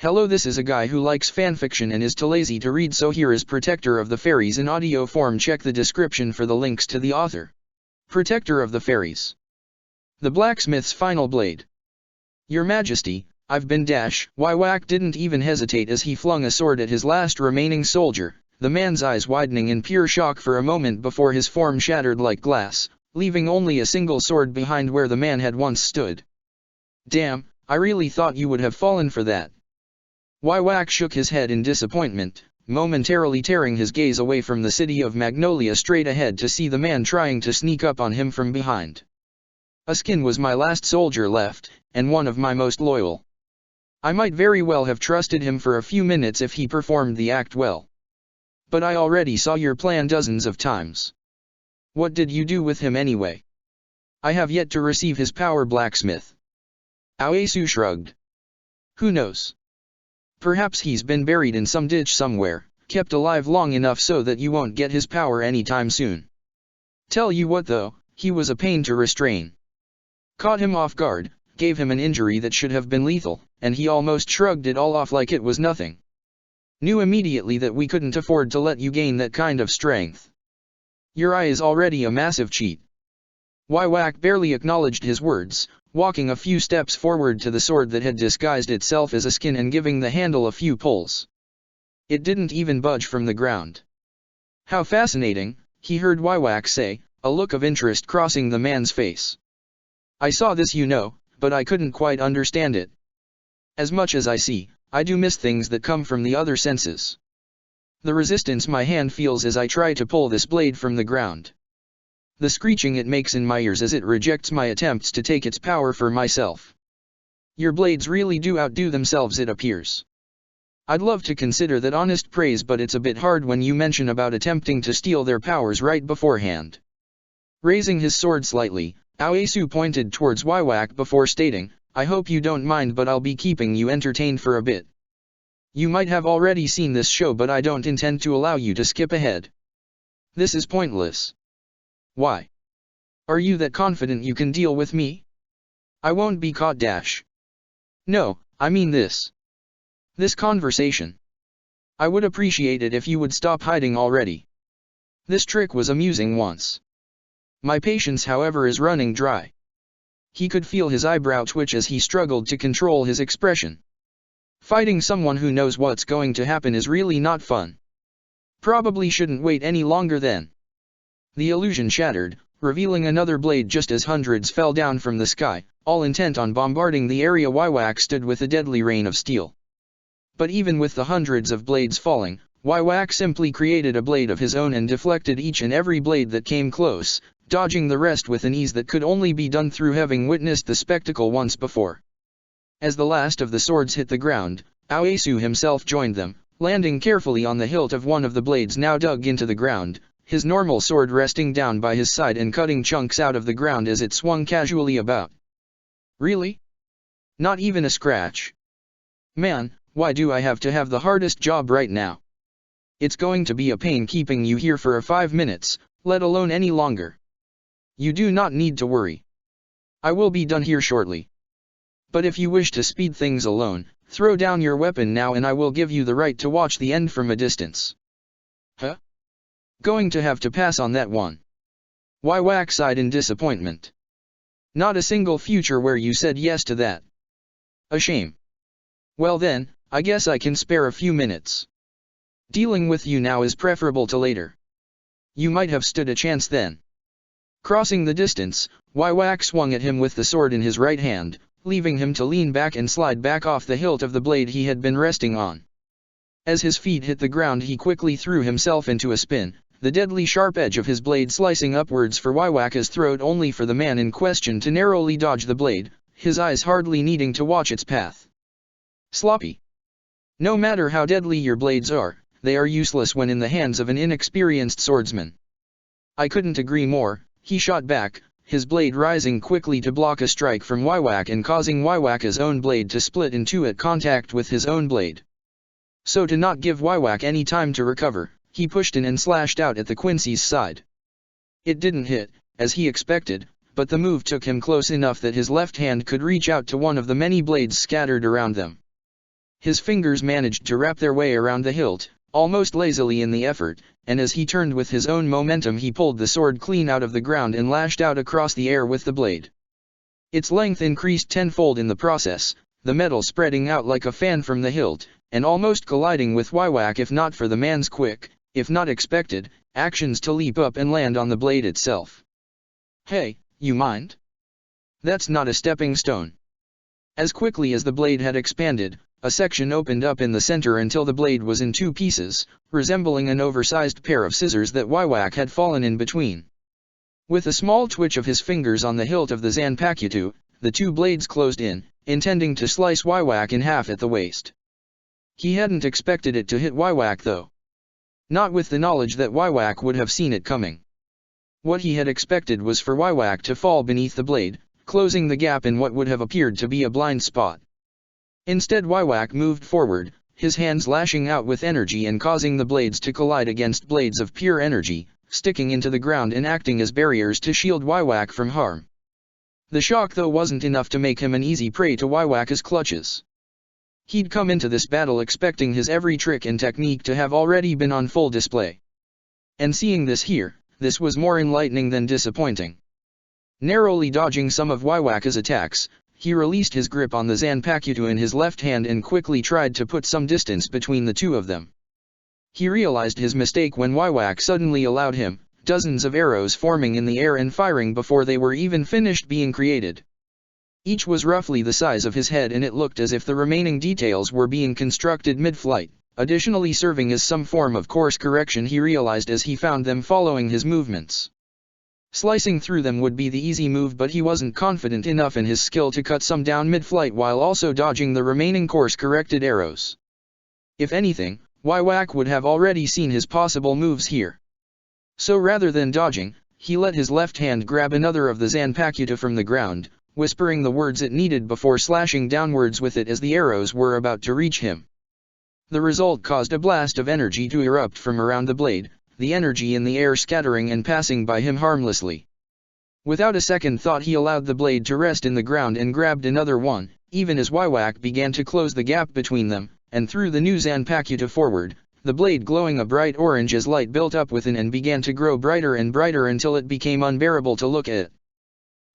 Hello, this is a guy who likes fanfiction and is too lazy to read, so here is Protector of the Fairies in audio form. Check the description for the links to the author. Protector of the Fairies. The Blacksmith's Final Blade. Your Majesty, I've been dash. Whack didn't even hesitate as he flung a sword at his last remaining soldier, the man's eyes widening in pure shock for a moment before his form shattered like glass, leaving only a single sword behind where the man had once stood. Damn, I really thought you would have fallen for that. Whack shook his head in disappointment, momentarily tearing his gaze away from the city of Magnolia straight ahead to see the man trying to sneak up on him from behind. A skin was my last soldier left, and one of my most loyal. I might very well have trusted him for a few minutes if he performed the act well. But I already saw your plan dozens of times. What did you do with him anyway? I have yet to receive his power, blacksmith. Aoesu shrugged. Who knows? Perhaps he's been buried in some ditch somewhere, kept alive long enough so that you won't get his power anytime soon. Tell you what though, he was a pain to restrain. Caught him off guard, gave him an injury that should have been lethal, and he almost shrugged it all off like it was nothing. Knew immediately that we couldn't afford to let you gain that kind of strength. Your eye is already a massive cheat. Whack barely acknowledged his words, walking a few steps forward to the sword that had disguised itself as a skin and giving the handle a few pulls. It didn't even budge from the ground. How fascinating, he heard Whack say, a look of interest crossing the man's face. I saw this, you know, but I couldn't quite understand it. As much as I see, I do miss things that come from the other senses. The resistance my hand feels as I try to pull this blade from the ground. The screeching it makes in my ears as it rejects my attempts to take its power for myself. Your blades really do outdo themselves, it appears. I'd love to consider that honest praise, but it's a bit hard when you mention about attempting to steal their powers right beforehand. Raising his sword slightly, Aoesu pointed towards Whack before stating, I hope you don't mind, but I'll be keeping you entertained for a bit. You might have already seen this show, but I don't intend to allow you to skip ahead. This is pointless. Why? Are you that confident you can deal with me? I won't be caught dash. No, I mean this. This conversation. I would appreciate it if you would stop hiding already. This trick was amusing once. My patience, however, is running dry. He could feel his eyebrow twitch as he struggled to control his expression. Fighting someone who knows what's going to happen is really not fun. Probably shouldn't wait any longer then. The illusion shattered, revealing another blade just as hundreds fell down from the sky, all intent on bombarding the area. Whack stood with a deadly rain of steel. But even with the hundreds of blades falling, Whack simply created a blade of his own and deflected each and every blade that came close, dodging the rest with an ease that could only be done through having witnessed the spectacle once before. As the last of the swords hit the ground, Aoesu himself joined them, landing carefully on the hilt of one of the blades now dug into the ground, his normal sword resting down by his side and cutting chunks out of the ground as it swung casually about. Really? Not even a scratch? Man, why do I have to have the hardest job right now? It's going to be a pain keeping you here for 5 minutes, let alone any longer. You do not need to worry. I will be done here shortly. But if you wish to speed things alone, throw down your weapon now and I will give you the right to watch the end from a distance. Huh? Going to have to pass on that one. Whack sighed in disappointment. Not a single future where you said yes to that. A shame. Well then, I guess I can spare a few minutes. Dealing with you now is preferable to later. You might have stood a chance then. Crossing the distance, Whack swung at him with the sword in his right hand, leaving him to lean back and slide back off the hilt of the blade he had been resting on. As his feet hit the ground, he quickly threw himself into a spin, the deadly sharp edge of his blade slicing upwards for Whack's throat, only for the man in question to narrowly dodge the blade, his eyes hardly needing to watch its path. Sloppy. No matter how deadly your blades are, they are useless when in the hands of an inexperienced swordsman. I couldn't agree more, he shot back, his blade rising quickly to block a strike from Whack and causing Whack's own blade to split in two at contact with his own blade. So to not give Whack any time to recover, he pushed in and slashed out at the Quincy's side. It didn't hit, as he expected, but the move took him close enough that his left hand could reach out to one of the many blades scattered around them. His fingers managed to wrap their way around the hilt, almost lazily in the effort, and as he turned with his own momentum he pulled the sword clean out of the ground and lashed out across the air with the blade. Its length increased tenfold in the process, the metal spreading out like a fan from the hilt, and almost colliding with Wywak if not for the man's quick, if not expected, actions to leap up and land on the blade itself. "Hey, you mind? That's not a stepping stone." As quickly as the blade had expanded, a section opened up in the center until the blade was in two pieces, resembling an oversized pair of scissors that Wywak had fallen in between. With a small twitch of his fingers on the hilt of the Zanpakutu, the two blades closed in, intending to slice Wywak in half at the waist. He hadn't expected it to hit Wywak though. Not with the knowledge that Wywak would have seen it coming. What he had expected was for Wywak to fall beneath the blade, closing the gap in what would have appeared to be a blind spot. Instead Wywak moved forward, his hands lashing out with energy and causing the blades to collide against blades of pure energy, sticking into the ground and acting as barriers to shield Wywak from harm. The shock though wasn't enough to make him an easy prey to Wywak's clutches. He'd come into this battle expecting his every trick and technique to have already been on full display. And seeing this here, this was more enlightening than disappointing. Narrowly dodging some of Wywak's attacks, he released his grip on the Zanpakutu in his left hand and quickly tried to put some distance between the two of them. He realized his mistake when Wywak suddenly allowed him, dozens of arrows forming in the air and firing before they were even finished being created. Each was roughly the size of his head and it looked as if the remaining details were being constructed mid-flight, additionally serving as some form of course correction he realized as he found them following his movements. Slicing through them would be the easy move but he wasn't confident enough in his skill to cut some down mid-flight while also dodging the remaining course-corrected arrows. If anything, Wywak would have already seen his possible moves here. So rather than dodging, he let his left hand grab another of the Zanpakutu from the ground, whispering the words it needed before slashing downwards with it as the arrows were about to reach him. The result caused a blast of energy to erupt from around the blade, the energy in the air scattering and passing by him harmlessly. Without a second thought he allowed the blade to rest in the ground and grabbed another one, even as Wywak began to close the gap between them, and threw the new Zanpakutu forward, the blade glowing a bright orange as light built up within and began to grow brighter and brighter until it became unbearable to look at.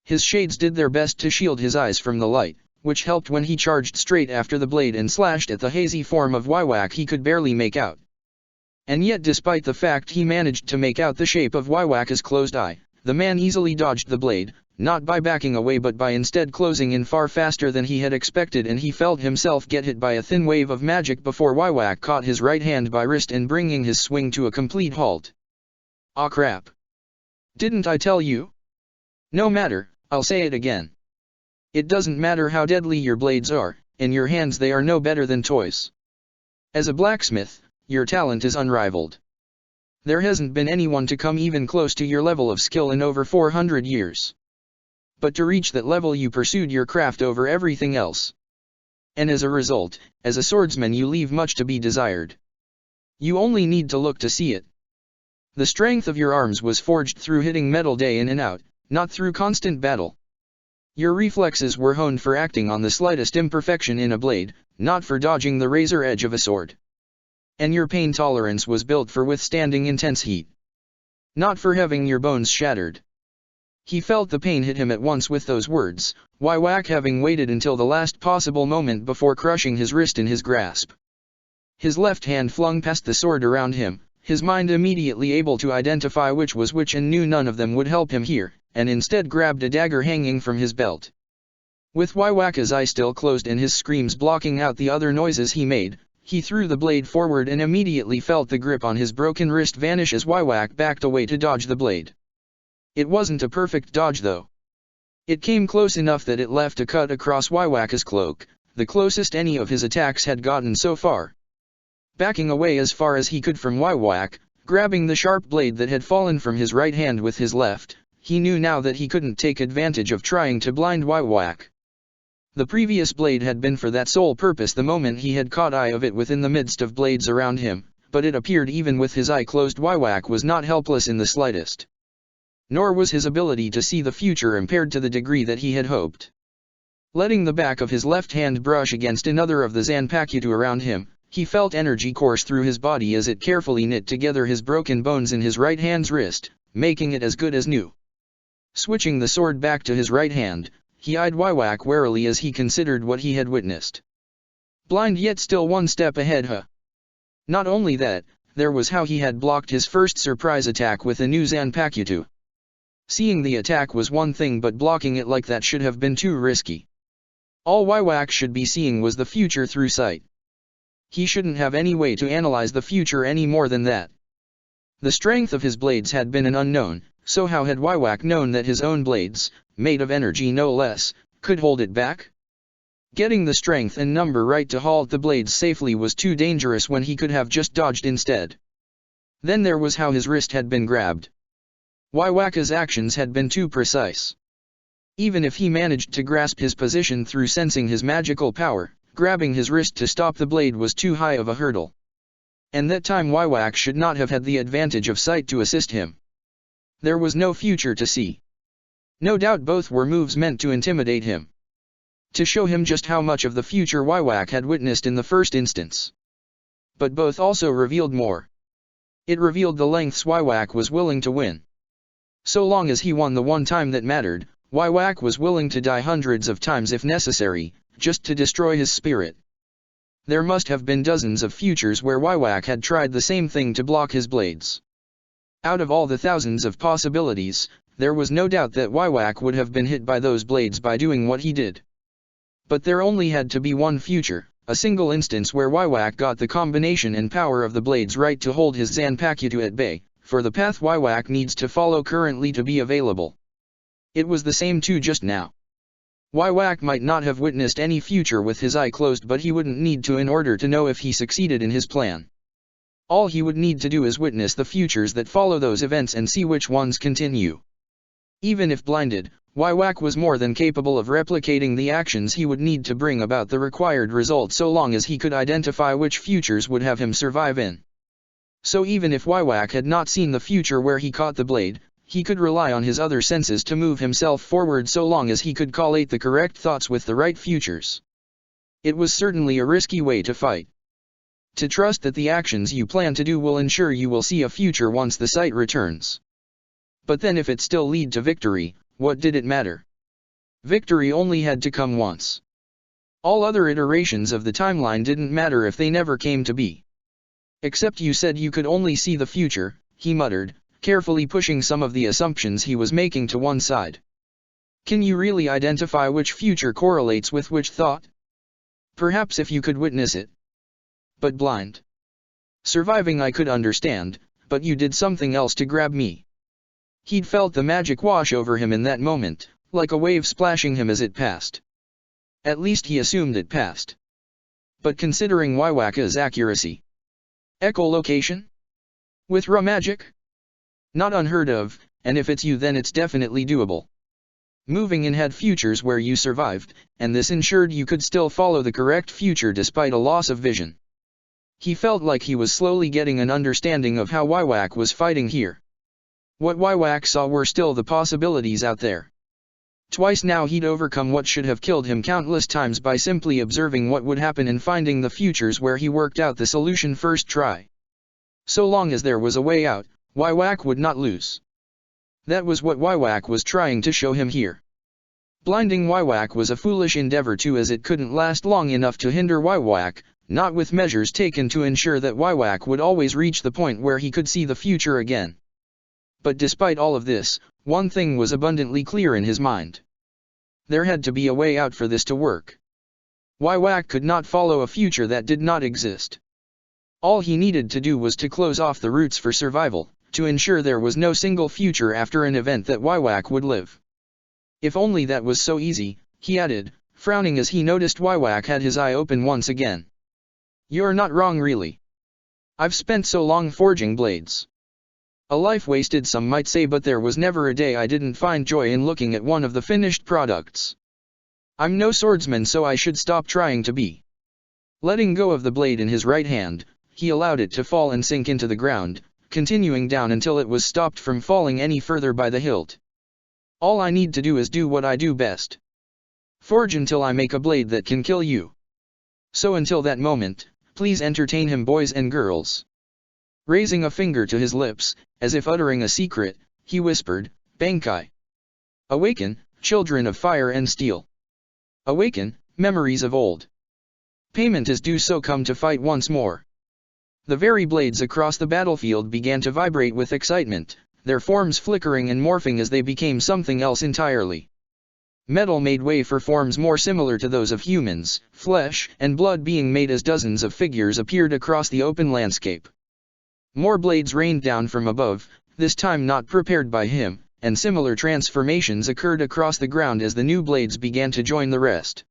His shades did their best to shield his eyes from the light, which helped when he charged straight after the blade and slashed at the hazy form of Wywak he could barely make out. And yet despite the fact he managed to make out the shape of Wywak's closed eye, the man easily dodged the blade, not by backing away but by instead closing in far faster than he had expected and he felt himself get hit by a thin wave of magic before Wywak caught his right hand by wrist and bringing his swing to a complete halt. "Aw crap. Didn't I tell you? No matter, I'll say it again. It doesn't matter how deadly your blades are, in your hands they are no better than toys. As a blacksmith, your talent is unrivaled. There hasn't been anyone to come even close to your level of skill in over 400 years. But to reach that level you pursued your craft over everything else. And as a result, as a swordsman you leave much to be desired. You only need to look to see it. The strength of your arms was forged through hitting metal day in and out, not through constant battle. Your reflexes were honed for acting on the slightest imperfection in a blade, not for dodging the razor edge of a sword. And your pain tolerance was built for withstanding intense heat. Not for having your bones shattered." He felt the pain hit him at once with those words, Wywak having waited until the last possible moment before crushing his wrist in his grasp. His left hand flung past the sword around him, his mind immediately able to identify which was which and knew none of them would help him here, and instead grabbed a dagger hanging from his belt. With Wywak's eye still closed and his screams blocking out the other noises he made, he threw the blade forward and immediately felt the grip on his broken wrist vanish as Wywak backed away to dodge the blade. It wasn't a perfect dodge though. It came close enough that it left a cut across Wywak's cloak, the closest any of his attacks had gotten so far. Backing away as far as he could from Wywak, grabbing the sharp blade that had fallen from his right hand with his left, he knew now that he couldn't take advantage of trying to blind Wywak. The previous blade had been for that sole purpose the moment he had caught eye of it within the midst of blades around him, but it appeared even with his eye closed Wywak was not helpless in the slightest. Nor was his ability to see the future impaired to the degree that he had hoped. Letting the back of his left hand brush against another of the Zanpakuto around him, he felt energy course through his body as it carefully knit together his broken bones in his right hand's wrist, making it as good as new. Switching the sword back to his right hand, he eyed Waiwak warily as he considered what he had witnessed. Blind yet still one step ahead, huh? Not only that, there was how he had blocked his first surprise attack with a new Zanpakuto. Seeing the attack was one thing, but blocking it like that should have been too risky. All Waiwak should be seeing was the future through sight. He shouldn't have any way to analyze the future any more than that. The strength of his blades had been an unknown, so how had Waiwak known that his own blades, made of energy no less, could hold it back? Getting the strength and number right to halt the blades safely was too dangerous when he could have just dodged instead. Then there was how his wrist had been grabbed. Waiwaka's actions had been too precise. Even if he managed to grasp his position through sensing his magical power, grabbing his wrist to stop the blade was too high of a hurdle. And that time Waiwak should not have had the advantage of sight to assist him. There was no future to see. No doubt both were moves meant to intimidate him. To show him just how much of the future Waiwak had witnessed in the first instance. But both also revealed more. It revealed the lengths Waiwak was willing to win. So long as he won the one time that mattered, Waiwak was willing to die hundreds of times if necessary, just to destroy his spirit. There must have been dozens of futures where Waiwak had tried the same thing to block his blades. Out of all the thousands of possibilities, there was no doubt that Waiwak would have been hit by those blades by doing what he did. But there only had to be one future, a single instance where Waiwak got the combination and power of the blades right to hold his Zanpakuto at bay, for the path Waiwak needs to follow currently to be available. It was the same too just now. Waiwak might not have witnessed any future with his eye closed, but he wouldn't need to in order to know if he succeeded in his plan. All he would need to do is witness the futures that follow those events and see which ones continue. Even if blinded, Waiwak was more than capable of replicating the actions he would need to bring about the required result so long as he could identify which futures would have him survive in. So even if Waiwak had not seen the future where he caught the blade, he could rely on his other senses to move himself forward so long as he could collate the correct thoughts with the right futures. It was certainly a risky way to fight. To trust that the actions you plan to do will ensure you will see a future once the sight returns. But then if it still lead to victory, what did it matter? Victory only had to come once. All other iterations of the timeline didn't matter if they never came to be. Except you said you could only see the future, he muttered, carefully pushing some of the assumptions he was making to one side. Can you really identify which future correlates with which thought? Perhaps if you could witness it. But blind. Surviving I could understand, but you did something else to grab me. He'd felt the magic wash over him in that moment, like a wave splashing him as it passed. At least he assumed it passed. But considering Waiwaka's accuracy. Echolocation? With raw magic? Not unheard of, and if it's you then it's definitely doable. Moving in had futures where you survived, and this ensured you could still follow the correct future despite a loss of vision. He felt like he was slowly getting an understanding of how Waiwak was fighting here. What Waiwak saw were still the possibilities out there. Twice now he'd overcome what should have killed him countless times by simply observing what would happen and finding the futures where he worked out the solution first try. So long as there was a way out, Waiwak would not lose. That was what Waiwak was trying to show him here. Blinding Waiwak was a foolish endeavor too, as it couldn't last long enough to hinder Waiwak, not with measures taken to ensure that Waiwak would always reach the point where he could see the future again. But despite all of this, one thing was abundantly clear in his mind. There had to be a way out for this to work. Waiwak could not follow a future that did not exist. All he needed to do was to close off the routes for survival, to ensure there was no single future after an event that Waiwak would live. If only that was so easy, he added, frowning as he noticed Waiwak had his eye open once again. You're not wrong really. I've spent so long forging blades. A life wasted some might say, but there was never a day I didn't find joy in looking at one of the finished products. I'm no swordsman, so I should stop trying to be. Letting go of the blade in his right hand, he allowed it to fall and sink into the ground, continuing down until it was stopped from falling any further by the hilt. All I need to do is do what I do best. Forge until I make a blade that can kill you. So until that moment, please entertain him, boys and girls. Raising a finger to his lips, as if uttering a secret, he whispered, Bankai. Awaken, children of fire and steel. Awaken, memories of old. Payment is due, so come to fight once more. The very blades across the battlefield began to vibrate with excitement, their forms flickering and morphing as they became something else entirely. Metal made way for forms more similar to those of humans, flesh and blood being made as dozens of figures appeared across the open landscape. More blades rained down from above, this time not prepared by him, and similar transformations occurred across the ground as the new blades began to join the rest.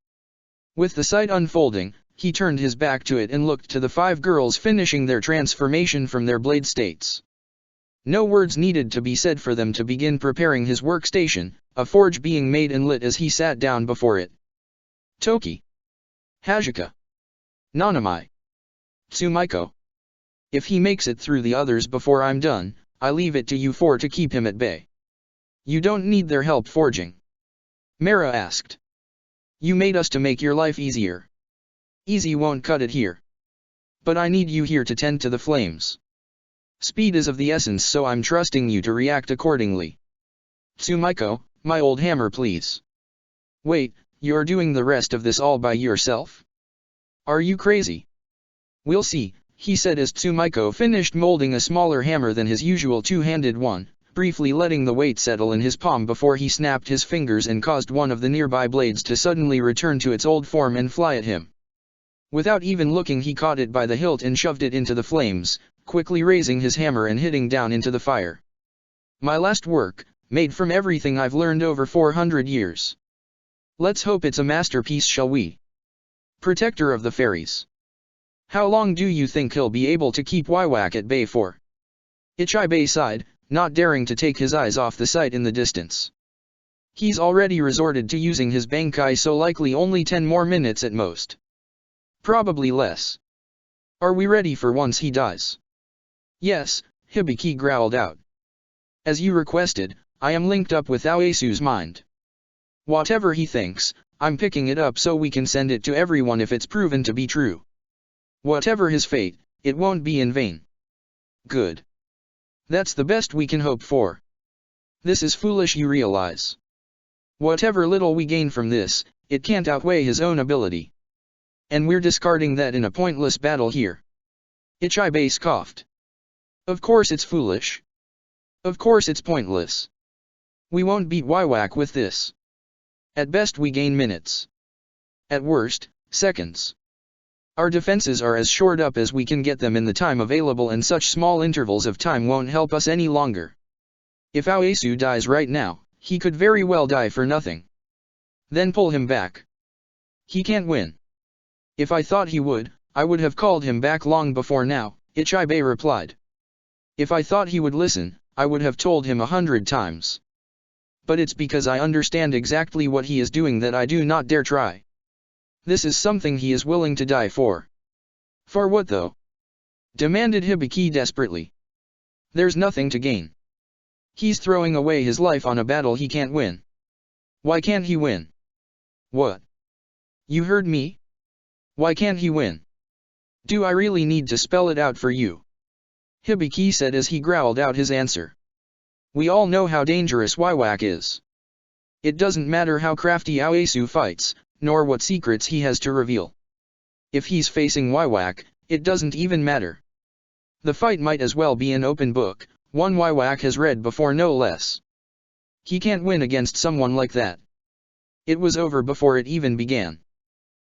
With the sight unfolding, he turned his back to it and looked to the 5 girls finishing their transformation from their blade states. No words needed to be said for them to begin preparing his workstation, a forge being made and lit as he sat down before it. Toki. Hajika. Nanamai. Tsumaiko. If he makes it through the others before I'm done, I leave it to you 4 to keep him at bay. You don't need their help forging. Mara asked. You made us to make your life easier. Easy won't cut it here. But I need you here to tend to the flames. Speed is of the essence, so I'm trusting you to react accordingly. Tsumaiko, my old hammer please. Wait, you're doing the rest of this all by yourself? Are you crazy? We'll see, he said as Tsumaiko finished molding a smaller hammer than his usual 2-handed one, briefly letting the weight settle in his palm before he snapped his fingers and caused one of the nearby blades to suddenly return to its old form and fly at him. Without even looking, he caught it by the hilt and shoved it into the flames, quickly raising his hammer and hitting down into the fire. My last work, made from everything I've learned over 400 years. Let's hope it's a masterpiece, shall we? Protector of the fairies. How long do you think he'll be able to keep Waiwak at bay for? Ichibe sighed, not daring to take his eyes off the sight in the distance. He's already resorted to using his Bankai, so likely only 10 more minutes at most. Probably less. Are we ready for once he dies? Yes, Hibiki growled out. As you requested, I am linked up with Aoyasu's mind. Whatever he thinks, I'm picking it up so we can send it to everyone if it's proven to be true. Whatever his fate, it won't be in vain. Good. That's the best we can hope for. This is foolish, you realize. Whatever little we gain from this, it can't outweigh his own ability. And we're discarding that in a pointless battle here. Ichibe scoffed. Of course it's foolish. Of course it's pointless. We won't beat Waiwak with this. At best we gain minutes. At worst, seconds. Our defenses are as shored up as we can get them in the time available, and such small intervals of time won't help us any longer. If Aoyasu dies right now, he could very well die for nothing. Then pull him back. He can't win. If I thought he would, I would have called him back long before now, Ichibe replied. If I thought he would listen, I would have told him 100 times. But it's because I understand exactly what he is doing that I do not dare try. This is something he is willing to die for. For what though? Demanded Hibiki desperately. There's nothing to gain. He's throwing away his life on a battle he can't win. Why can't he win? What? You heard me? Why can't he win? Do I really need to spell it out for you? Hibiki said as he growled out his answer. We all know how dangerous Waiwak is. It doesn't matter how crafty Aoyasu fights, nor what secrets he has to reveal. If he's facing Waiwak, it doesn't even matter. The fight might as well be an open book, one Waiwak has read before no less. He can't win against someone like that. It was over before it even began.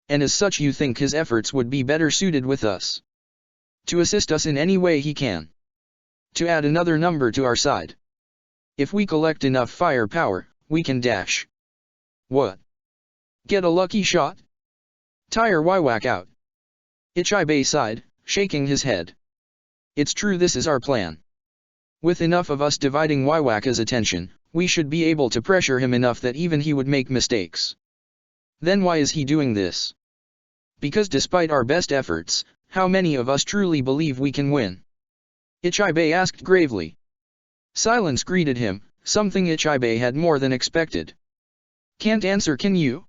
And as such you think his efforts would be better suited with us. To assist us in any way he can. To add another number to our side. If we collect enough firepower, we can dash. What? Get a lucky shot? Tire Waiwak out. Ichibe sighed, shaking his head. It's true, this is our plan. With enough of us dividing Waiwaka's attention, we should be able to pressure him enough that even he would make mistakes. Then why is he doing this? Because despite our best efforts, how many of us truly believe we can win? Ichibe asked gravely. Silence greeted him, something Ichibe had more than expected. Can't answer, can you?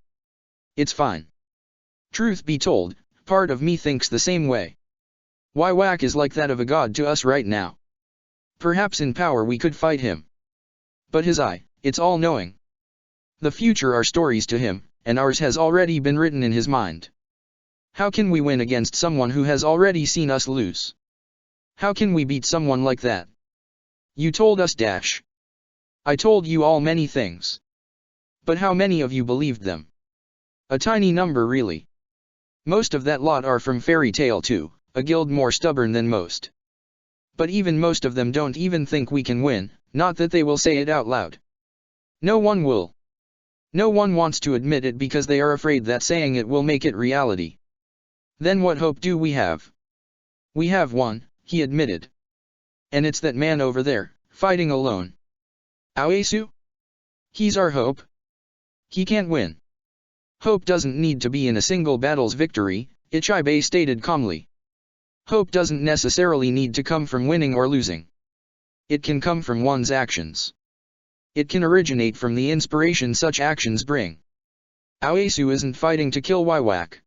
It's fine. Truth be told, part of me thinks the same way. Whack is like that of a god to us right now. Perhaps in power we could fight him. But his eye, it's all-knowing. The future are stories to him, and ours has already been written in his mind. How can we win against someone who has already seen us lose? How can we beat someone like that? You told us dash. I told you all many things. But how many of you believed them? A tiny number really. Most of that lot are from Fairy Tale too, a guild more stubborn than most. But even most of them don't even think we can win, not that they will say it out loud. No one will. No one wants to admit it because they are afraid that saying it will make it reality. Then what hope do we have? We have one, he admitted. And it's that man over there, fighting alone. Aoesu? He's our hope. He can't win. Hope doesn't need to be in a single battle's victory, Ichibe stated calmly. Hope doesn't necessarily need to come from winning or losing. It can come from one's actions. It can originate from the inspiration such actions bring. Aoesu isn't fighting to kill Whack.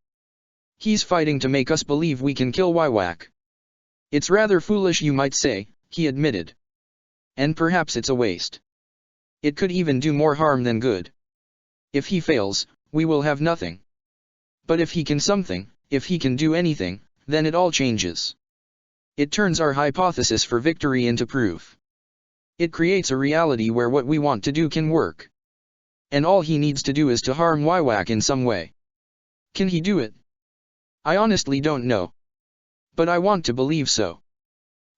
He's fighting to make us believe we can kill Whack. It's rather foolish you might say, he admitted. And perhaps it's a waste. It could even do more harm than good. If he fails, we will have nothing. But if he can something, if he can do anything, then it all changes. It turns our hypothesis for victory into proof. It creates a reality where what we want to do can work. And all he needs to do is to harm Whack in some way. Can he do it? I honestly don't know. But I want to believe so.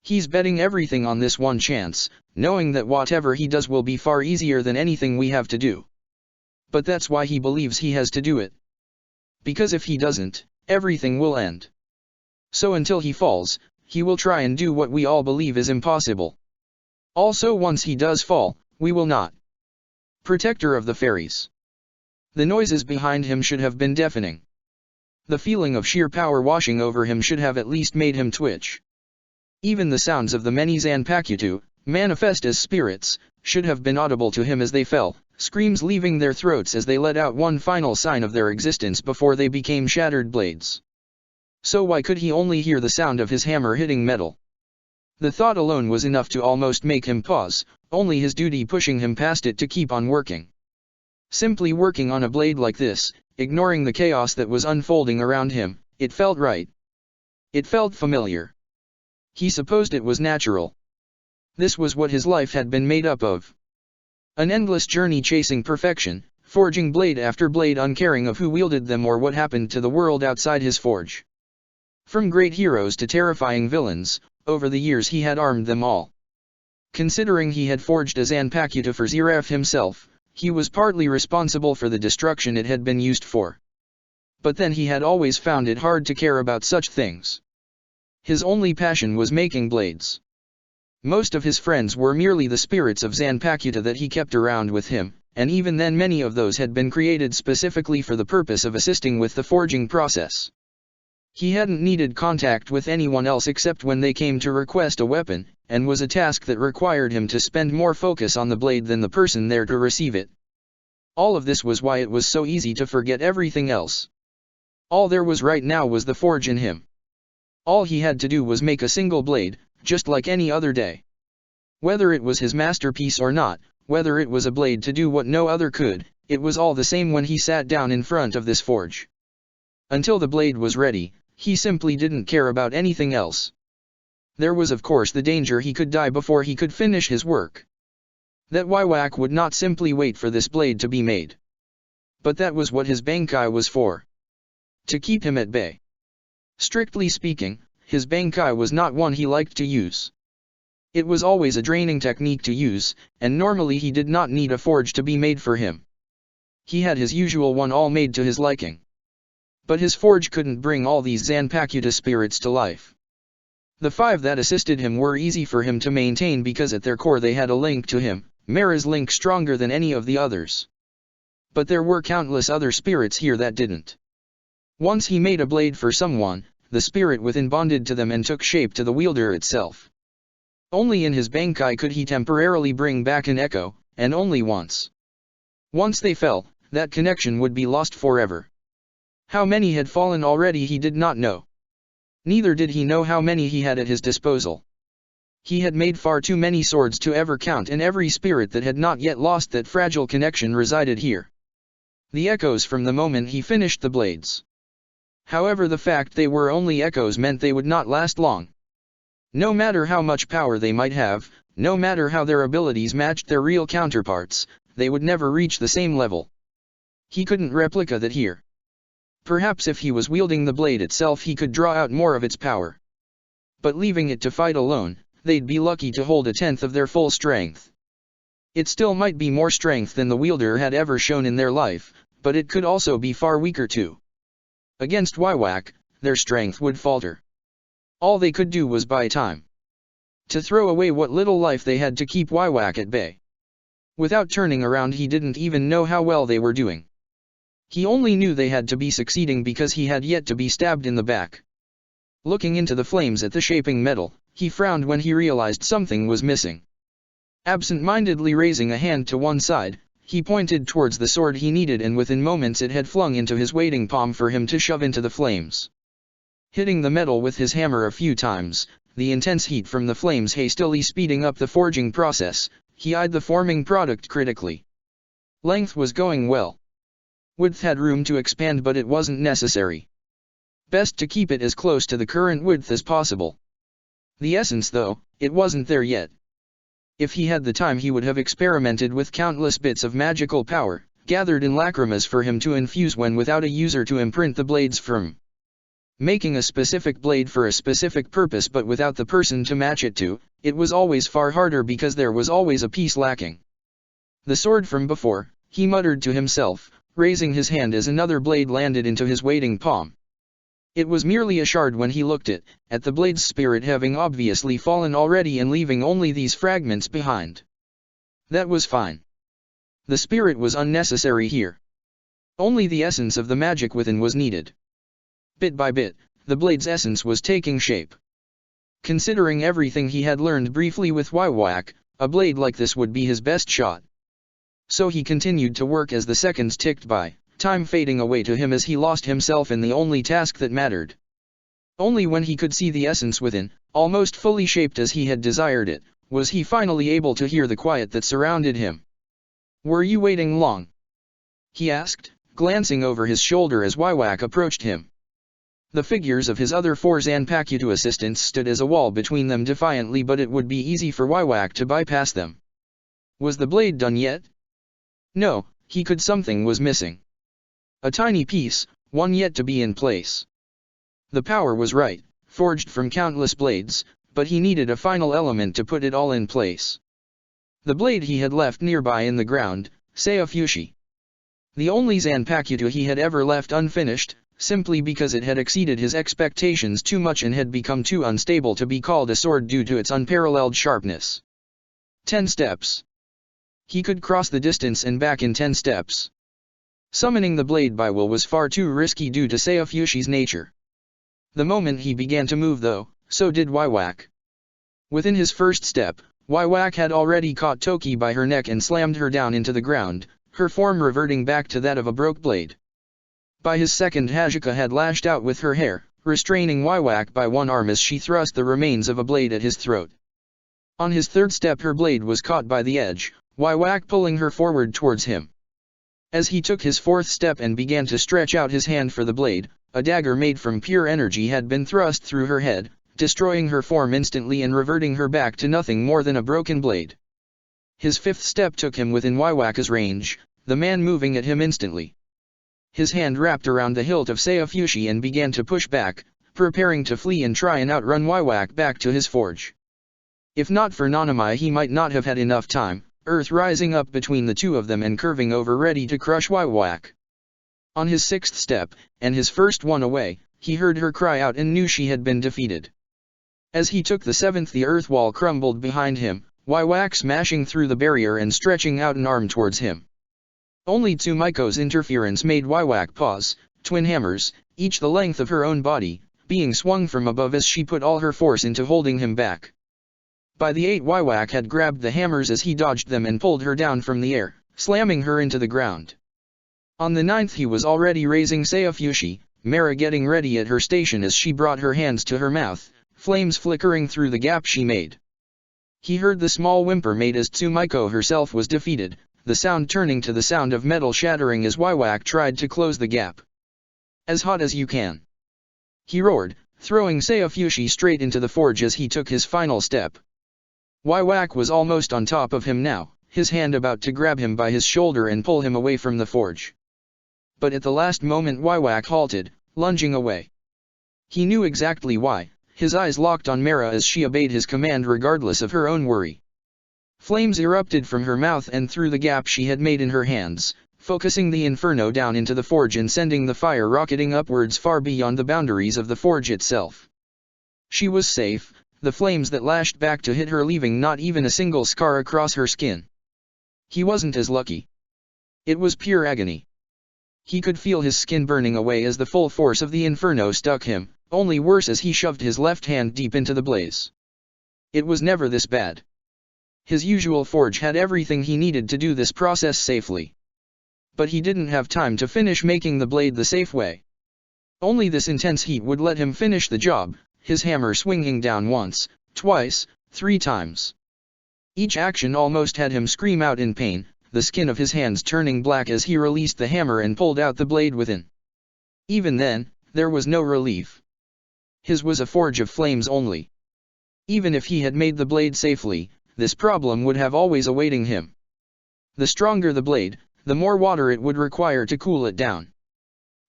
He's betting everything on this one chance, knowing that whatever he does will be far easier than anything we have to do. But that's why he believes he has to do it. Because if he doesn't, everything will end. So until he falls, he will try and do what we all believe is impossible. Also once he does fall, we will not. Protector of the fairies. The noises behind him should have been deafening. The feeling of sheer power washing over him should have at least made him twitch. Even the sounds of the many Zanpakuto, manifest as spirits, should have been audible to him as they fell, screams leaving their throats as they let out one final sign of their existence before they became shattered blades. So why could he only hear the sound of his hammer hitting metal? The thought alone was enough to almost make him pause, only his duty pushing him past it to keep on working. Simply working on a blade like this, ignoring the chaos that was unfolding around him, it felt right. It felt familiar. He supposed it was natural. This was what his life had been made up of. An endless journey chasing perfection, forging blade after blade uncaring of who wielded them or what happened to the world outside his forge. From great heroes to terrifying villains, over the years he had armed them all. Considering he had forged a Zanpakuto for Zeref himself, he was partly responsible for the destruction it had been used for. But then he had always found it hard to care about such things. His only passion was making blades. Most of his friends were merely the spirits of Zanpakuto that he kept around with him, and even then many of those had been created specifically for the purpose of assisting with the forging process. He hadn't needed contact with anyone else except when they came to request a weapon, and was a task that required him to spend more focus on the blade than the person there to receive it. All of this was why it was so easy to forget everything else. All there was right now was the forge in him. All he had to do was make a single blade, just like any other day. Whether it was his masterpiece or not, whether it was a blade to do what no other could, it was all the same when he sat down in front of this forge. Until the blade was ready, he simply didn't care about anything else. There was of course the danger he could die before he could finish his work. That Whack would not simply wait for this blade to be made. But that was what his Bankai was for. To keep him at bay. Strictly speaking, his Bankai was not one he liked to use. It was always a draining technique to use, and normally he did not need a forge to be made for him. He had his usual one all made to his liking. But his forge couldn't bring all these Zanpakuto spirits to life. The 5 that assisted him were easy for him to maintain because at their core they had a link to him, Mara's link stronger than any of the others. But there were countless other spirits here that didn't. Once he made a blade for someone, the spirit within bonded to them and took shape to the wielder itself. Only in his Bankai could he temporarily bring back an echo, and only once. Once they fell, that connection would be lost forever. How many had fallen already he did not know. Neither did he know how many he had at his disposal. He had made far too many swords to ever count, and every spirit that had not yet lost that fragile connection resided here. The echoes from the moment he finished the blades. However, the fact they were only echoes meant they would not last long. No matter how much power they might have, no matter how their abilities matched their real counterparts, they would never reach the same level. He couldn't replicate that here. Perhaps if he was wielding the blade itself he could draw out more of its power. But leaving it to fight alone, they'd be lucky to hold a tenth of their full strength. It still might be more strength than the wielder had ever shown in their life, but it could also be far weaker too. Against Wywak, their strength would falter. All they could do was buy time. To throw away what little life they had to keep Wywak at bay. Without turning around, he didn't even know how well they were doing. He only knew they had to be succeeding because he had yet to be stabbed in the back. Looking into the flames at the shaping metal, he frowned when he realized something was missing. Absent-mindedly raising a hand to one side, he pointed towards the sword he needed, and within moments it had flung into his waiting palm for him to shove into the flames. Hitting the metal with his hammer a few times, the intense heat from the flames hastily speeding up the forging process, he eyed the forming product critically. Length was going well. Width had room to expand, but it wasn't necessary. Best to keep it as close to the current width as possible. The essence, though, it wasn't there yet. If he had the time he would have experimented with countless bits of magical power, gathered in lacrimas for him to infuse when without a user to imprint the blades from. Making a specific blade for a specific purpose but without the person to match it to, it was always far harder because there was always a piece lacking. The sword from before, he muttered to himself, raising his hand as another blade landed into his waiting palm. It was merely a shard when he looked at the blade's spirit having obviously fallen already and leaving only these fragments behind. That was fine. The spirit was unnecessary here. Only the essence of the magic within was needed. Bit by bit, the blade's essence was taking shape. Considering everything he had learned briefly with Wywak, a blade like this would be his best shot. So he continued to work as the seconds ticked by, time fading away to him as he lost himself in the only task that mattered. Only when he could see the essence within, almost fully shaped as he had desired it, was he finally able to hear the quiet that surrounded him. "Were you waiting long?" he asked, glancing over his shoulder as Wywak approached him. The figures of his other four Zanpakutu assistants stood as a wall between them defiantly, but it would be easy for Wywak to bypass them. Was the blade done yet? No, he could. Something was missing. A tiny piece, one yet to be in place. The power was right, forged from countless blades, but he needed a final element to put it all in place. The blade he had left nearby in the ground, Seifushi. The only Zanpakutu he had ever left unfinished, simply because it had exceeded his expectations too much and had become too unstable to be called a sword due to its unparalleled sharpness. 10 steps. He could cross the distance and back in 10 steps. Summoning the blade by will was far too risky due to Seifushi's nature. The moment he began to move though, so did Wywak. Within his first step, Wywak had already caught Toki by her neck and slammed her down into the ground, her form reverting back to that of a broke blade. By his second, Hajika had lashed out with her hair, restraining Wywak by one arm as she thrust the remains of a blade at his throat. On his third step her blade was caught by the edge, Wywak pulling her forward towards him. As he took his fourth step and began to stretch out his hand for the blade, a dagger made from pure energy had been thrust through her head, destroying her form instantly and reverting her back to nothing more than a broken blade. His fifth step took him within Wywak's range, the man moving at him instantly. His hand wrapped around the hilt of Seifushi and began to push back, preparing to flee and try and outrun Wywak back to his forge. If not for Nanamai he might not have had enough time, earth rising up between the two of them and curving over ready to crush Wywak. On his sixth step, and his first one away, he heard her cry out and knew she had been defeated. As he took the seventh the earth wall crumbled behind him, Wywak smashing through the barrier and stretching out an arm towards him. Only Tsumiko's interference made Wywak pause, twin hammers, each the length of her own body, being swung from above as she put all her force into holding him back. By the 8 Wywak had grabbed the hammers as he dodged them and pulled her down from the air, slamming her into the ground. On the 9th he was already raising Seifushi, Mara getting ready at her station as she brought her hands to her mouth, flames flickering through the gap she made. He heard the small whimper made as Tsumiko herself was defeated, the sound turning to the sound of metal shattering as Waiwak tried to close the gap. As hot as you can. He roared, throwing Seifushi straight into the forge as he took his final step. Waiwak was almost on top of him now, his hand about to grab him by his shoulder and pull him away from the forge. But at the last moment Waiwak halted, lunging away. He knew exactly why, his eyes locked on Mara as she obeyed his command regardless of her own worry. Flames erupted from her mouth and through the gap she had made in her hands, focusing the inferno down into the forge and sending the fire rocketing upwards far beyond the boundaries of the forge itself. She was safe, the flames that lashed back to hit her leaving not even a single scar across her skin. He wasn't as lucky. It was pure agony. He could feel his skin burning away as the full force of the inferno stuck him, only worse as he shoved his left hand deep into the blaze. It was never this bad. His usual forge had everything he needed to do this process safely. But he didn't have time to finish making the blade the safe way. Only this intense heat would let him finish the job, his hammer swinging down once, twice, 3 times. Each action almost had him scream out in pain, the skin of his hands turning black as he released the hammer and pulled out the blade within. Even then, there was no relief. His was a forge of flames only. Even if he had made the blade safely, this problem would have always awaiting him. The stronger the blade, the more water it would require to cool it down.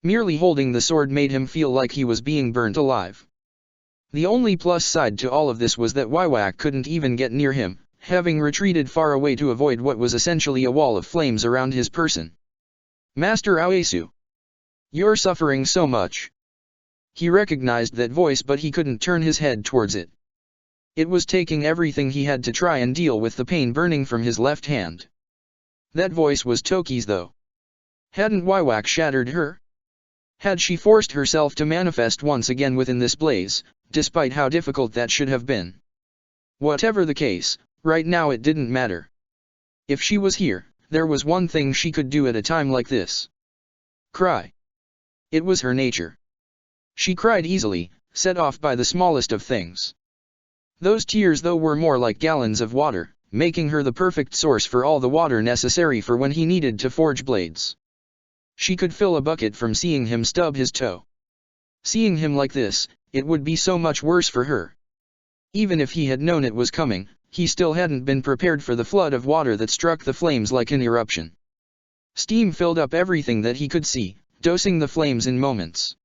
Merely holding the sword made him feel like he was being burnt alive. The only plus side to all of this was that Waiwak couldn't even get near him, having retreated far away to avoid what was essentially a wall of flames around his person. Master Aoesu. You're suffering so much. He recognized that voice but he couldn't turn his head towards it. It was taking everything he had to try and deal with the pain burning from his left hand. That voice was Toki's though. Hadn't Waiwak shattered her? Had she forced herself to manifest once again within this blaze, despite how difficult that should have been? Whatever the case, right now it didn't matter. If she was here, there was one thing she could do at a time like this. Cry. It was her nature. She cried easily, set off by the smallest of things. Those tears though were more like gallons of water, making her the perfect source for all the water necessary for when he needed to forge blades. She could fill a bucket from seeing him stub his toe. Seeing him like this, it would be so much worse for her. Even if he had known it was coming, he still hadn't been prepared for the flood of water that struck the flames like an eruption. Steam filled up everything that he could see, dousing the flames in moments.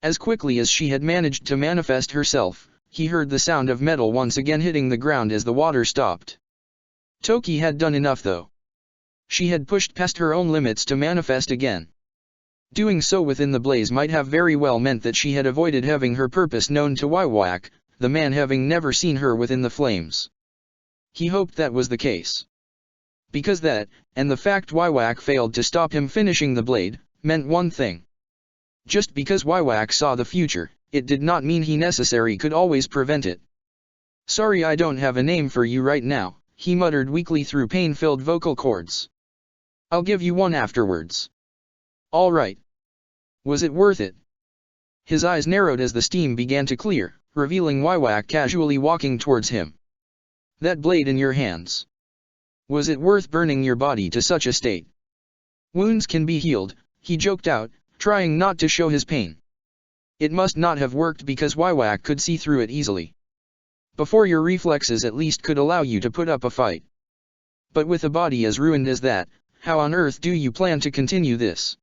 As quickly as she had managed to manifest herself, he heard the sound of metal once again hitting the ground as the water stopped. Toki had done enough though. She had pushed past her own limits to manifest again. Doing so within the blaze might have very well meant that she had avoided having her purpose known to Waiwak, the man having never seen her within the flames. He hoped that was the case. Because that, and the fact Waiwak failed to stop him finishing the blade, meant one thing. Just because Waiwak saw the future, it did not mean he necessarily could always prevent it. Sorry I don't have a name for you right now, he muttered weakly through pain-filled vocal cords. I'll give you one afterwards. All right. Was it worth it? His eyes narrowed as the steam began to clear, revealing Waiwak casually walking towards him. That blade in your hands. Was it worth burning your body to such a state? Wounds can be healed, he joked out, trying not to show his pain. It must not have worked because Waiwak could see through it easily. Before your reflexes at least could allow you to put up a fight. But with a body as ruined as that, how on earth do you plan to continue this?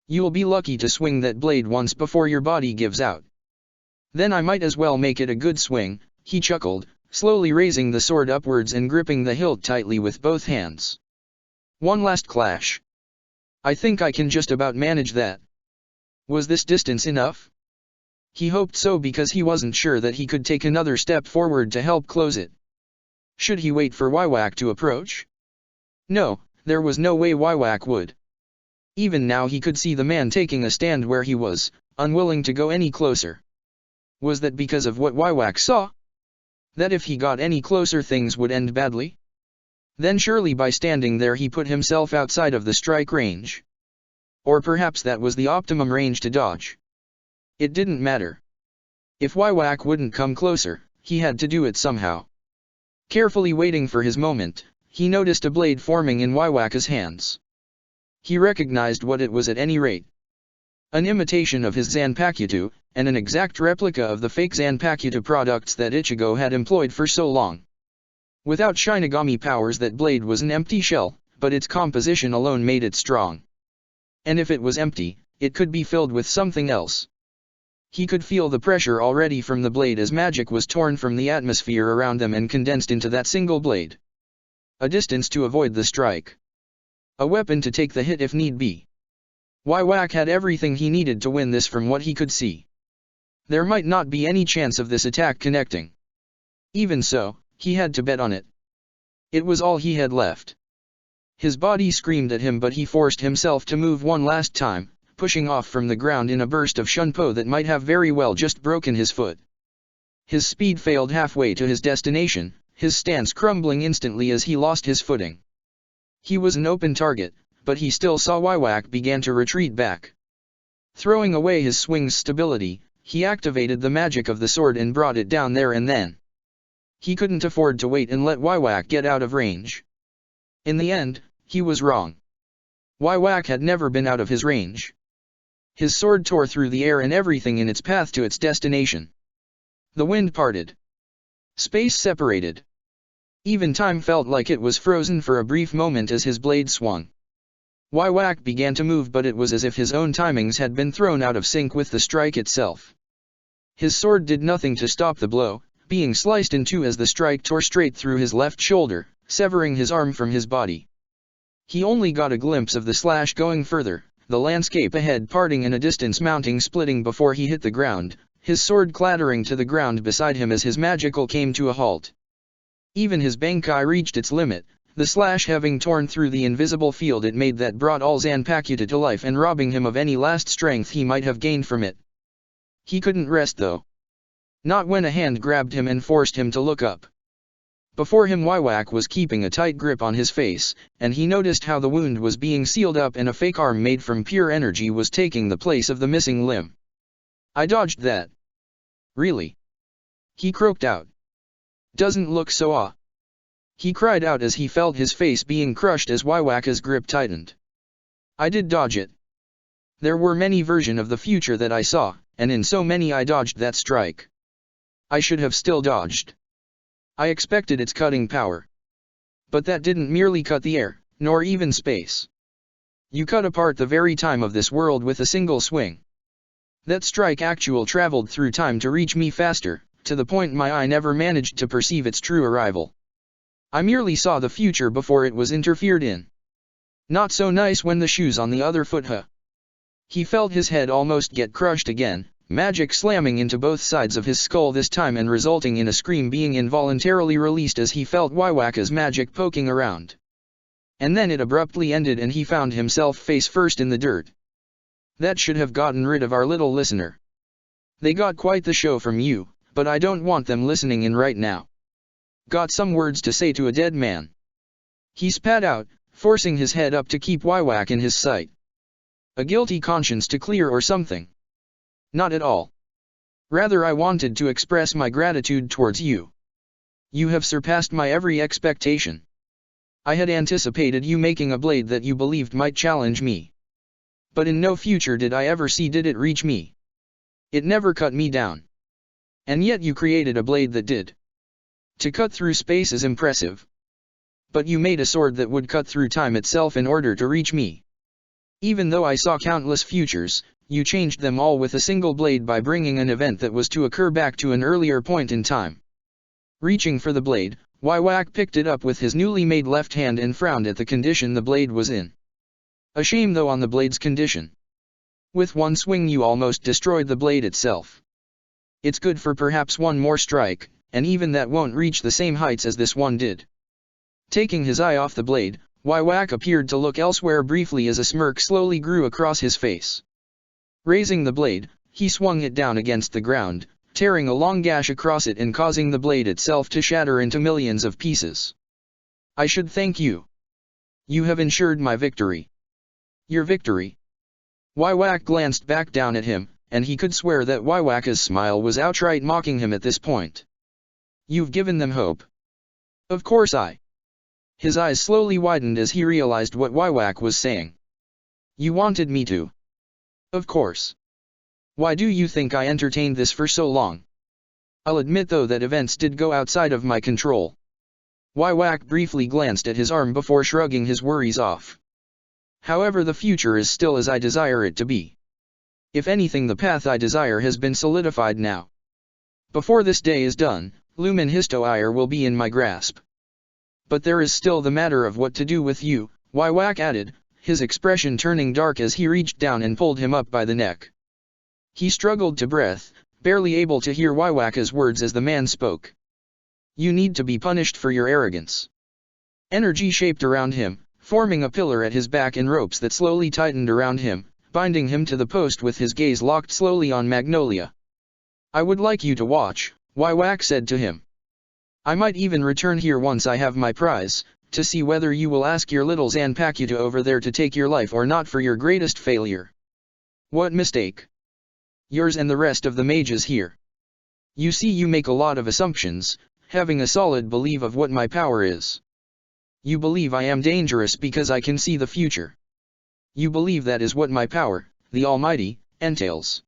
You'll be lucky to swing that blade once before your body gives out. Then I might as well make it a good swing, he chuckled, slowly raising the sword upwards and gripping the hilt tightly with both hands. One last clash. I think I can just about manage that. Was this distance enough? He hoped so because he wasn't sure that he could take another step forward to help close it. Should he wait for Waiwak to approach? No, there was no way Waiwak would. Even now he could see the man taking a stand where he was, unwilling to go any closer. Was that because of what Waiwak saw? That if he got any closer things would end badly? Then surely by standing there he put himself outside of the strike range. Or perhaps that was the optimum range to dodge. It didn't matter. If Waiwak wouldn't come closer, he had to do it somehow. Carefully waiting for his moment, he noticed a blade forming in Waiwaka's hands. He recognized what it was at any rate. An imitation of his Zanpakuto, and an exact replica of the fake Zanpakuto products that Ichigo had employed for so long. Without Shinigami powers, that blade was an empty shell, but its composition alone made it strong. And if it was empty, it could be filled with something else. He could feel the pressure already from the blade as magic was torn from the atmosphere around them and condensed into that single blade. A distance to avoid the strike. A weapon to take the hit if need be. Waiwak had everything he needed to win this from what he could see. There might not be any chance of this attack connecting. Even so, he had to bet on it. It was all he had left. His body screamed at him, but he forced himself to move one last time, pushing off from the ground in a burst of shunpo that might have very well just broken his foot. His speed failed halfway to his destination, his stance crumbling instantly as he lost his footing. He was an open target, but he still saw Waiwak began to retreat back. Throwing away his swing's stability, he activated the magic of the sword and brought it down there and then. He couldn't afford to wait and let Waiwak get out of range. In the end, he was wrong. Waiwak had never been out of his range. His sword tore through the air and everything in its path to its destination. The wind parted. Space separated. Even time felt like it was frozen for a brief moment as his blade swung. Waiwak began to move, but it was as if his own timings had been thrown out of sync with the strike itself. His sword did nothing to stop the blow, being sliced in two as the strike tore straight through his left shoulder, severing his arm from his body. He only got a glimpse of the slash going further, the landscape ahead parting and a distance mounting splitting before he hit the ground, his sword clattering to the ground beside him as his magical came to a halt. Even his Bankai reached its limit, the slash having torn through the invisible field it made that brought all Zanpakuto to life and robbing him of any last strength he might have gained from it. He couldn't rest though. Not when a hand grabbed him and forced him to look up. Before him Waiwak was keeping a tight grip on his face, and he noticed how the wound was being sealed up and a fake arm made from pure energy was taking the place of the missing limb. I dodged that. Really? He croaked out. Doesn't look so He cried out as he felt his face being crushed as Waiwaka's grip tightened. I did dodge it. There were many versions of the future that I saw, and in so many I dodged that strike. I should have still dodged. I expected its cutting power. But that didn't merely cut the air, nor even space. You cut apart the very time of this world with a single swing. That strike actual traveled through time to reach me faster, to the point my eye never managed to perceive its true arrival. I merely saw the future before it was interfered in. Not so nice when the shoe's on the other foot, huh? He felt his head almost get crushed again, magic slamming into both sides of his skull this time and resulting in a scream being involuntarily released as he felt Waiwaka's magic poking around. And then it abruptly ended and he found himself face first in the dirt. That should have gotten rid of our little listener. They got quite the show from you, but I don't want them listening in right now. Got some words to say to a dead man. He spat out, forcing his head up to keep Waiwak in his sight. A guilty conscience to clear or something? Not at all. Rather I wanted to express my gratitude towards you. You have surpassed my every expectation. I had anticipated you making a blade that you believed might challenge me. But in no future did I ever see did it reach me. It never cut me down. And yet you created a blade that did. To cut through space is impressive. But you made a sword that would cut through time itself in order to reach me. Even though I saw countless futures, you changed them all with a single blade by bringing an event that was to occur back to an earlier point in time. Reaching for the blade, Waiwak picked it up with his newly made left hand and frowned at the condition the blade was in. A shame though on the blade's condition. With one swing you almost destroyed the blade itself. It's good for perhaps one more strike, and even that won't reach the same heights as this one did. Taking his eye off the blade, Waiwak appeared to look elsewhere briefly as a smirk slowly grew across his face. Raising the blade, he swung it down against the ground, tearing a long gash across it and causing the blade itself to shatter into millions of pieces. I should thank you. You have ensured my victory. Your victory? Waiwak glanced back down at him, and he could swear that Waiwaka's smile was outright mocking him at this point. You've given them hope. Of course I. His eyes slowly widened as he realized what Waiwak was saying. You wanted me to. Of course. Why do you think I entertained this for so long? I'll admit though that events did go outside of my control. Waiwak briefly glanced at his arm before shrugging his worries off. However, the future is still as I desire it to be. If anything, the path I desire has been solidified now. Before this day is done, Lumen Histoire will be in my grasp. But there is still the matter of what to do with you, Waiwak added, his expression turning dark as he reached down and pulled him up by the neck. He struggled to breath, barely able to hear Waiwaka's words as the man spoke. You need to be punished for your arrogance. Energy shaped around him, forming a pillar at his back and ropes that slowly tightened around him, binding him to the post with his gaze locked slowly on Magnolia. I would like you to watch, Waiwak said to him. I might even return here once I have my prize, to see whether you will ask your little Zanpakuto over there to take your life or not for your greatest failure. What mistake? Yours and the rest of the mages here. You see, you make a lot of assumptions, having a solid belief of what my power is. You believe I am dangerous because I can see the future. You believe that is what my power, the Almighty, entails.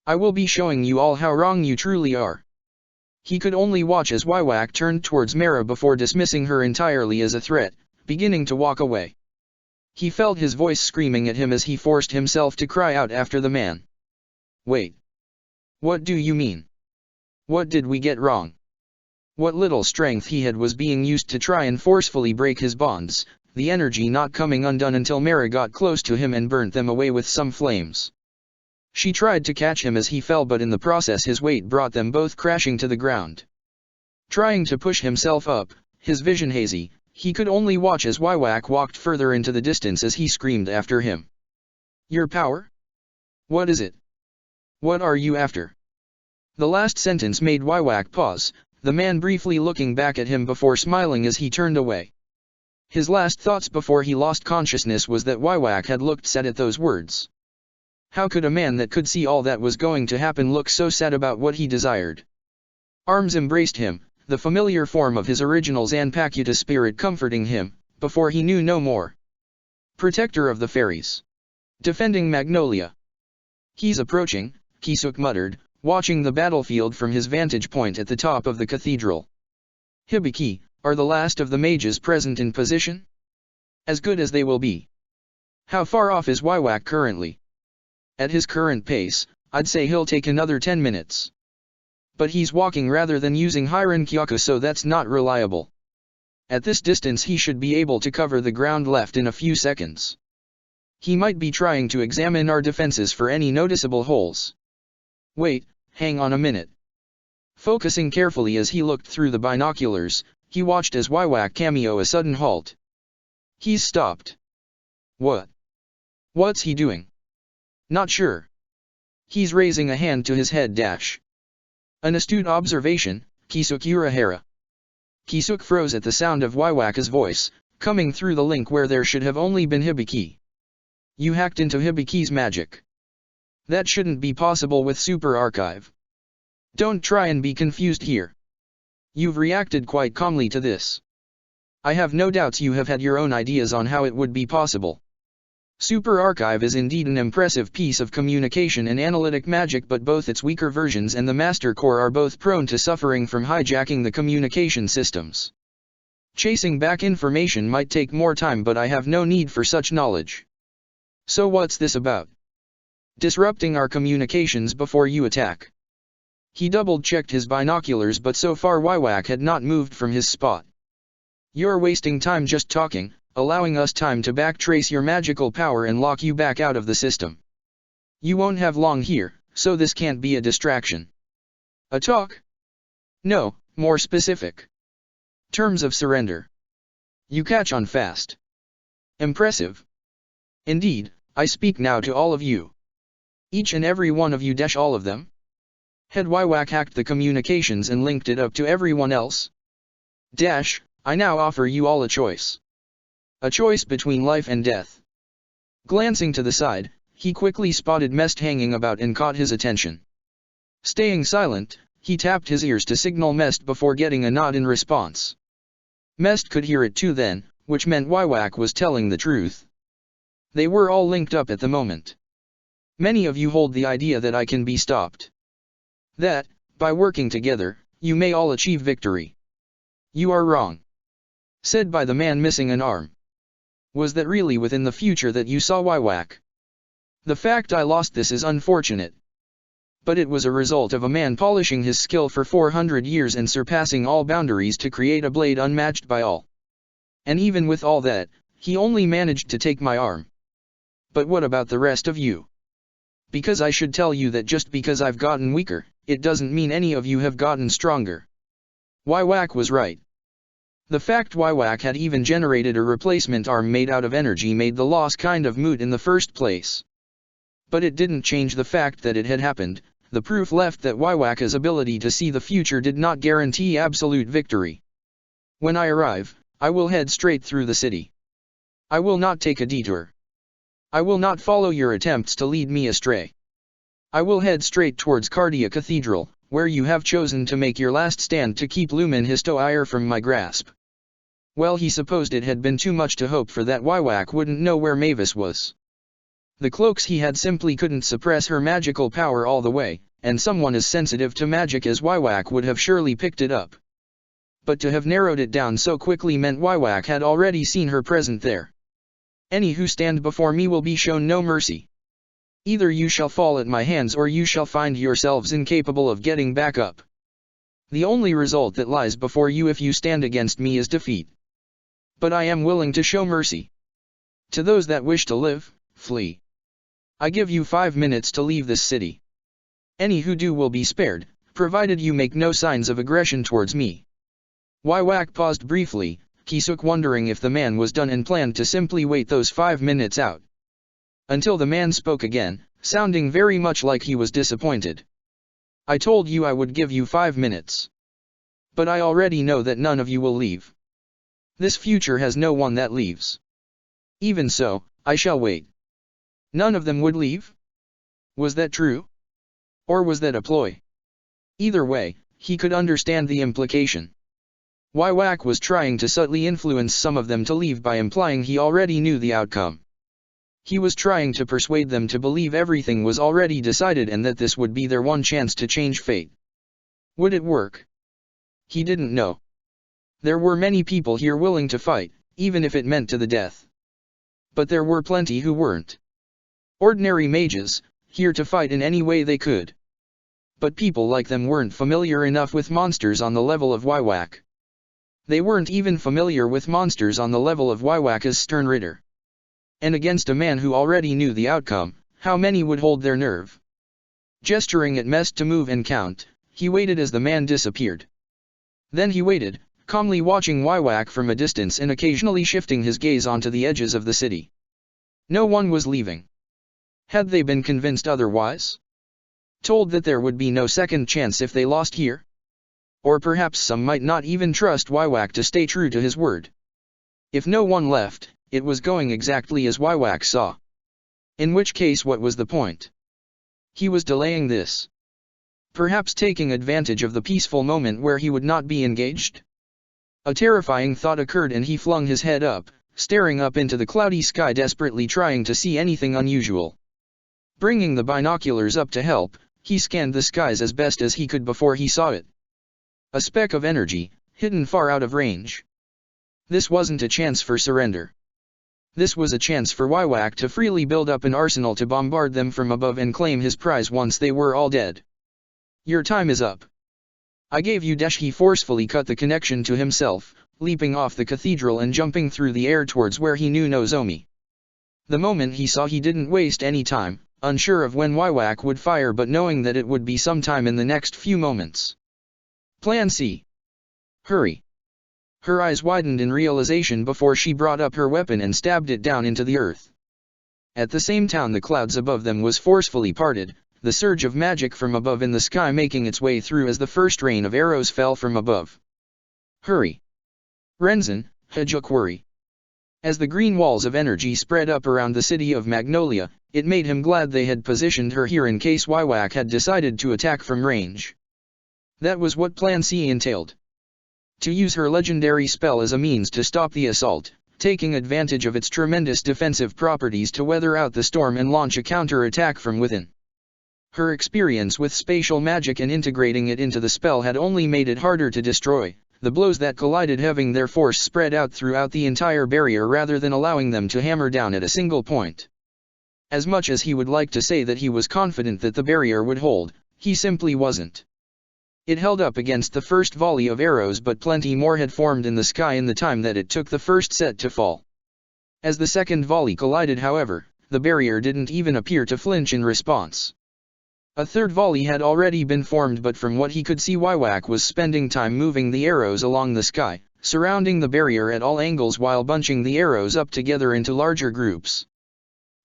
I will be showing you all how wrong you truly are. He could only watch as Waiwak turned towards Mara before dismissing her entirely as a threat, beginning to walk away. He felt his voice screaming at him as he forced himself to cry out after the man. Wait. What do you mean? What did we get wrong? What little strength he had was being used to try and forcefully break his bonds, the energy not coming undone until Mara got close to him and burnt them away with some flames. She tried to catch him as he fell, but in the process his weight brought them both crashing to the ground. Trying to push himself up, his vision hazy, he could only watch as Waiwak walked further into the distance as he screamed after him. Your power? What is it? What are you after? The last sentence made Waiwak pause, the man briefly looking back at him before smiling as he turned away. His last thoughts before he lost consciousness was that Waiwak had looked sad at those words. How could a man that could see all that was going to happen look so sad about what he desired? Arms embraced him, the familiar form of his original Zanpakuto spirit comforting him, before he knew no more. Protector of the fairies. Defending Magnolia. He's approaching, Kisuk muttered, watching the battlefield from his vantage point at the top of the cathedral. Hibiki, are the last of the mages present in position? As good as they will be. How far off is Waiwak currently? At his current pace, I'd say he'll take another 10 minutes. But he's walking rather than using Hirin Kyoku, so that's not reliable. At this distance he should be able to cover the ground left in a few seconds. He might be trying to examine our defenses for any noticeable holes. Wait, hang on a minute. Focusing carefully as he looked through the binoculars, he watched as Waiwak cameo a sudden halt. He's stopped. What? What's he doing? Not sure. He's raising a hand to his head dash. An astute observation, Kisuk Urahara. Kisuk froze at the sound of Waiwaka's voice, coming through the link where there should have only been Hibiki. You hacked into Hibiki's magic. That shouldn't be possible with Super Archive. Don't try and be confused here. You've reacted quite calmly to this. I have no doubts you have had your own ideas on how it would be possible. Super Archive is indeed an impressive piece of communication and analytic magic, but both its weaker versions and the Master Core are both prone to suffering from hijacking the communication systems. Chasing back information might take more time, but I have no need for such knowledge. So what's this about? Disrupting our communications before you attack. He double-checked his binoculars, but so far Waiwak had not moved from his spot. You're wasting time just talking, allowing us time to backtrace your magical power and lock you back out of the system. You won't have long here, so this can't be a distraction. A talk? No, more specific. Terms of surrender. You catch on fast. Impressive. Indeed, I speak now to all of you. Each and every one of you dash all of them. Had Waiwak hacked the communications and linked it up to everyone else? Dash, I now offer you all a choice. A choice between life and death. Glancing to the side, he quickly spotted Mest hanging about and caught his attention. Staying silent, he tapped his ears to signal Mest before getting a nod in response. Mest could hear it too then, which meant Wywak was telling the truth. They were all linked up at the moment. Many of you hold the idea that I can be stopped. That, by working together, you may all achieve victory. You are wrong. Said by the man missing an arm. Was that really within the future that you saw Wywak? The fact I lost this is unfortunate. But it was a result of a man polishing his skill for 400 years and surpassing all boundaries to create a blade unmatched by all. And even with all that, he only managed to take my arm. But what about the rest of you? Because I should tell you that just because I've gotten weaker, it doesn't mean any of you have gotten stronger. Wywak was right. The fact Wywak had even generated a replacement arm made out of energy made the loss kind of moot in the first place. But it didn't change the fact that it had happened. The proof left that Wywak's ability to see the future did not guarantee absolute victory. When I arrive, I will head straight through the city. I will not take a detour. I will not follow your attempts to lead me astray. I will head straight towards Cardia Cathedral, where you have chosen to make your last stand to keep Lumen Histoire from my grasp. Well, he supposed it had been too much to hope for that Wywak wouldn't know where Mavis was. The cloaks he had simply couldn't suppress her magical power all the way, and someone as sensitive to magic as Wywak would have surely picked it up. But to have narrowed it down so quickly meant Wywak had already seen her present there. Any who stand before me will be shown no mercy. Either you shall fall at my hands or you shall find yourselves incapable of getting back up. The only result that lies before you if you stand against me is defeat. But I am willing to show mercy. To those that wish to live, flee. I give you 5 minutes to leave this city. Any who do will be spared, provided you make no signs of aggression towards me. Wywak paused briefly, Kisuk wondering if the man was done and planned to simply wait those 5 minutes out. Until the man spoke again, sounding very much like he was disappointed. I told you I would give you 5 minutes. But I already know that none of you will leave. This future has no one that leaves. Even so, I shall wait. None of them would leave? Was that true? Or was that a ploy? Either way, he could understand the implication. Wywak was trying to subtly influence some of them to leave by implying he already knew the outcome. He was trying to persuade them to believe everything was already decided and that this would be their one chance to change fate. Would it work? He didn't know. There were many people here willing to fight, even if it meant to the death. But there were plenty who weren't. Ordinary mages, here to fight in any way they could. But people like them weren't familiar enough with monsters on the level of Wywak. They weren't even familiar with monsters on the level of Wywak's Stern Ritter. And against a man who already knew the outcome, how many would hold their nerve? Gesturing at Mest to move and count, he waited as the man disappeared. Then he waited, calmly watching Wywak from a distance and occasionally shifting his gaze onto the edges of the city. No one was leaving. Had they been convinced otherwise? Told that there would be no second chance if they lost here? Or perhaps some might not even trust Wywak to stay true to his word. If no one left, it was going exactly as Wywak saw. In which case, what was the point? He was delaying this. Perhaps taking advantage of the peaceful moment where he would not be engaged? A terrifying thought occurred and he flung his head up, staring up into the cloudy sky, desperately trying to see anything unusual. Bringing the binoculars up to help, he scanned the skies as best as he could before he saw it. A speck of energy, hidden far out of range. This wasn't a chance for surrender. This was a chance for Wywak to freely build up an arsenal to bombard them from above and claim his prize once they were all dead. Your time is up. I gave you dash. He forcefully cut the connection to himself, leaping off the cathedral and jumping through the air towards where he knew Nozomi. The moment he saw, he didn't waste any time, unsure of when Wywak would fire but knowing that it would be sometime in the next few moments. Plan C. Hurry. Her eyes widened in realization before she brought up her weapon and stabbed it down into the earth. At the same time, the clouds above them was forcefully parted, the surge of magic from above in the sky making its way through as the first rain of arrows fell from above. Hurry. Renzin, Hajukwari. As the green walls of energy spread up around the city of Magnolia, It made him glad they had positioned her here in case Wywak had decided to attack from range. That was what Plan C entailed. To use her legendary spell as a means to stop the assault, taking advantage of its tremendous defensive properties to weather out the storm and launch a counter-attack from within. Her experience with spatial magic and integrating it into the spell had only made it harder to destroy, the blows that collided having their force spread out throughout the entire barrier rather than allowing them to hammer down at a single point. As much as he would like to say that he was confident that the barrier would hold, he simply wasn't. It held up against the first volley of arrows, but plenty more had formed in the sky in the time that it took the first set to fall. As the second volley collided, however, the barrier didn't even appear to flinch in response. A third volley had already been formed, but from what he could see, Wywak was spending time moving the arrows along the sky, surrounding the barrier at all angles while bunching the arrows up together into larger groups.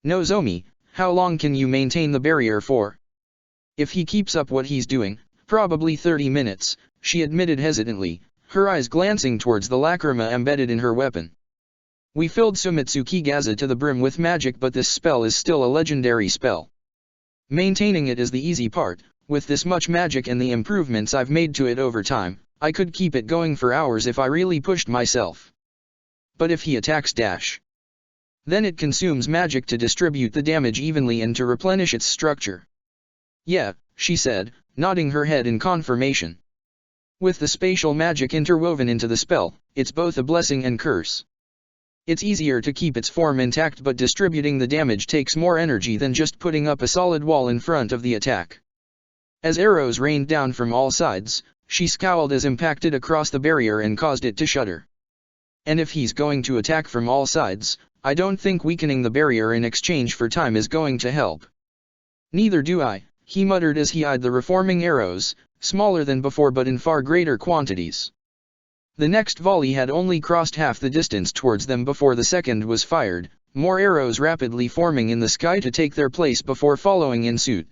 Nozomi, how long can you maintain the barrier for? If he keeps up what he's doing, probably 30 minutes, she admitted hesitantly, her eyes glancing towards the lacrima embedded in her weapon. We filled Sumitsuki Gaza to the brim with magic, but this spell is still a legendary spell. Maintaining it is the easy part. With this much magic and the improvements I've made to it over time, I could keep it going for hours if I really pushed myself. But if he attacks dash, then it consumes magic to distribute the damage evenly and to replenish its structure. Yeah, she said, nodding her head in confirmation. With the spatial magic interwoven into the spell, it's both a blessing and curse. It's easier to keep its form intact, but distributing the damage takes more energy than just putting up a solid wall in front of the attack. As arrows rained down from all sides, she scowled as impacted across the barrier and caused it to shudder. And if he's going to attack from all sides, I don't think weakening the barrier in exchange for time is going to help. Neither do I, he muttered as he eyed the reforming arrows, smaller than before but in far greater quantities. The next volley had only crossed half the distance towards them before the second was fired, more arrows rapidly forming in the sky to take their place before following in suit.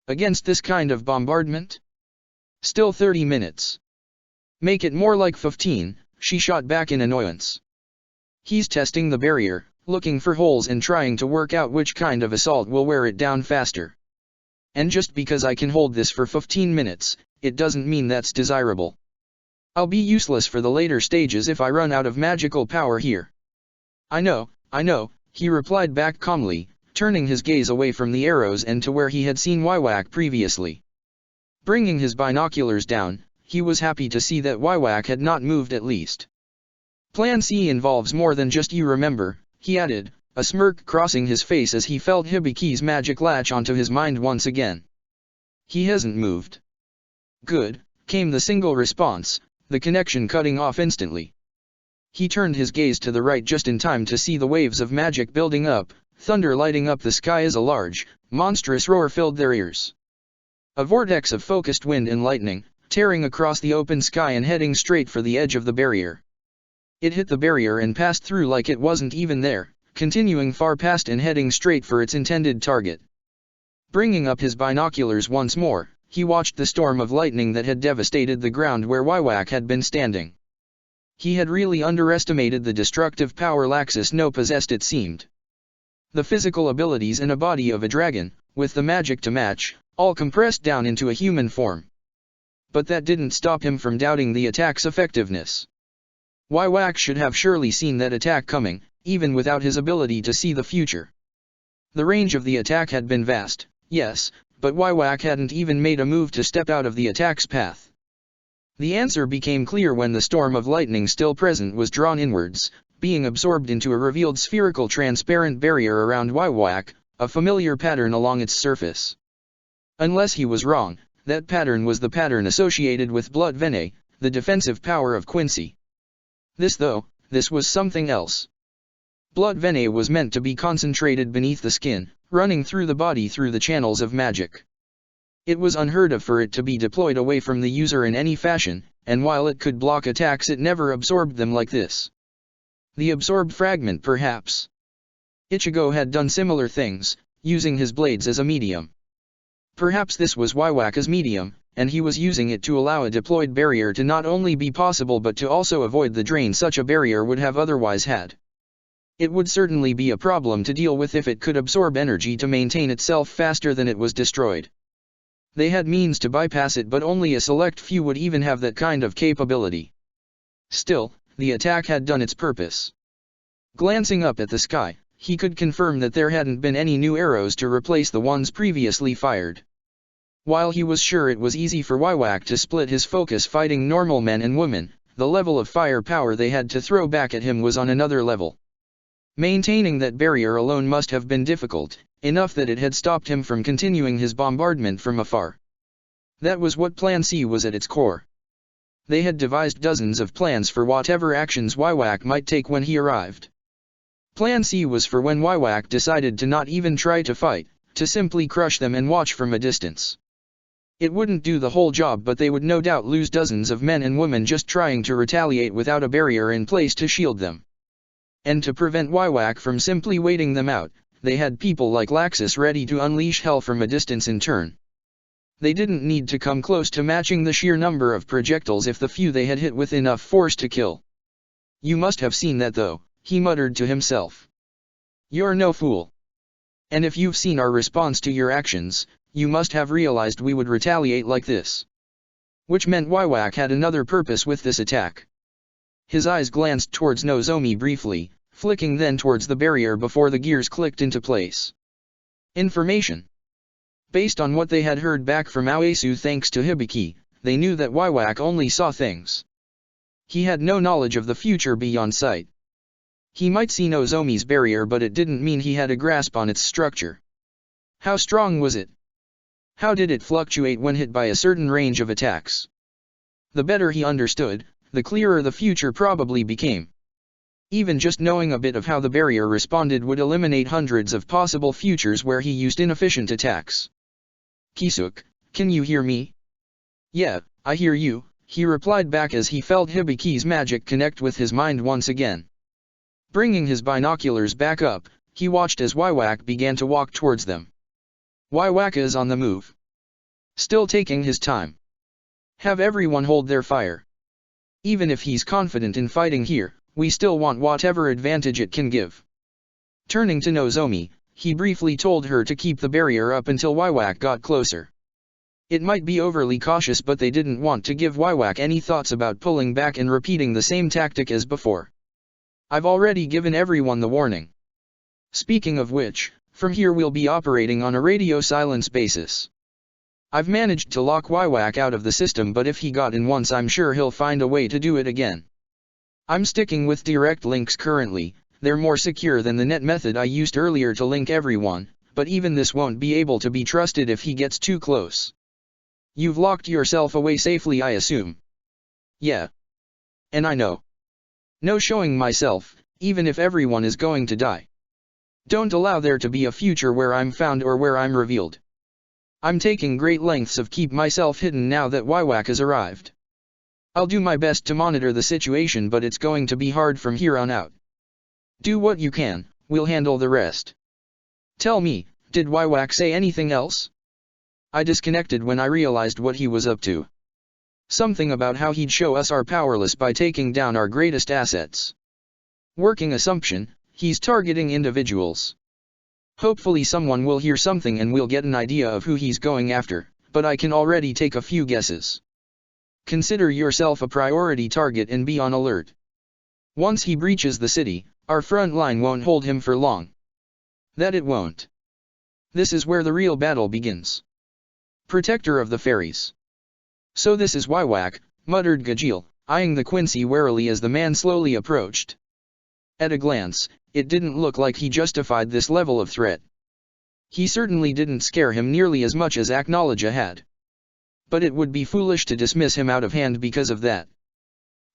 Against this kind of bombardment? Still 30 minutes. Make it more like 15, she shot back in annoyance. He's testing the barrier, looking for holes and trying to work out which kind of assault will wear it down faster. And just because I can hold this for 15 minutes, it doesn't mean that's desirable. I'll be useless for the later stages if I run out of magical power here. I know, he replied back calmly, turning his gaze away from the arrows and to where he had seen Wywak previously. Bringing his binoculars down, he was happy to see that Wywak had not moved at least. Plan C involves more than just you remember, he added, a smirk crossing his face as he felt Hibiki's magic latch onto his mind once again. He hasn't moved. Good, came the single response, the connection cutting off instantly. He turned his gaze to the right just in time to see the waves of magic building up, thunder lighting up the sky as a large, monstrous roar filled their ears. A vortex of focused wind and lightning, tearing across the open sky and heading straight for the edge of the barrier. It hit the barrier and passed through like it wasn't even there, continuing far past and heading straight for its intended target. Bringing up his binoculars once more, he watched the storm of lightning that had devastated the ground where Wywak had been standing. He had really underestimated the destructive power Laxus No possessed, it seemed. The physical abilities and a body of a dragon, with the magic to match, all compressed down into a human form. But that didn't stop him from doubting the attack's effectiveness. Wywak should have surely seen that attack coming, even without his ability to see the future. The range of the attack had been vast, yes, but Wywak hadn't even made a move to step out of the attack's path. The answer became clear when the storm of lightning still present was drawn inwards, being absorbed into a revealed spherical transparent barrier around Wywak, a familiar pattern along its surface. Unless he was wrong, that pattern was the pattern associated with Blood Vene, the defensive power of Quincy. This was something else. Blood Vene was meant to be concentrated beneath the skin, running through the body through the channels of magic. It was unheard of for it to be deployed away from the user in any fashion, and while it could block attacks, it never absorbed them like this. The absorbed fragment, perhaps. Ichigo had done similar things, using his blades as a medium. Perhaps this was Wywak's medium, and he was using it to allow a deployed barrier to not only be possible but to also avoid the drain such a barrier would have otherwise had. It would certainly be a problem to deal with if it could absorb energy to maintain itself faster than it was destroyed. They had means to bypass it, but only a select few would even have that kind of capability. Still, the attack had done its purpose. Glancing up at the sky, he could confirm that there hadn't been any new arrows to replace the ones previously fired. While he was sure it was easy for Wywak to split his focus fighting normal men and women, the level of firepower they had to throw back at him was on another level. Maintaining that barrier alone must have been difficult, enough that it had stopped him from continuing his bombardment from afar. That was what Plan C was at its core. They had devised dozens of plans for whatever actions Wywak might take when he arrived. Plan C was for when Wywak decided to not even try to fight, to simply crush them and watch from a distance. It wouldn't do the whole job, but they would no doubt lose dozens of men and women just trying to retaliate without a barrier in place to shield them. And to prevent Wywak from simply waiting them out, they had people like Laxus ready to unleash hell from a distance in turn. They didn't need to come close to matching the sheer number of projectiles if the few they had hit with enough force to kill. "You must have seen that though," he muttered to himself. "You're no fool. And if you've seen our response to your actions, you must have realized we would retaliate like this." Which meant Wywak had another purpose with this attack. His eyes glanced towards Nozomi briefly, flicking then towards the barrier before the gears clicked into place. Information. Based on what they had heard back from Aoesu thanks to Hibiki, they knew that Wywak only saw things. He had no knowledge of the future beyond sight. He might see Nozomi's barrier, but it didn't mean he had a grasp on its structure. How strong was it? How did it fluctuate when hit by a certain range of attacks? The better he understood, the clearer the future probably became. Even just knowing a bit of how the barrier responded would eliminate hundreds of possible futures where he used inefficient attacks. "Kisuk, can you hear me?" "Yeah, I hear you," he replied back as he felt Hibiki's magic connect with his mind once again. Bringing his binoculars back up, he watched as Wywak began to walk towards them. Wywak is on the move. Still taking his time. Have everyone hold their fire. Even if he's confident in fighting here, we still want whatever advantage it can give. Turning to Nozomi, he briefly told her to keep the barrier up until Wywak got closer. It might be overly cautious, but they didn't want to give Wywak any thoughts about pulling back and repeating the same tactic as before. "I've already given everyone the warning. Speaking of which, from here we'll be operating on a radio silence basis. I've managed to lock Wywak out of the system, but if he got in once I'm sure he'll find a way to do it again. I'm sticking with direct links currently, they're more secure than the net method I used earlier to link everyone, but even this won't be able to be trusted if he gets too close." "You've locked yourself away safely, I assume?" "Yeah. And I know. No showing myself, even if everyone is going to die. Don't allow there to be a future where I'm found or where I'm revealed. I'm taking great lengths of keep myself hidden now that Wywak has arrived. I'll do my best to monitor the situation, but it's going to be hard from here on out. Do what you can, we'll handle the rest." "Tell me, did Wywak say anything else?" "I disconnected when I realized what he was up to. Something about how he'd show us our powerless by taking down our greatest assets. Working assumption, he's targeting individuals. Hopefully someone will hear something and we'll get an idea of who he's going after, but I can already take a few guesses. Consider yourself a priority target and be on alert. Once he breaches the city, our front line won't hold him for long." "That it won't. This is where the real battle begins." Protector of the Fairies. "So this is Wywak," muttered Gajil, eyeing the Quincy warily as the man slowly approached. At a glance, it didn't look like he justified this level of threat. He certainly didn't scare him nearly as much as Acknowledge had. But it would be foolish to dismiss him out of hand because of that.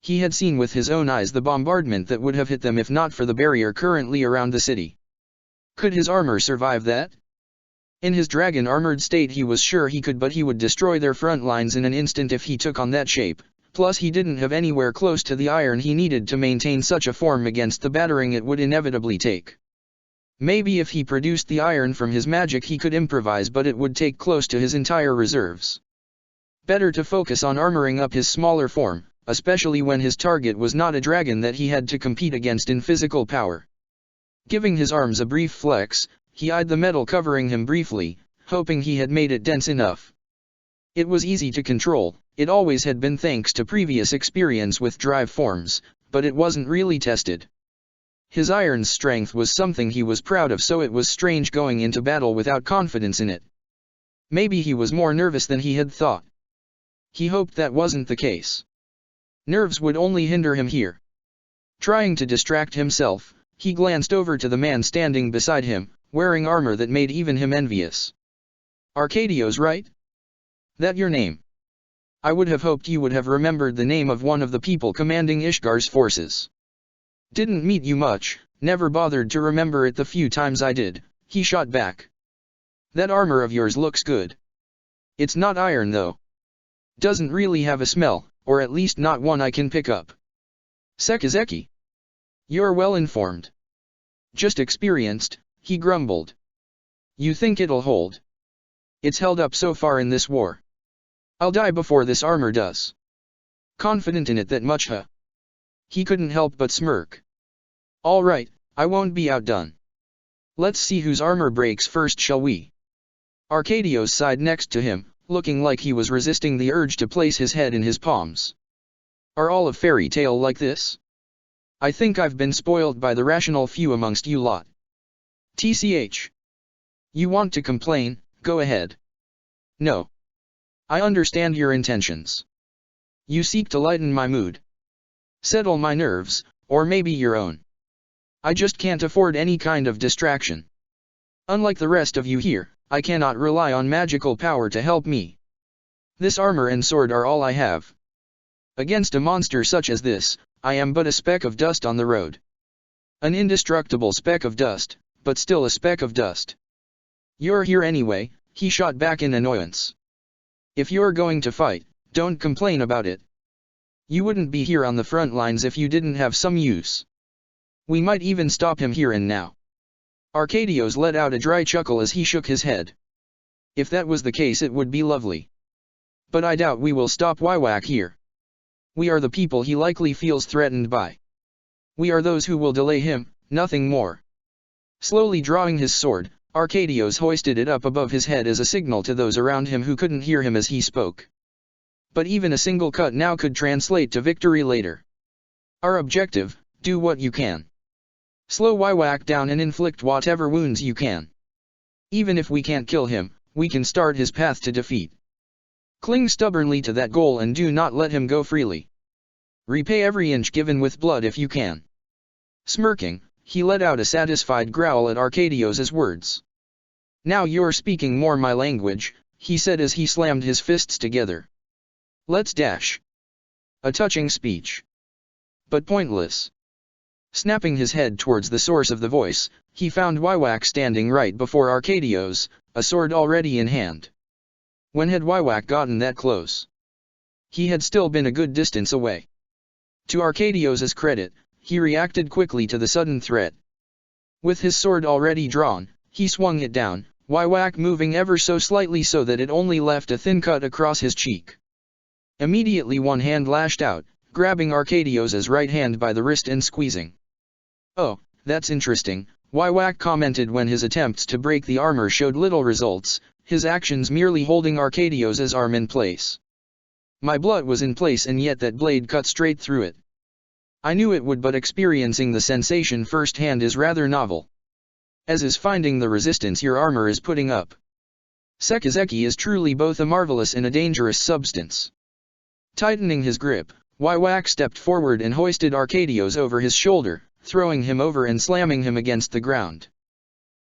He had seen with his own eyes the bombardment that would have hit them if not for the barrier currently around the city. Could his armor survive that? In his dragon-armored state he was sure he could, but he would destroy their front lines in an instant if he took on that shape, plus he didn't have anywhere close to the iron he needed to maintain such a form against the battering it would inevitably take. Maybe if he produced the iron from his magic he could improvise, but it would take close to his entire reserves. Better to focus on armoring up his smaller form, especially when his target was not a dragon that he had to compete against in physical power. Giving his arms a brief flex, he eyed the metal covering him briefly, hoping he had made it dense enough. It was easy to control, it always had been thanks to previous experience with drive forms, but it wasn't really tested. His iron's strength was something he was proud of, so it was strange going into battle without confidence in it. Maybe he was more nervous than he had thought. He hoped that wasn't the case. Nerves would only hinder him here. Trying to distract himself, he glanced over to the man standing beside him, wearing armor that made even him envious. Arcadios, right? That your name? I would have hoped you would have remembered the name of one of the people commanding Ishgar's forces. Didn't meet you much, never bothered to remember it the few times I did, he shot back. That armor of yours looks good. It's not iron though. Doesn't really have a smell, or at least not one I can pick up. Sekizeki. You're well informed. Just experienced, he grumbled. You think it'll hold? It's held up so far in this war. I'll die before this armor does. Confident in it that much, huh? He couldn't help but smirk. All right, I won't be outdone. Let's see whose armor breaks first, shall we? Arcadios sighed next to him, looking like he was resisting the urge to place his head in his palms. Are all of fairy tale like this? I think I've been spoiled by the rational few amongst you lot. TCH. You want to complain, go ahead. No. I understand your intentions. You seek to lighten my mood. Settle my nerves, or maybe your own. I just can't afford any kind of distraction. Unlike the rest of you here, I cannot rely on magical power to help me. This armor and sword are all I have. Against a monster such as this, I am but a speck of dust on the road. An indestructible speck of dust, but still a speck of dust. You're here anyway, he shot back in annoyance. If you're going to fight, don't complain about it. You wouldn't be here on the front lines if you didn't have some use. We might even stop him here and now. Arcadios let out a dry chuckle as he shook his head. If that was the case, it would be lovely. But I doubt we will stop Wywak here. We are the people he likely feels threatened by. We are those who will delay him, nothing more. Slowly drawing his sword, Arcadios hoisted it up above his head as a signal to those around him who couldn't hear him as he spoke. But even a single cut now could translate to victory later. Our objective, do what you can. Slow Wywak down and inflict whatever wounds you can. Even if we can't kill him, we can start his path to defeat. Cling stubbornly to that goal and do not let him go freely. Repay every inch given with blood if you can. Smirking, he let out a satisfied growl at Arcadios' words. Now you're speaking more my language, he said as he slammed his fists together. Let's dash. A touching speech. But pointless. Snapping his head towards the source of the voice, he found Wywak standing right before Arcadios, a sword already in hand. When had Wywak gotten that close? He had still been a good distance away. To Arcadios' credit, he reacted quickly to the sudden threat. With his sword already drawn, he swung it down, Wywak moving ever so slightly so that it only left a thin cut across his cheek. Immediately one hand lashed out, grabbing Arcadios' right hand by the wrist and squeezing. Oh, that's interesting, Wywak commented when his attempts to break the armor showed little results, his actions merely holding Arcadios' arm in place. My blood was in place and yet that blade cut straight through it. I knew it would, but experiencing the sensation firsthand is rather novel. As is finding the resistance your armor is putting up. Sekizeki is truly both a marvelous and a dangerous substance. Tightening his grip, Wywak stepped forward and hoisted Arcadios over his shoulder, throwing him over and slamming him against the ground.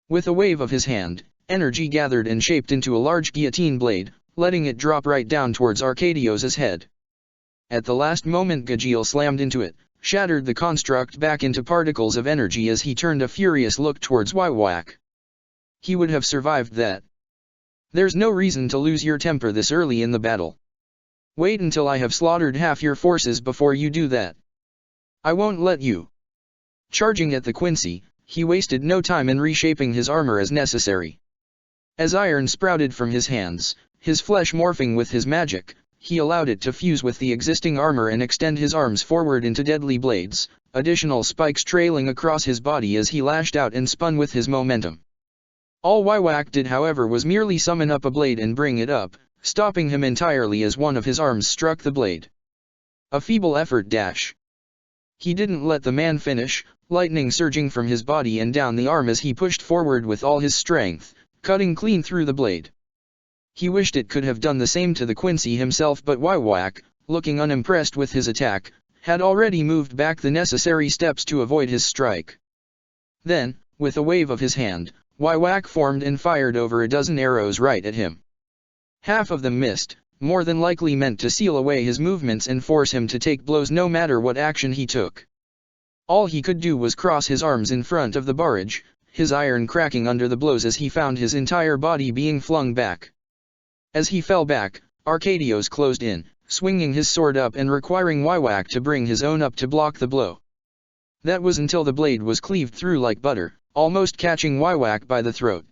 With a wave of his hand, energy gathered and shaped into a large guillotine blade, letting it drop right down towards Arcadios' head. At the last moment Gajeel slammed into it, shattered the construct back into particles of energy as he turned a furious look towards Wywak. He would have survived that. There's no reason to lose your temper this early in the battle. Wait until I have slaughtered half your forces before you do that. I won't let you. Charging at the Quincy, he wasted no time in reshaping his armor as necessary. As iron sprouted from his hands, his flesh morphing with his magic, he allowed it to fuse with the existing armor and extend his arms forward into deadly blades, additional spikes trailing across his body as he lashed out and spun with his momentum. All Waiwak did however was merely summon up a blade and bring it up, stopping him entirely as one of his arms struck the blade. A feeble effort dash. He didn't let the man finish, lightning surging from his body and down the arm as he pushed forward with all his strength, cutting clean through the blade. He wished it could have done the same to the Quincy himself, but Waiwak, looking unimpressed with his attack, had already moved back the necessary steps to avoid his strike. Then, with a wave of his hand, Waiwak formed and fired over a dozen arrows right at him. Half of them missed, more than likely meant to seal away his movements and force him to take blows no matter what action he took. All he could do was cross his arms in front of the barrage, his iron cracking under the blows as he found his entire body being flung back. As he fell back, Arcadios closed in, swinging his sword up and requiring Waiwak to bring his own up to block the blow. That was until the blade was cleaved through like butter, almost catching Waiwak by the throat.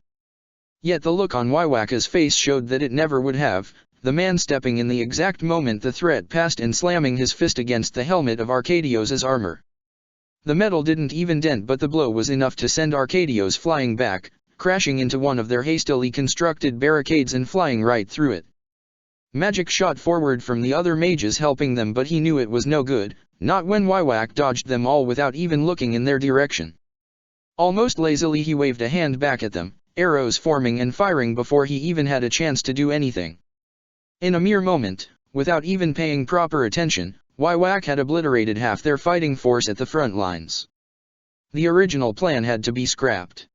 Yet the look on Waiwaka's face showed that it never would have, the man stepping in the exact moment the threat passed and slamming his fist against the helmet of Arcadios' armor. The metal didn't even dent, but the blow was enough to send Arcadios flying back, crashing into one of their hastily constructed barricades and flying right through it. Magic shot forward from the other mages helping them, but he knew it was no good, not when Waiwak dodged them all without even looking in their direction. Almost lazily he waved a hand back at them, arrows forming and firing before he even had a chance to do anything. In a mere moment, without even paying proper attention, Waiwak had obliterated half their fighting force at the front lines. The original plan had to be scrapped.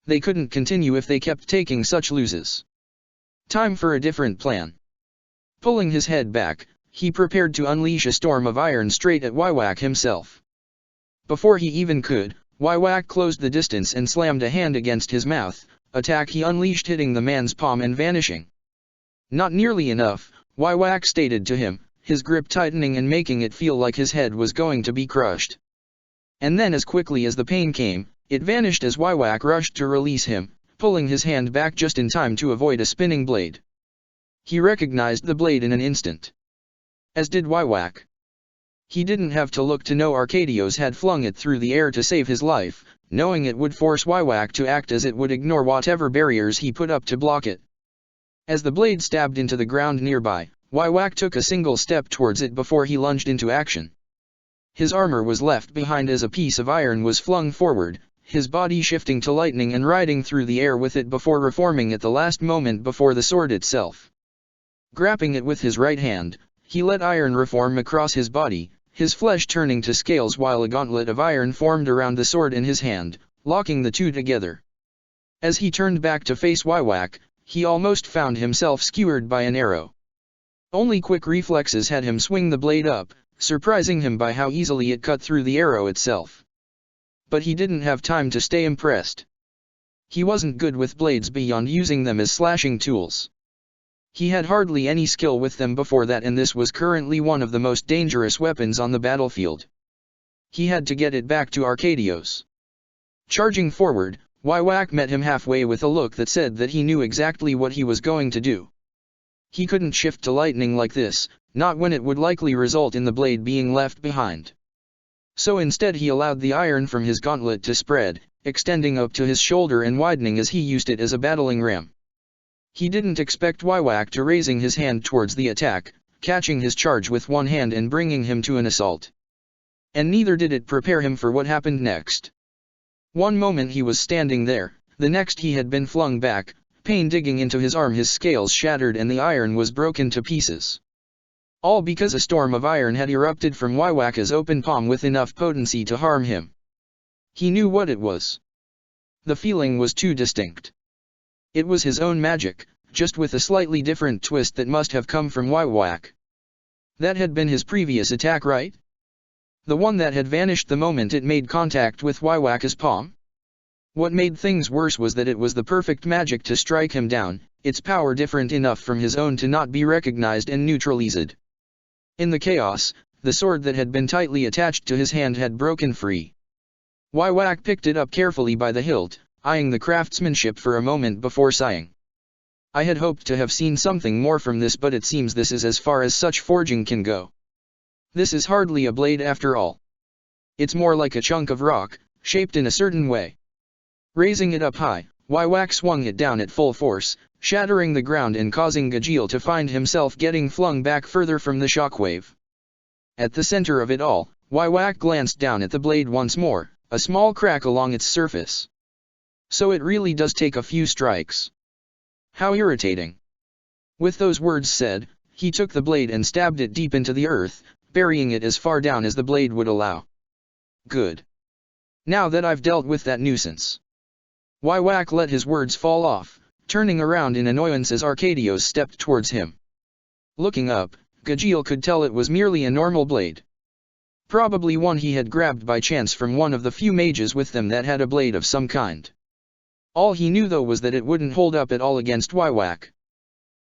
They couldn't continue if they kept taking such losses. Time for a different plan. Pulling his head back, he prepared to unleash a storm of iron straight at Waiwak himself. Before he even could, Waiwak closed the distance and slammed a hand against his mouth, attack he unleashed hitting the man's palm and vanishing. Not nearly enough, Waiwak stated to him, his grip tightening and making it feel like his head was going to be crushed. And then as quickly as the pain came, it vanished as Waiwak rushed to release him, pulling his hand back just in time to avoid a spinning blade. He recognized the blade in an instant. As did Waiwak. He didn't have to look to know Arcadios had flung it through the air to save his life, knowing it would force Waiwak to act as it would ignore whatever barriers he put up to block it. As the blade stabbed into the ground nearby, Waiwak took a single step towards it before he lunged into action. His armor was left behind as a piece of iron was flung forward, his body shifting to lightning and riding through the air with it before reforming at the last moment before the sword itself. Grabbing it with his right hand, he let iron reform across his body, his flesh turning to scales while a gauntlet of iron formed around the sword in his hand, locking the two together. As he turned back to face Waiwak, he almost found himself skewered by an arrow. Only quick reflexes had him swing the blade up, surprising him by how easily it cut through the arrow itself. But he didn't have time to stay impressed. He wasn't good with blades beyond using them as slashing tools. He had hardly any skill with them before that, and this was currently one of the most dangerous weapons on the battlefield. He had to get it back to Arcadios. Charging forward, Waiwak met him halfway with a look that said that he knew exactly what he was going to do. He couldn't shift to lightning like this, not when it would likely result in the blade being left behind. So instead he allowed the iron from his gauntlet to spread, extending up to his shoulder and widening as he used it as a battling ram. He didn't expect Waiwak to raising his hand towards the attack, catching his charge with one hand and bringing him to an assault. And neither did it prepare him for what happened next. One moment he was standing there, the next he had been flung back, pain digging into his arm, his scales shattered and the iron was broken to pieces. All because a storm of iron had erupted from Waiwaka's open palm with enough potency to harm him. He knew what it was. The feeling was too distinct. It was his own magic, just with a slightly different twist that must have come from Waiwak. That had been his previous attack, right? The one that had vanished the moment it made contact with Waiwaka's palm? What made things worse was that it was the perfect magic to strike him down, its power different enough from his own to not be recognized and neutralized. In the chaos, the sword that had been tightly attached to his hand had broken free. Waiwak picked it up carefully by the hilt, eyeing the craftsmanship for a moment before sighing. I had hoped to have seen something more from this, but it seems this is as far as such forging can go. This is hardly a blade after all. It's more like a chunk of rock, shaped in a certain way. Raising it up high, Waiwak swung it down at full force, shattering the ground and causing Gajeel to find himself getting flung back further from the shockwave. At the center of it all, Waiwak glanced down at the blade once more, a small crack along its surface. So it really does take a few strikes. How irritating. With those words said, he took the blade and stabbed it deep into the earth, burying it as far down as the blade would allow. Good. Now that I've dealt with that nuisance. Waiwak let his words fall off, turning around in annoyance as Arcadios stepped towards him. Looking up, Gajeel could tell it was merely a normal blade. Probably one he had grabbed by chance from one of the few mages with them that had a blade of some kind. All he knew though was that it wouldn't hold up at all against Waiwak.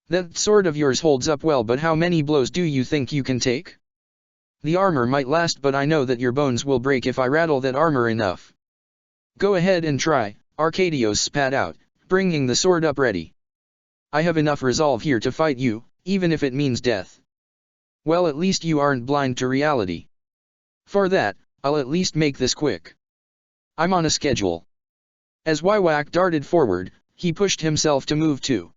That sword of yours holds up well, but how many blows do you think you can take? The armor might last, but I know that your bones will break if I rattle that armor enough. Go ahead and try, Arcadios spat out, bringing the sword up ready. I have enough resolve here to fight you, even if it means death. Well, at least you aren't blind to reality. For that, I'll at least make this quick. I'm on a schedule. As Waiwak darted forward, he pushed himself to move too.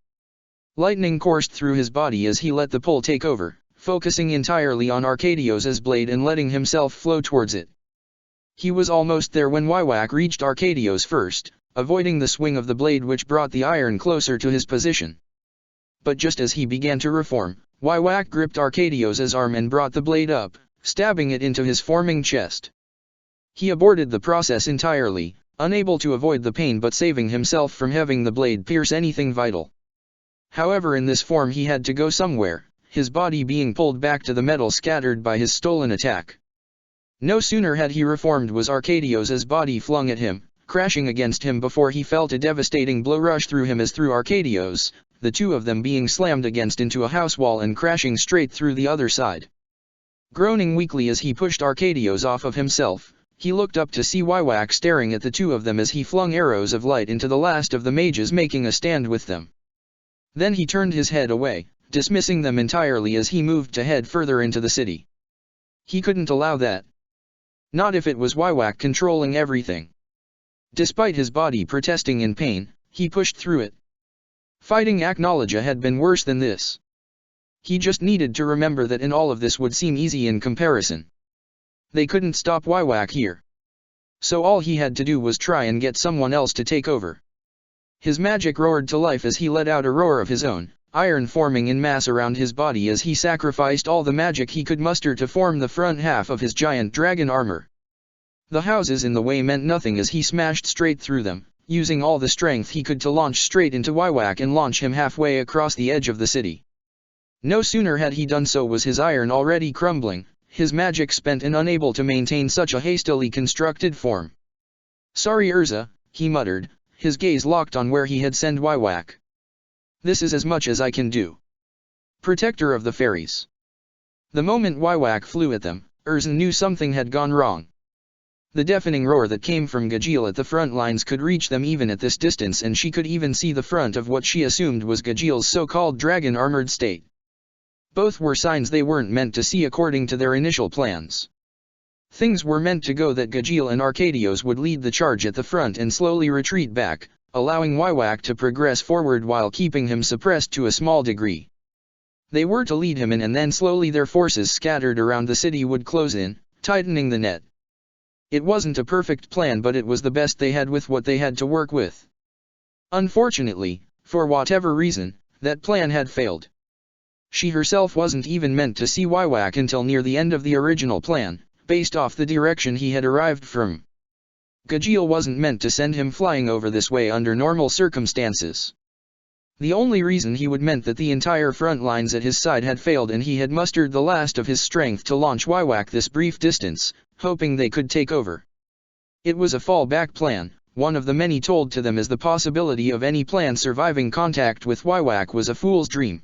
Lightning coursed through his body as he let the pull take over, focusing entirely on Arcadios' blade and letting himself flow towards it. He was almost there when Waiwak reached Arcadios first, avoiding the swing of the blade which brought the iron closer to his position. But just as he began to reform, Waiwak gripped Arcadios' arm and brought the blade up, stabbing it into his forming chest. He aborted the process entirely, unable to avoid the pain but saving himself from having the blade pierce anything vital. However, in this form he had to go somewhere, his body being pulled back to the metal scattered by his stolen attack. No sooner had he reformed was Arcadios' body flung at him, crashing against him before he felt a devastating blow rush through him as through Arcadios, the two of them being slammed against into a house wall and crashing straight through the other side. Groaning weakly as he pushed Arcadios off of himself, he looked up to see Waiwak staring at the two of them as he flung arrows of light into the last of the mages making a stand with them. Then he turned his head away, dismissing them entirely as he moved to head further into the city. He couldn't allow that. Not if it was Waiwak controlling everything. Despite his body protesting in pain, he pushed through it. Fighting Aknologia had been worse than this. He just needed to remember that in all of this would seem easy in comparison. They couldn't stop Waiwak here. So all he had to do was try and get someone else to take over. His magic roared to life as he let out a roar of his own, iron forming in mass around his body as he sacrificed all the magic he could muster to form the front half of his giant dragon armor. The houses in the way meant nothing as he smashed straight through them, using all the strength he could to launch straight into Waiwak and launch him halfway across the edge of the city. No sooner had he done so was his iron already crumbling, his magic spent and unable to maintain such a hastily constructed form. Sorry Urza, he muttered, his gaze locked on where he had sent Waiwak. This is as much as I can do. Protector of the Fairies. The moment Waiwak flew at them, Urza knew something had gone wrong. The deafening roar that came from Gajeel at the front lines could reach them even at this distance, and she could even see the front of what she assumed was Gajeel's so-called dragon-armored state. Both were signs they weren't meant to see according to their initial plans. Things were meant to go that Gajeel and Arcadios would lead the charge at the front and slowly retreat back, allowing Waiwak to progress forward while keeping him suppressed to a small degree. They were to lead him in, and then slowly their forces scattered around the city would close in, tightening the net. It wasn't a perfect plan, but it was the best they had with what they had to work with. Unfortunately, for whatever reason, that plan had failed. She herself wasn't even meant to see Waiwak until near the end of the original plan, based off the direction he had arrived from. Gajeel wasn't meant to send him flying over this way under normal circumstances. The only reason he would meant that the entire front lines at his side had failed and he had mustered the last of his strength to launch Waiwak this brief distance, hoping they could take over. It was a fallback plan, one of the many told to them as the possibility of any plan surviving contact with Waiwak was a fool's dream.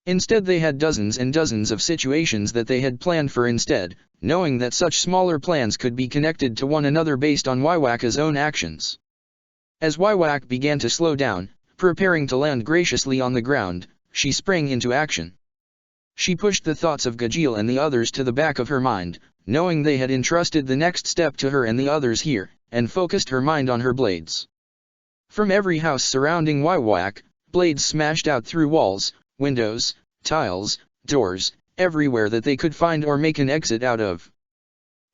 Instead they had dozens and dozens of situations that they had planned for instead, knowing that such smaller plans could be connected to one another based on Waiwak's own actions. As Waiwak began to slow down, preparing to land graciously on the ground, she sprang into action. She pushed the thoughts of Gajeel and the others to the back of her mind, knowing they had entrusted the next step to her and the others here, and focused her mind on her blades. From every house surrounding Waiwak, blades smashed out through walls, windows, tiles, doors, everywhere that they could find or make an exit out of.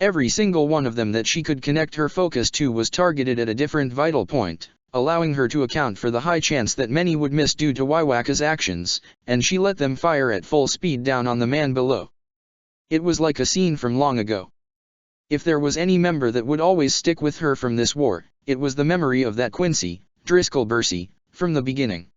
Every single one of them that she could connect her focus to was targeted at a different vital point, allowing her to account for the high chance that many would miss due to Waiwaka's actions, and she let them fire at full speed down on the man below. It was like a scene from long ago. If there was any member that would always stick with her from this war, it was the memory of that Quincy, Driscoll Bursey, from the beginning.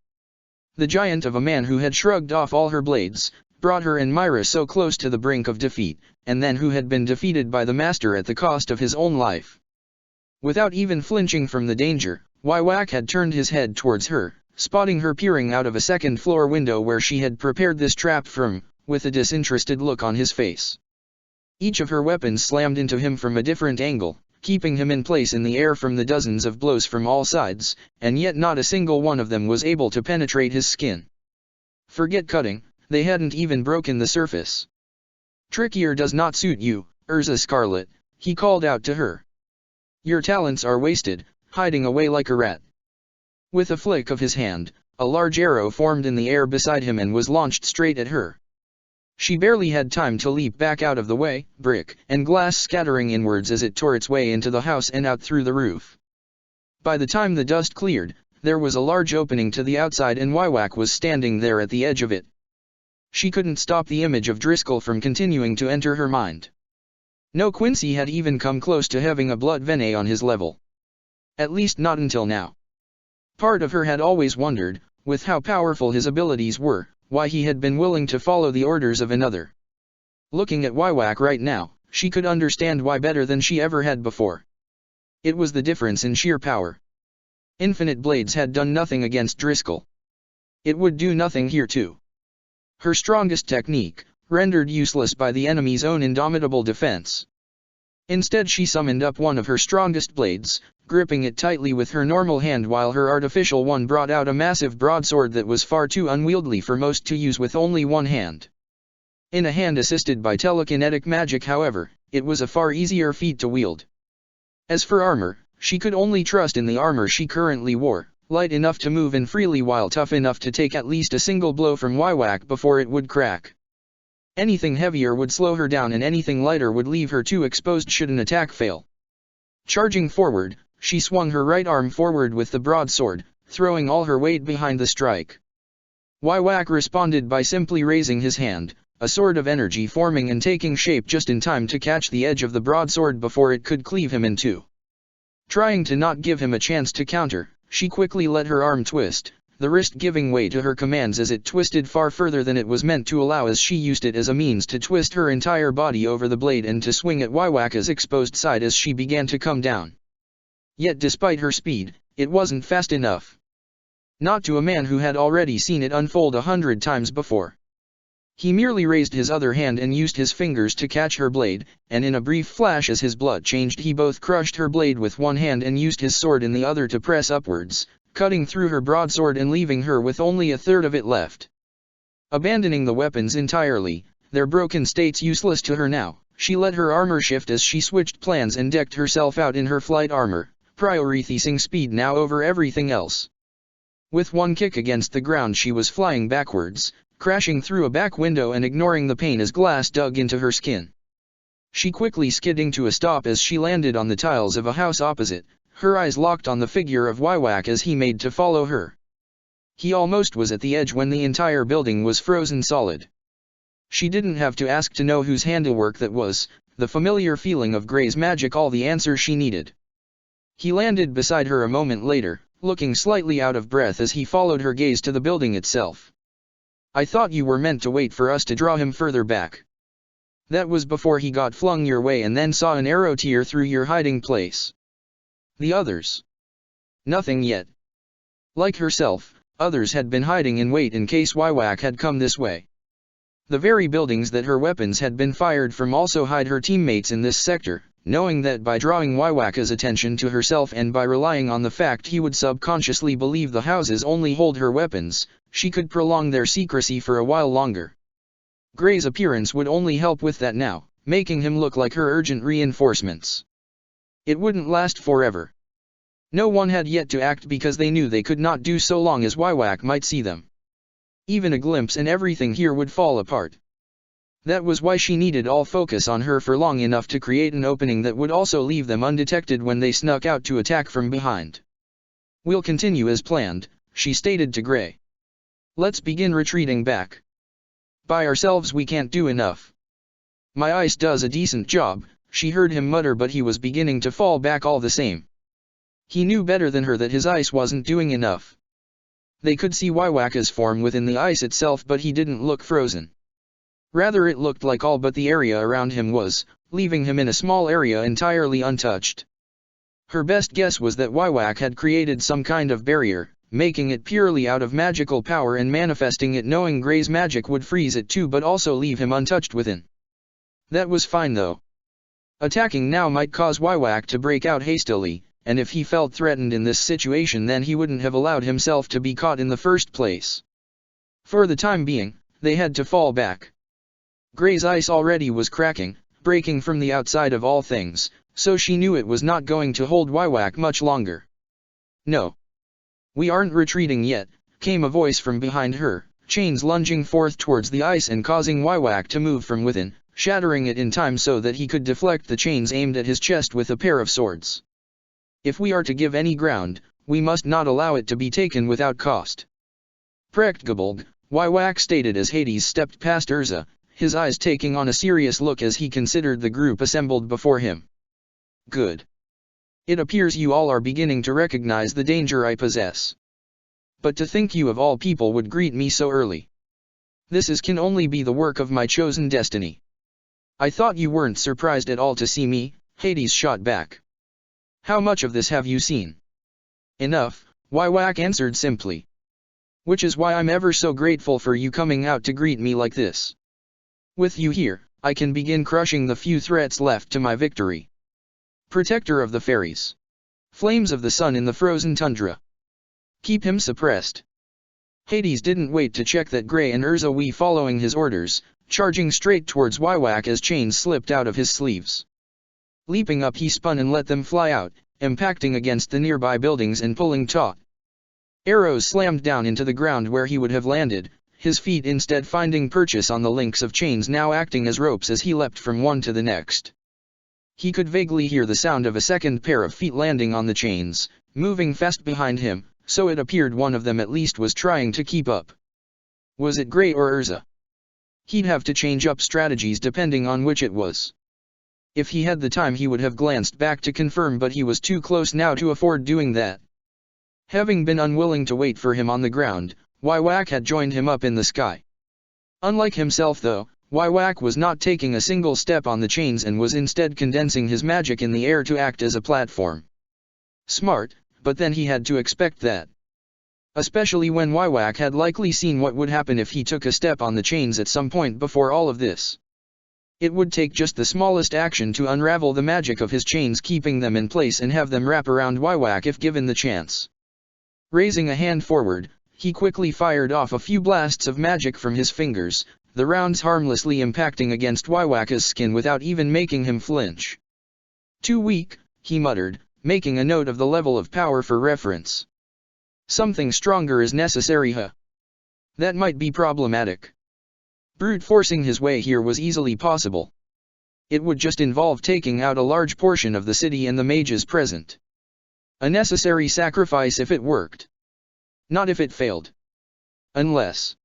The giant of a man who had shrugged off all her blades, brought her and Myra so close to the brink of defeat, and then who had been defeated by the master at the cost of his own life. Without even flinching from the danger, Waiwak had turned his head towards her, spotting her peering out of a second-floor window where she had prepared this trap from, with a disinterested look on his face. Each of her weapons slammed into him from a different angle, keeping him in place in the air from the dozens of blows from all sides, and yet not a single one of them was able to penetrate his skin. Forget cutting, they hadn't even broken the surface. "Trickier does not suit you, Urza Scarlet," he called out to her. "Your talents are wasted, hiding away like a rat." With a flick of his hand, a large arrow formed in the air beside him and was launched straight at her. She barely had time to leap back out of the way, brick and glass scattering inwards as it tore its way into the house and out through the roof. By the time the dust cleared, there was a large opening to the outside and Waiwak was standing there at the edge of it. She couldn't stop the image of Driscoll from continuing to enter her mind. No, Quincy had even come close to having a blood venet on his level. At least not until now. Part of her had always wondered, with how powerful his abilities were, why he had been willing to follow the orders of another. Looking at Waiwak right now, she could understand why better than she ever had before. It was the difference in sheer power. Infinite blades had done nothing against Driscoll. It would do nothing here too. Her strongest technique, rendered useless by the enemy's own indomitable defense. Instead she summoned up one of her strongest blades, gripping it tightly with her normal hand while her artificial one brought out a massive broadsword that was far too unwieldy for most to use with only one hand. In a hand assisted by telekinetic magic, however, it was a far easier feat to wield. As for armor, she could only trust in the armor she currently wore, light enough to move in freely while tough enough to take at least a single blow from Waiwak before it would crack. Anything heavier would slow her down and anything lighter would leave her too exposed should an attack fail. Charging forward, she swung her right arm forward with the broadsword, throwing all her weight behind the strike. Waiwak responded by simply raising his hand, a sword of energy forming and taking shape just in time to catch the edge of the broadsword before it could cleave him in two. Trying to not give him a chance to counter, she quickly let her arm twist, the wrist giving way to her commands as it twisted far further than it was meant to allow as she used it as a means to twist her entire body over the blade and to swing at Waiwaka's exposed side as she began to come down. Yet despite her speed, it wasn't fast enough. Not to a man who had already seen it unfold 100 times before. He merely raised his other hand and used his fingers to catch her blade, and in a brief flash as his blood changed he both crushed her blade with one hand and used his sword in the other to press upwards, cutting through her broadsword and leaving her with only a third of it left. Abandoning the weapons entirely, their broken states useless to her now, she let her armor shift as she switched plans and decked herself out in her flight armor, prioritizing speed now over everything else. With one kick against the ground she was flying backwards, crashing through a back window and ignoring the pain as glass dug into her skin. She quickly skidding to a stop as she landed on the tiles of a house opposite, her eyes locked on the figure of Waiwak as he made to follow her. He almost was at the edge when the entire building was frozen solid. She didn't have to ask to know whose handiwork that was, the familiar feeling of Gray's magic all the answer she needed. He landed beside her a moment later, looking slightly out of breath as he followed her gaze to the building itself. "I thought you were meant to wait for us to draw him further back. That was before he got flung your way and then saw an arrow tear through your hiding place. The others? Nothing yet." Like herself, others had been hiding in wait in case Waiwak had come this way. The very buildings that her weapons had been fired from also hide her teammates in this sector, knowing that by drawing Waiwaka's attention to herself and by relying on the fact he would subconsciously believe the houses only hold her weapons, she could prolong their secrecy for a while longer. Gray's appearance would only help with that now, making him look like her urgent reinforcements. It wouldn't last forever. No one had yet to act because they knew they could not do so long as Wywak might see them. Even a glimpse and everything here would fall apart. That was why she needed all focus on her for long enough to create an opening that would also leave them undetected when they snuck out to attack from behind. "We'll continue as planned," she stated to Gray. "Let's begin retreating back. By ourselves we can't do enough." "My ice does a decent job," she heard him mutter, but he was beginning to fall back all the same. He knew better than her that his ice wasn't doing enough. They could see Wywaka's form within the ice itself, but he didn't look frozen. Rather, it looked like all but the area around him was, leaving him in a small area entirely untouched. Her best guess was that Wywak had created some kind of barrier, making it purely out of magical power and manifesting it, knowing Gray's magic would freeze it too but also leave him untouched within. That was fine though. Attacking now might cause Wywak to break out hastily, and if he felt threatened in this situation then he wouldn't have allowed himself to be caught in the first place. For the time being, they had to fall back. Gray's ice already was cracking, breaking from the outside of all things, so she knew it was not going to hold Wywak much longer. "No. We aren't retreating yet," came a voice from behind her, chains lunging forth towards the ice and causing Wywak to move from within, shattering it in time so that he could deflect the chains aimed at his chest with a pair of swords. "If we are to give any ground, we must not allow it to be taken without cost." "Praktgebolg," Wywak stated as Hades stepped past Urza, his eyes taking on a serious look as he considered the group assembled before him. "Good. It appears you all are beginning to recognize the danger I possess. But to think you of all people would greet me so early. This can only be the work of my chosen destiny." "I thought you weren't surprised at all to see me," Hades shot back. "How much of this have you seen?" "Enough," Wywak answered simply. "Which is why I'm ever so grateful for you coming out to greet me like this. With you here, I can begin crushing the few threats left to my victory. Protector of the fairies. Flames of the sun in the frozen tundra. Keep him suppressed." Hades didn't wait to check that Gray and Urza were following his orders, charging straight towards Wywak as chains slipped out of his sleeves. Leaping up, he spun and let them fly out, impacting against the nearby buildings and pulling taut. Arrows slammed down into the ground where he would have landed, his feet instead finding purchase on the links of chains now acting as ropes as he leapt from one to the next. He could vaguely hear the sound of a second pair of feet landing on the chains, moving fast behind him, so it appeared one of them at least was trying to keep up. Was it Gray or Urza? He'd have to change up strategies depending on which it was. If he had the time he would have glanced back to confirm, but he was too close now to afford doing that. Having been unwilling to wait for him on the ground, Wywak had joined him up in the sky. Unlike himself though, Wywak was not taking a single step on the chains and was instead condensing his magic in the air to act as a platform. Smart, but then he had to expect that. Especially when Wywak had likely seen what would happen if he took a step on the chains at some point before all of this. It would take just the smallest action to unravel the magic of his chains, keeping them in place and have them wrap around Wywak if given the chance. Raising a hand forward, he quickly fired off a few blasts of magic from his fingers, the rounds harmlessly impacting against Wywaka's skin without even making him flinch. "Too weak," he muttered, making a note of the level of power for reference. "Something stronger is necessary, huh? That might be problematic." Brute forcing his way here was easily possible. It would just involve taking out a large portion of the city and the mages present. A necessary sacrifice if it worked. Not if it failed. Unless.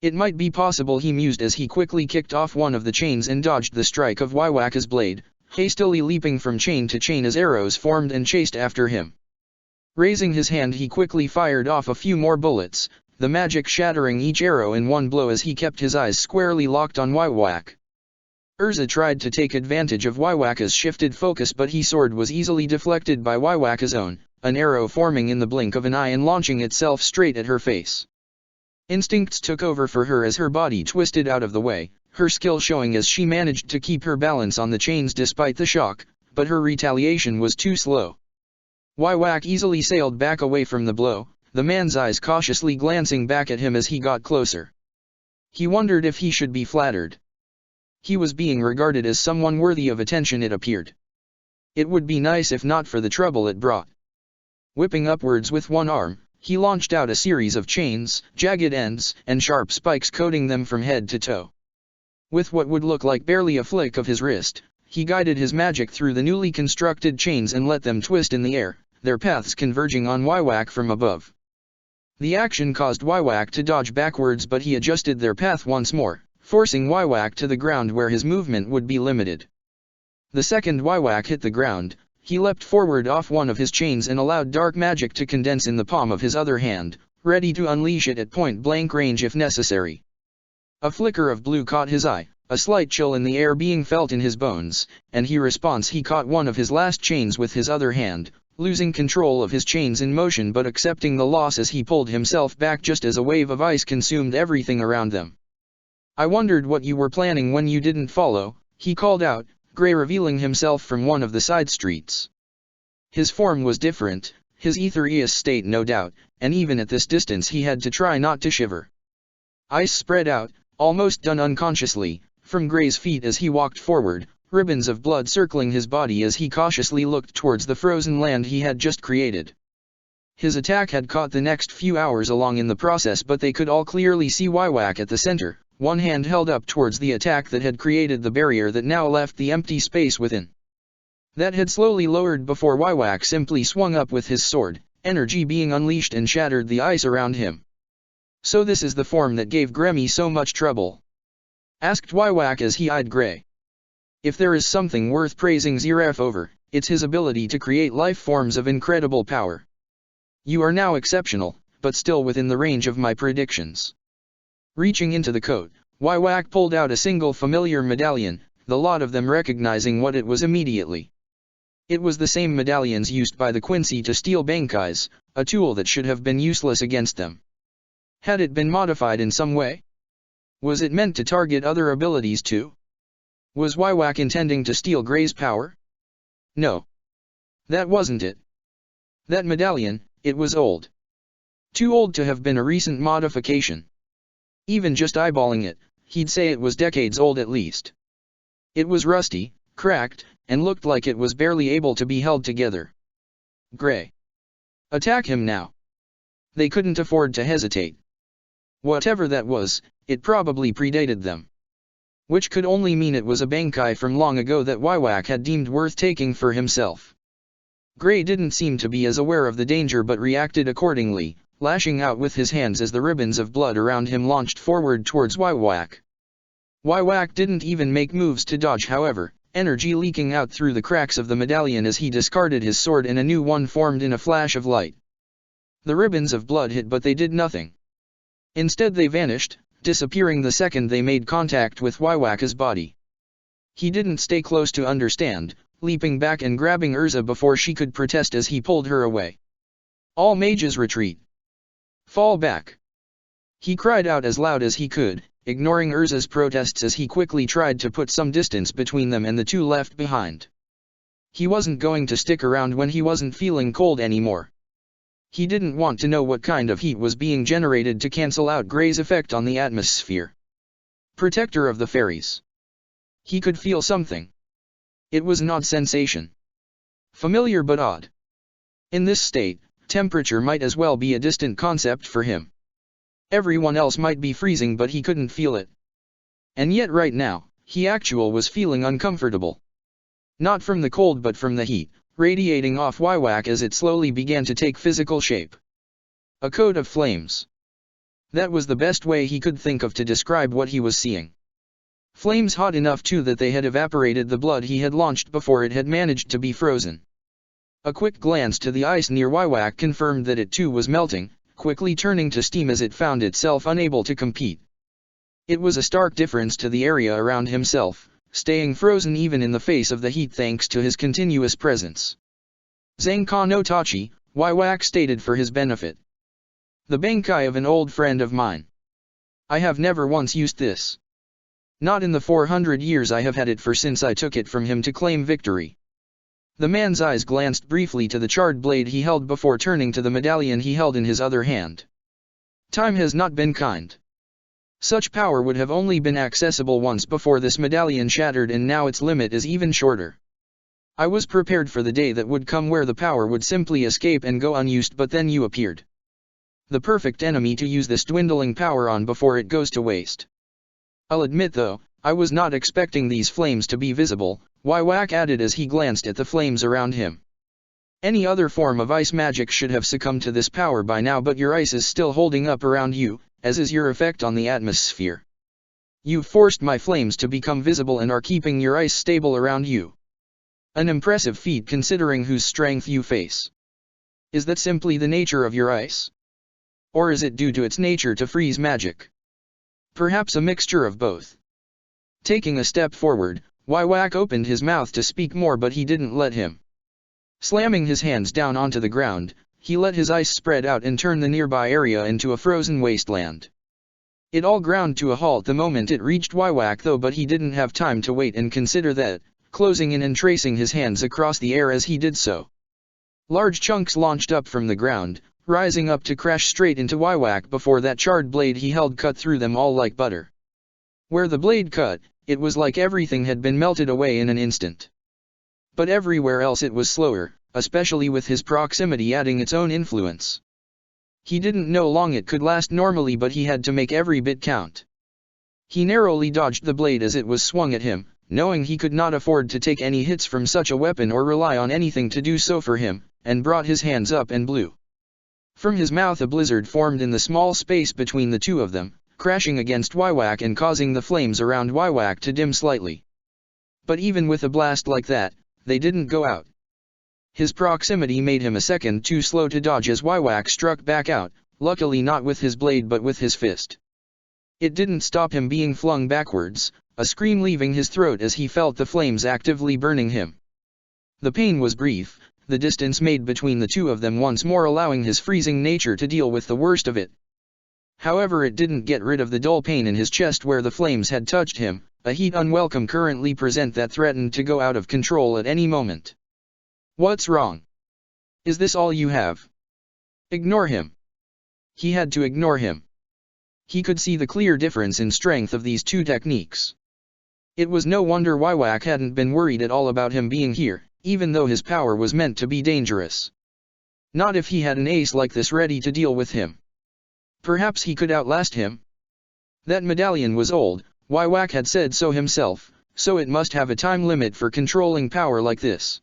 It might be possible, he mused as he quickly kicked off one of the chains and dodged the strike of Wywaka's blade, hastily leaping from chain to chain as arrows formed and chased after him. Raising his hand, he quickly fired off a few more bullets, the magic shattering each arrow in one blow as he kept his eyes squarely locked on Wywak. Urza tried to take advantage of Wywaka's shifted focus, but his sword was easily deflected by Wywaka's own, an arrow forming in the blink of an eye and launching itself straight at her face. Instincts took over for her as her body twisted out of the way, her skill showing as she managed to keep her balance on the chains despite the shock, but her retaliation was too slow. Wywak easily sailed back away from the blow, the man's eyes cautiously glancing back at him as he got closer. He wondered if he should be flattered. He was being regarded as someone worthy of attention, it appeared. It would be nice if not for the trouble it brought. Whipping upwards with one arm, he launched out a series of chains, jagged ends, and sharp spikes coating them from head to toe. With what would look like barely a flick of his wrist, he guided his magic through the newly constructed chains and let them twist in the air, their paths converging on Wywak from above. The action caused Wywak to dodge backwards, but he adjusted their path once more, forcing Wywak to the ground where his movement would be limited. The second Wywak hit the ground, he leapt forward off one of his chains and allowed dark magic to condense in the palm of his other hand, ready to unleash it at point-blank range if necessary. A flicker of blue caught his eye, a slight chill in the air being felt in his bones, and he caught one of his last chains with his other hand, losing control of his chains in motion but accepting the loss as he pulled himself back just as a wave of ice consumed everything around them. "I wondered what you were planning when you didn't follow," he called out, Gray revealing himself from one of the side streets. His form was different, his ethereous state no doubt, and even at this distance he had to try not to shiver. Ice spread out, almost done unconsciously, from Gray's feet as he walked forward, ribbons of blood circling his body as he cautiously looked towards the frozen land he had just created. His attack had caught the next few hours along in the process, but they could all clearly see Wywak at the center, one hand held up towards the attack that had created the barrier that now left the empty space within. That had slowly lowered before Wywak simply swung up with his sword, energy being unleashed and shattered the ice around him. "So this is the form that gave Gremmy so much trouble?" asked Wywak as he eyed Gray. "If there is something worth praising Zeref over, it's his ability to create life forms of incredible power. You are now exceptional, but still within the range of my predictions." Reaching into the coat, Wywak pulled out a single familiar medallion, the lot of them recognizing what it was immediately. It was the same medallions used by the Quincy to steal Bankais, a tool that should have been useless against them. Had it been modified in some way? Was it meant to target other abilities too? Was Wywak intending to steal Gray's power? No. That wasn't it. That medallion, it was old. Too old to have been a recent modification. Even just eyeballing it, he'd say it was decades old at least. It was rusty, cracked, and looked like it was barely able to be held together. Gray. Attack him now. They couldn't afford to hesitate. Whatever that was, it probably predated them. Which could only mean it was a Bankai from long ago that Wywak had deemed worth taking for himself. Gray didn't seem to be as aware of the danger but reacted accordingly, lashing out with his hands as the ribbons of blood around him launched forward towards Wywak. Wywak didn't even make moves to dodge, however, energy leaking out through the cracks of the medallion as he discarded his sword and a new one formed in a flash of light. The ribbons of blood hit, but they did nothing. Instead they vanished, disappearing the second they made contact with Wywak's body. He didn't stay close to understand, leaping back and grabbing Urza before she could protest as he pulled her away. "All mages retreat. Fall back!" He cried out as loud as he could, ignoring Urza's protests as he quickly tried to put some distance between them and the two left behind. He wasn't going to stick around when he wasn't feeling cold anymore. He didn't want to know what kind of heat was being generated to cancel out Gray's effect on the atmosphere. Protector of the fairies. He could feel something. It was an odd sensation. Familiar but odd. In this state, temperature might as well be a distant concept for him. Everyone else might be freezing but he couldn't feel it. And yet right now, he was feeling uncomfortable. Not from the cold but from the heat, radiating off Wywak as it slowly began to take physical shape. A coat of flames. That was the best way he could think of to describe what he was seeing. Flames hot enough too that they had evaporated the blood he had launched before it had managed to be frozen. A quick glance to the ice near Wywak confirmed that it too was melting, quickly turning to steam as it found itself unable to compete. It was a stark difference to the area around himself, staying frozen even in the face of the heat thanks to his continuous presence. "Zanka no Tachi," Wywak stated for his benefit. "The Bankai of an old friend of mine. I have never once used this. Not in the 400 years I have had it for since I took it from him to claim victory." The man's eyes glanced briefly to the charred blade he held before turning to the medallion he held in his other hand. "Time has not been kind. Such power would have only been accessible once before this medallion shattered, and now its limit is even shorter. I was prepared for the day that would come where the power would simply escape and go unused, but then you appeared. The perfect enemy to use this dwindling power on before it goes to waste. I'll admit though, I was not expecting these flames to be visible, Wywak added as he glanced at the flames around him. Any other form of ice magic should have succumbed to this power by now, but your ice is still holding up around you, as is your effect on the atmosphere. You've forced my flames to become visible and are keeping your ice stable around you. An impressive feat considering whose strength you face. Is that simply the nature of your ice? Or is it due to its nature to freeze magic? Perhaps a mixture of both. Taking a step forward, Wywak opened his mouth to speak more, but he didn't let him. Slamming his hands down onto the ground, he let his ice spread out and turn the nearby area into a frozen wasteland. It all ground to a halt the moment it reached Wywak though, but he didn't have time to wait and consider that, closing in and tracing his hands across the air as he did so. Large chunks launched up from the ground, rising up to crash straight into Wywak before that charred blade he held cut through them all like butter. Where the blade cut, it was like everything had been melted away in an instant. But everywhere else it was slower, especially with his proximity adding its own influence. He didn't know long it could last normally, but he had to make every bit count. He narrowly dodged the blade as it was swung at him, knowing he could not afford to take any hits from such a weapon or rely on anything to do so for him, and brought his hands up and blew. From his mouth a blizzard formed in the small space between the two of them, crashing against Wywak and causing the flames around Wywak to dim slightly. But even with a blast like that, they didn't go out. His proximity made him a second too slow to dodge as Wywak struck back out, luckily not with his blade but with his fist. It didn't stop him being flung backwards, a scream leaving his throat as he felt the flames actively burning him. The pain was brief, the distance made between the two of them once more allowing his freezing nature to deal with the worst of it. However, it didn't get rid of the dull pain in his chest where the flames had touched him, a heat unwelcome currently present that threatened to go out of control at any moment. What's wrong? Is this all you have? Ignore him. He had to ignore him. He could see the clear difference in strength of these two techniques. It was no wonder Wywak hadn't been worried at all about him being here, even though his power was meant to be dangerous. Not if he had an ace like this ready to deal with him. Perhaps he could outlast him? That medallion was old, Wywak had said so himself, so it must have a time limit for controlling power like this.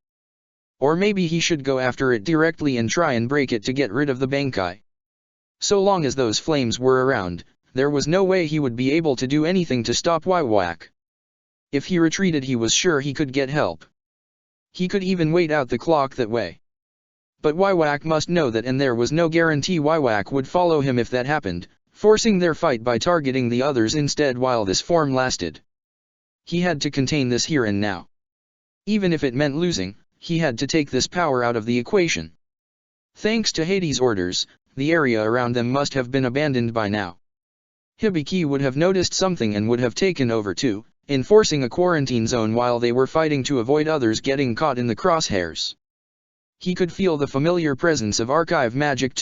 Or maybe he should go after it directly and try and break it to get rid of the Bankai. So long as those flames were around, there was no way he would be able to do anything to stop Wywak. If he retreated, he was sure he could get help. He could even wait out the clock that way. But Wywak must know that, and there was no guarantee Wywak would follow him if that happened, forcing their fight by targeting the others instead while this form lasted. He had to contain this here and now. Even if it meant losing, he had to take this power out of the equation. Thanks to Hades' orders, the area around them must have been abandoned by now. Hibiki would have noticed something and would have taken over too, enforcing a quarantine zone while they were fighting to avoid others getting caught in the crosshairs. He could feel the familiar presence of archive magic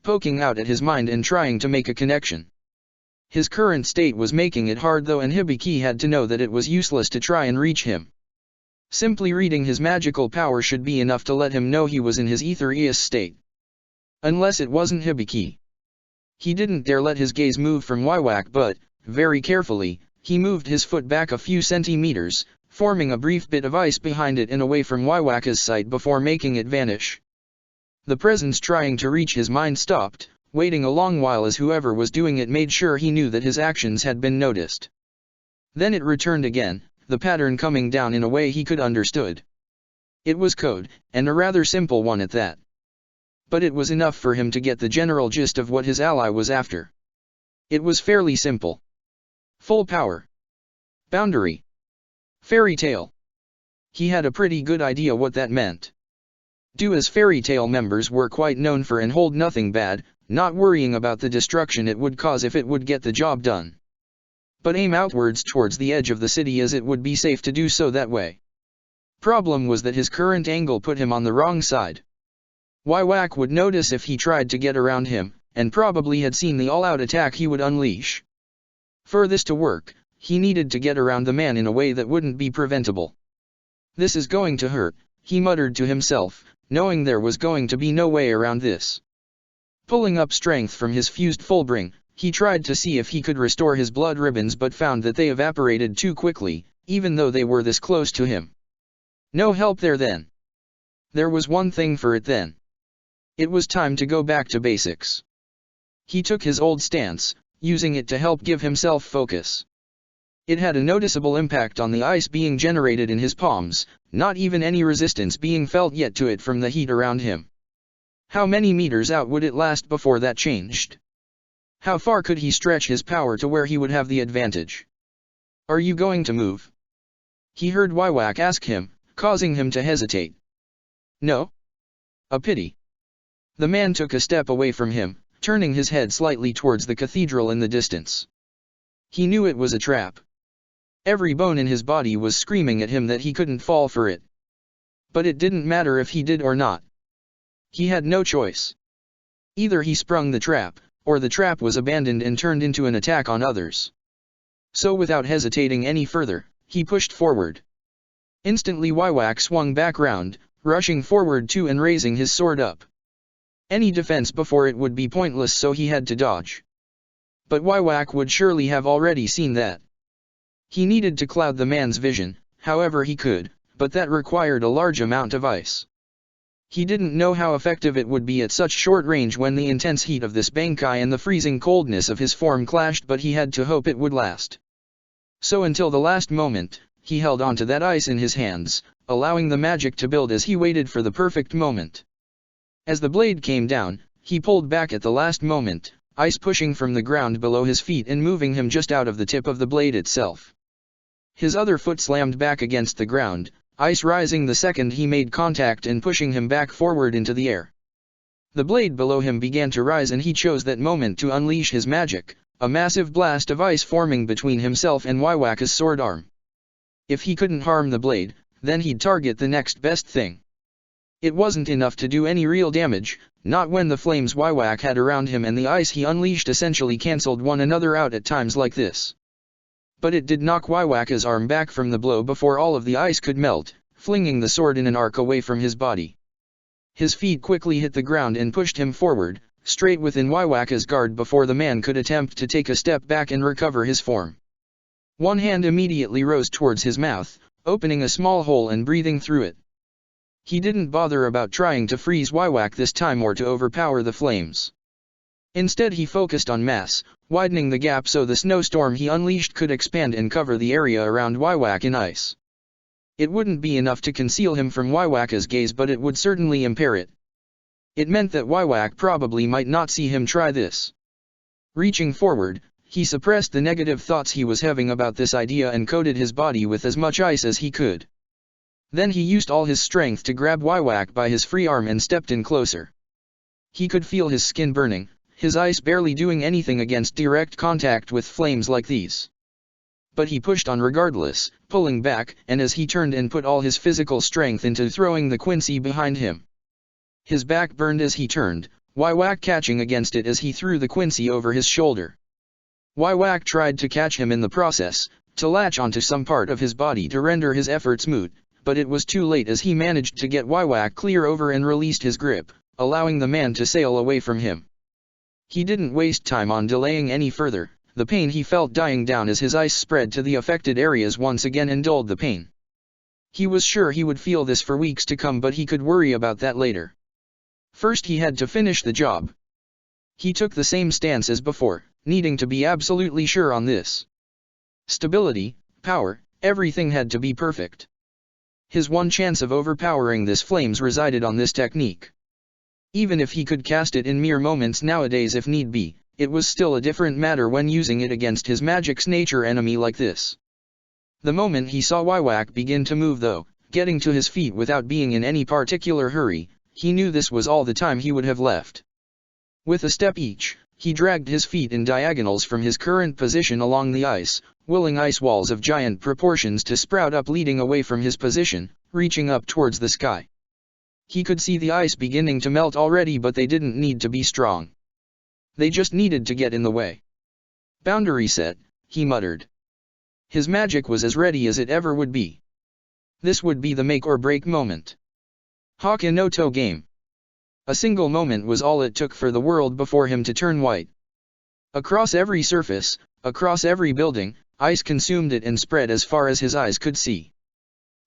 poking out at his mind and trying to make a connection. His current state was making it hard though, and Hibiki had to know that it was useless to try and reach him. Simply reading his magical power should be enough to let him know he was in his Aetherius state. Unless it wasn't Hibiki. He didn't dare let his gaze move from Wywak, but, very carefully, he moved his foot back a few centimeters, forming a brief bit of ice behind it and away from Wywak's sight before making it vanish. The presence trying to reach his mind stopped, waiting a long while as whoever was doing it made sure he knew that his actions had been noticed. Then it returned again, the pattern coming down in a way he could understood. It was code, and a rather simple one at that. But it was enough for him to get the general gist of what his ally was after. It was fairly simple. Full power. Boundary. Fairy tale. He had a pretty good idea what that meant. Do as fairy tale members were quite known for and hold nothing bad, not worrying about the destruction it would cause if it would get the job done. But aim outwards towards the edge of the city as it would be safe to do so that way. Problem was that his current angle put him on the wrong side. Wywak would notice if he tried to get around him, and probably had seen the all-out attack he would unleash. For this to work, he needed to get around the man in a way that wouldn't be preventable. "This is going to hurt," he muttered to himself, knowing there was going to be no way around this. Pulling up strength from his fused fullbring, he tried to see if he could restore his blood ribbons but found that they evaporated too quickly, even though they were this close to him. No help there then. There was one thing for it then. It was time to go back to basics. He took his old stance, using it to help give himself focus. It had a noticeable impact on the ice being generated in his palms, not even any resistance being felt yet to it from the heat around him. How many meters out would it last before that changed? How far could he stretch his power to where he would have the advantage? "Are you going to move?" he heard Wywak ask him, causing him to hesitate. "No? A pity." The man took a step away from him, turning his head slightly towards the cathedral in the distance. He knew it was a trap. Every bone in his body was screaming at him that he couldn't fall for it. But it didn't matter if he did or not. He had no choice. Either he sprung the trap, or the trap was abandoned and turned into an attack on others. So without hesitating any further, he pushed forward. Instantly Wywak swung back round, rushing forward too and raising his sword up. Any defense before it would be pointless, so he had to dodge. But Wywak would surely have already seen that. He needed to cloud the man's vision, however he could, but that required a large amount of ice. He didn't know how effective it would be at such short range when the intense heat of this Bankai and the freezing coldness of his form clashed, but he had to hope it would last. So until the last moment, he held onto that ice in his hands, allowing the magic to build as he waited for the perfect moment. As the blade came down, he pulled back at the last moment, ice pushing from the ground below his feet and moving him just out of the tip of the blade itself. His other foot slammed back against the ground, ice rising the second he made contact and pushing him back forward into the air. The blade below him began to rise and he chose that moment to unleash his magic, a massive blast of ice forming between himself and Wywak's sword arm. If he couldn't harm the blade, then he'd target the next best thing. It wasn't enough to do any real damage, not when the flames Wywak had around him and the ice he unleashed essentially cancelled one another out at times like this. But it did knock Wywak's arm back from the blow before all of the ice could melt, flinging the sword in an arc away from his body. His feet quickly hit the ground and pushed him forward, straight within Wywak's guard before the man could attempt to take a step back and recover his form. One hand immediately rose towards his mouth, opening a small hole and breathing through it. He didn't bother about trying to freeze Wywak this time or to overpower the flames. Instead he focused on mass, widening the gap so the snowstorm he unleashed could expand and cover the area around Wywak in ice. It wouldn't be enough to conceal him from Wywak's gaze, but it would certainly impair it. It meant that Wywak probably might not see him try this. Reaching forward, he suppressed the negative thoughts he was having about this idea and coated his body with as much ice as he could. Then he used all his strength to grab Wywak by his free arm and stepped in closer. He could feel his skin burning, his ice barely doing anything against direct contact with flames like these. But he pushed on regardless, pulling back, and as he turned and put all his physical strength into throwing the Quincy behind him. His back burned as he turned, Wywak catching against it as he threw the Quincy over his shoulder. Wywak tried to catch him in the process, to latch onto some part of his body to render his efforts moot, but it was too late as he managed to get Wywak clear over and released his grip, allowing the man to sail away from him. He didn't waste time on delaying any further, the pain he felt dying down as his ice spread to the affected areas once again and dulled the pain. He was sure he would feel this for weeks to come, but he could worry about that later. First he had to finish the job. He took the same stance as before, needing to be absolutely sure on this. Stability, power, everything had to be perfect. His one chance of overpowering this flames resided on this technique. Even if he could cast it in mere moments nowadays if need be, it was still a different matter when using it against his magic's nature enemy like this. The moment he saw Wywak begin to move though, getting to his feet without being in any particular hurry, he knew this was all the time he would have left. With a step each, he dragged his feet in diagonals from his current position along the ice, willing ice walls of giant proportions to sprout up leading away from his position, reaching up towards the sky. He could see the ice beginning to melt already, but they didn't need to be strong. They just needed to get in the way. Boundary set, he muttered. His magic was as ready as it ever would be. This would be the make-or-break moment. Haka no To game. A single moment was all it took for the world before him to turn white. Across every surface, across every building, ice consumed it and spread as far as his eyes could see.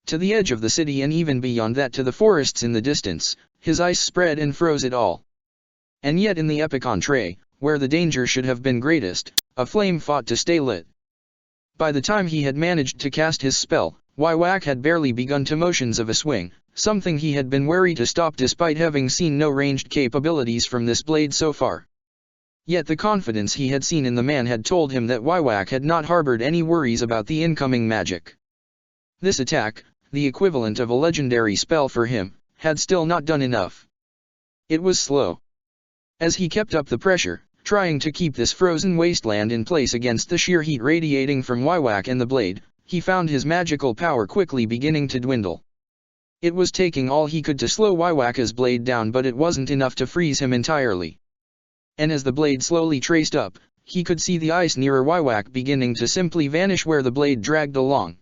To the edge of the city and even beyond that to the forests in the distance, his ice spread and froze it all. And yet in the epic entree, where the danger should have been greatest, a flame fought to stay lit. By the time he had managed to cast his spell, Waiwak had barely begun to motions of a swing, something he had been wary to stop despite having seen no ranged capabilities from this blade so far. Yet the confidence he had seen in the man had told him that Waiwak had not harbored any worries about the incoming magic. This attack, the equivalent of a legendary spell for him, had still not done enough. It was slow. As he kept up the pressure, trying to keep this frozen wasteland in place against the sheer heat radiating from Waiwak and the blade, he found his magical power quickly beginning to dwindle. It was taking all he could to slow Waiwak's blade down, but it wasn't enough to freeze him entirely. And as the blade slowly traced up, he could see the ice nearer Waiwak beginning to simply vanish where the blade dragged along.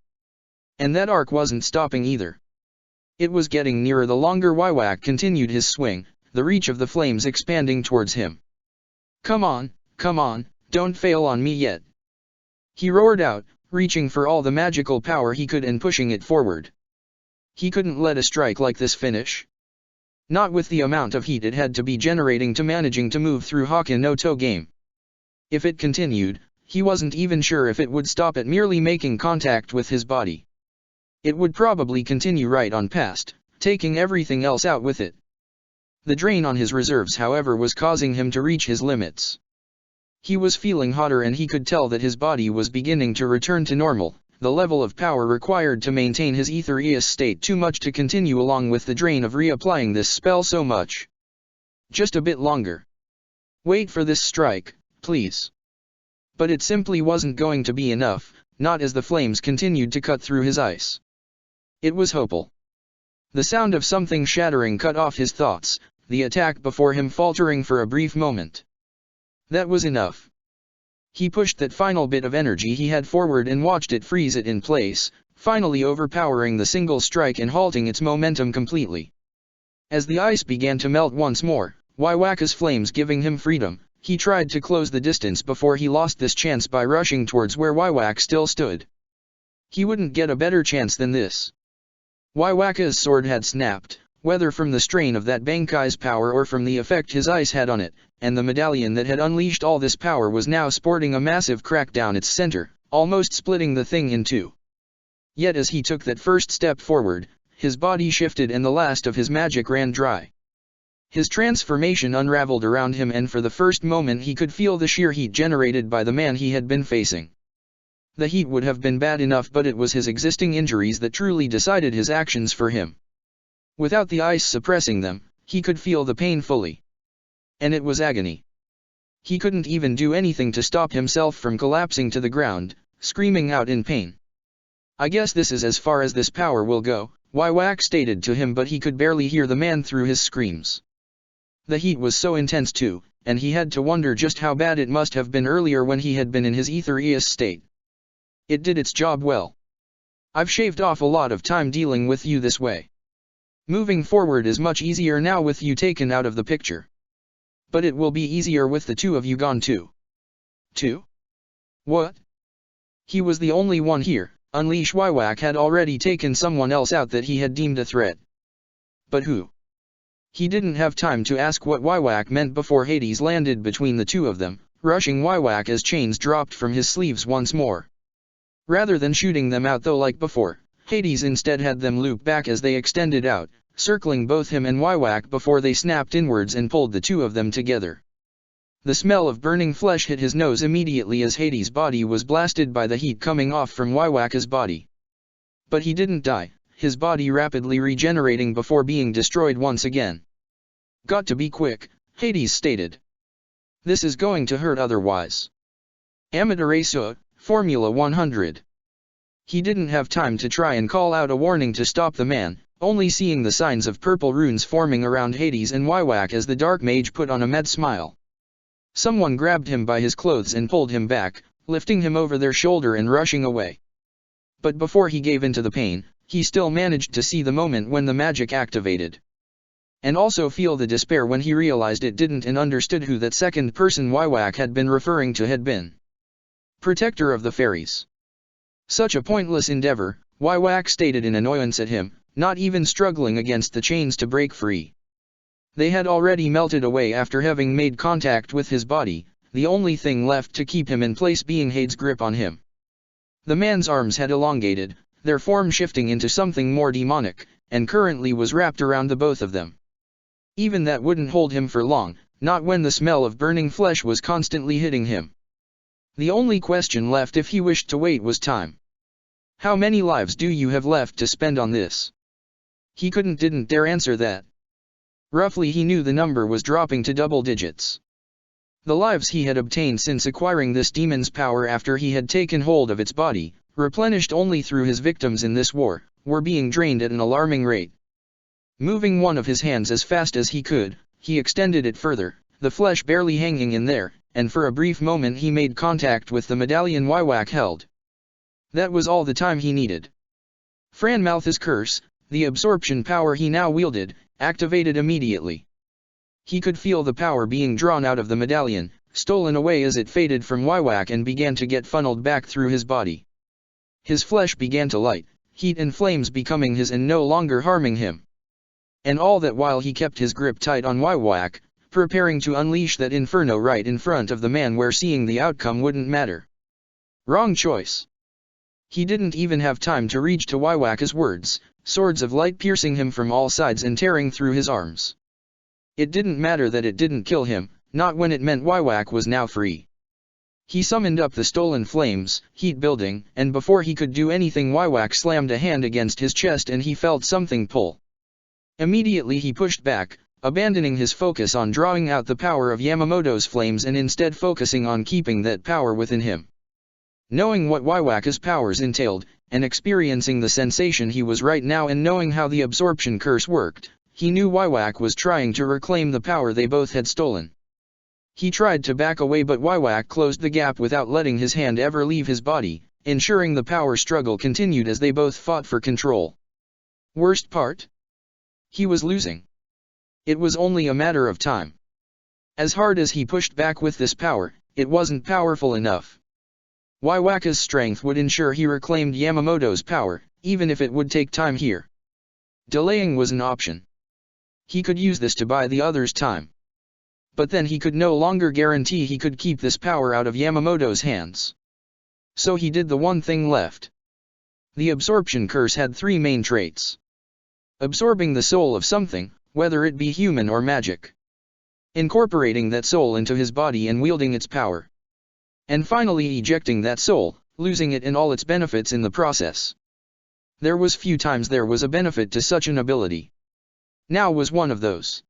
And that arc wasn't stopping either. It was getting nearer the longer Waiwak continued his swing, the reach of the flames expanding towards him. Come on, don't fail on me yet. He roared out, reaching for all the magical power he could and pushing it forward. He couldn't let a strike like this finish. Not with the amount of heat it had to be generating to managing to move through Haka no To game. If it continued, he wasn't even sure if it would stop at merely making contact with his body. It would probably continue right on past, taking everything else out with it. The drain on his reserves, however, was causing him to reach his limits. He was feeling hotter and he could tell that his body was beginning to return to normal, the level of power required to maintain his ethereous state too much to continue along with the drain of reapplying this spell so much. Just a bit longer. Wait for this strike, please. But it simply wasn't going to be enough, not as the flames continued to cut through his ice. It was hopeless. The sound of something shattering cut off his thoughts, the attack before him faltering for a brief moment. That was enough. He pushed that final bit of energy he had forward and watched it freeze it in place, finally overpowering the single strike and halting its momentum completely. As the ice began to melt once more, Waiwaka's flames giving him freedom, he tried to close the distance before he lost this chance by rushing towards where Waiwak still stood. He wouldn't get a better chance than this. Waiwaka's sword had snapped, whether from the strain of that Bankai's power or from the effect his ice had on it, and the medallion that had unleashed all this power was now sporting a massive crack down its center, almost splitting the thing in two. Yet as he took that first step forward, his body shifted and the last of his magic ran dry. His transformation unraveled around him, and for the first moment he could feel the sheer heat generated by the man he had been facing. The heat would have been bad enough, but it was his existing injuries that truly decided his actions for him. Without the ice suppressing them, he could feel the pain fully. And it was agony. He couldn't even do anything to stop himself from collapsing to the ground, screaming out in pain. I guess this is as far as this power will go, Waiwak stated to him, but he could barely hear the man through his screams. The heat was so intense too, and he had to wonder just how bad it must have been earlier when he had been in his ethereous state. It did its job well. I've shaved off a lot of time dealing with you this way. Moving forward is much easier now with you taken out of the picture. But it will be easier with the two of you gone too. Two? What? He was the only one here. Unleash Waiwak had already taken someone else out that he had deemed a threat. But who? He didn't have time to ask what Waiwak meant before Hades landed between the two of them, rushing Waiwak as chains dropped from his sleeves once more. Rather than shooting them out though like before, Hades instead had them loop back as they extended out, circling both him and Waiwak before they snapped inwards and pulled the two of them together. The smell of burning flesh hit his nose immediately as Hades' body was blasted by the heat coming off from Waiwaka's body. But he didn't die, his body rapidly regenerating before being destroyed once again. Got to be quick, Hades stated. This is going to hurt otherwise. Amaterasu, Formula 100. He didn't have time to try and call out a warning to stop the man, only seeing the signs of purple runes forming around Hades and Waiwak as the dark mage put on a mad smile. Someone grabbed him by his clothes and pulled him back, lifting him over their shoulder and rushing away. But before he gave in to the pain, he still managed to see the moment when the magic activated. And also feel the despair when he realized it didn't and understood who that second person Wywak had been referring to had been. Protector of the Fairies. Such a pointless endeavor, Wywak stated in annoyance at him, not even struggling against the chains to break free. They had already melted away after having made contact with his body, the only thing left to keep him in place being Hade's grip on him. The man's arms had elongated, their form shifting into something more demonic, and currently was wrapped around the both of them. Even that wouldn't hold him for long, not when the smell of burning flesh was constantly hitting him. The only question left if he wished to wait was time. How many lives do you have left to spend on this? He didn't dare answer that. Roughly he knew the number was dropping to double digits. The lives he had obtained since acquiring this demon's power after he had taken hold of its body, replenished only through his victims in this war, were being drained at an alarming rate. Moving one of his hands as fast as he could, he extended it further, the flesh barely hanging in there, and for a brief moment he made contact with the medallion Wywak held. That was all the time he needed. Franmalth's curse, the absorption power he now wielded, activated immediately. He could feel the power being drawn out of the medallion, stolen away as it faded from Wywak and began to get funneled back through his body. His flesh began to light, heat and flames becoming his and no longer harming him. And all that while he kept his grip tight on Wywak, preparing to unleash that inferno right in front of the man where seeing the outcome wouldn't matter. Wrong choice. He didn't even have time to reach to Wywak's words, swords of light piercing him from all sides and tearing through his arms. It didn't matter that it didn't kill him, not when it meant Wywak was now free. He summoned up the stolen flames, heat building, and before he could do anything Wywak slammed a hand against his chest and he felt something pull. Immediately he pushed back, abandoning his focus on drawing out the power of Yamamoto's flames and instead focusing on keeping that power within him. Knowing what Wywak's powers entailed, and experiencing the sensation he was right now and knowing how the absorption curse worked, he knew Wywak was trying to reclaim the power they both had stolen. He tried to back away but Wywak closed the gap without letting his hand ever leave his body, ensuring the power struggle continued as they both fought for control. Worst part? He was losing. It was only a matter of time. As hard as he pushed back with this power, it wasn't powerful enough. Wywak's strength would ensure he reclaimed Yamamoto's power, even if it would take time here. Delaying was an option. He could use this to buy the other's time. But then he could no longer guarantee he could keep this power out of Yamamoto's hands. So he did the one thing left. The absorption curse had three main traits. Absorbing the soul of something, whether it be human or magic. Incorporating that soul into his body and wielding its power. And finally ejecting that soul, losing it and all its benefits in the process. There was few times there was a benefit to such an ability. Now was one of those.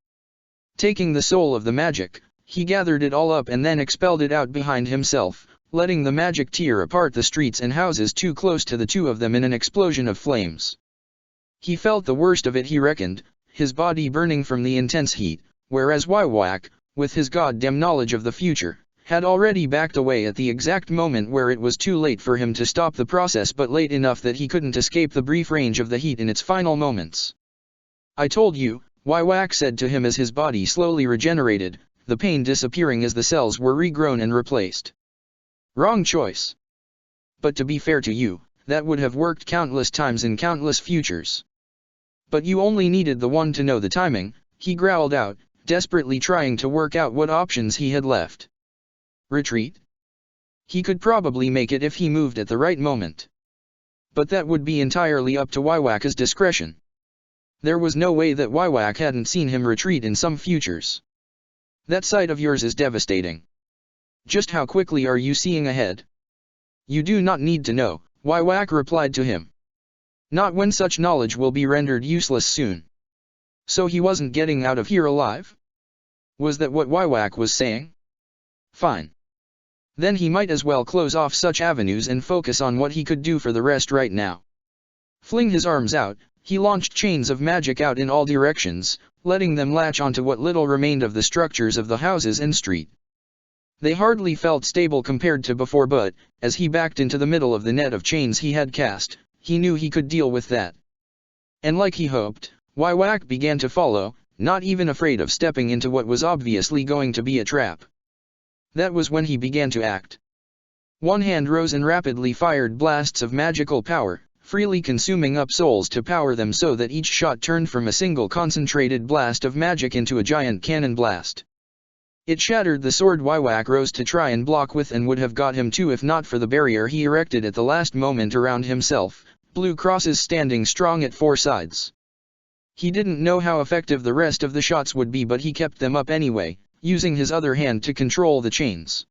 Taking the soul of the magic, he gathered it all up and then expelled it out behind himself, letting the magic tear apart the streets and houses too close to the two of them in an explosion of flames. He felt the worst of it he reckoned, his body burning from the intense heat, whereas Wywak, with his goddamn knowledge of the future, had already backed away at the exact moment where it was too late for him to stop the process but late enough that he couldn't escape the brief range of the heat in its final moments. I told you, Wywak said to him as his body slowly regenerated, the pain disappearing as the cells were regrown and replaced. Wrong choice. But to be fair to you, that would have worked countless times in countless futures. But you only needed the one to know the timing, he growled out, desperately trying to work out what options he had left. Retreat? He could probably make it if he moved at the right moment. But that would be entirely up to Wywak's discretion. There was no way that Wywak hadn't seen him retreat in some futures. That sight of yours is devastating. Just how quickly are you seeing ahead? You do not need to know, Wywak replied to him. Not when such knowledge will be rendered useless soon. So he wasn't getting out of here alive? Was that what Wywak was saying? Fine. Then he might as well close off such avenues and focus on what he could do for the rest right now. Fling his arms out, he launched chains of magic out in all directions, letting them latch onto what little remained of the structures of the houses and street. They hardly felt stable compared to before, but, as he backed into the middle of the net of chains he had cast, he knew he could deal with that. And like he hoped, Wywak began to follow, not even afraid of stepping into what was obviously going to be a trap. That was when he began to act. One hand rose and rapidly fired blasts of magical power, freely consuming up souls to power them so that each shot turned from a single concentrated blast of magic into a giant cannon blast. It shattered the sword Wywak rose to try and block with, and would have got him too if not for the barrier he erected at the last moment around himself, blue crosses standing strong at four sides. He didn't know how effective the rest of the shots would be, but he kept them up anyway, using his other hand to control the chains.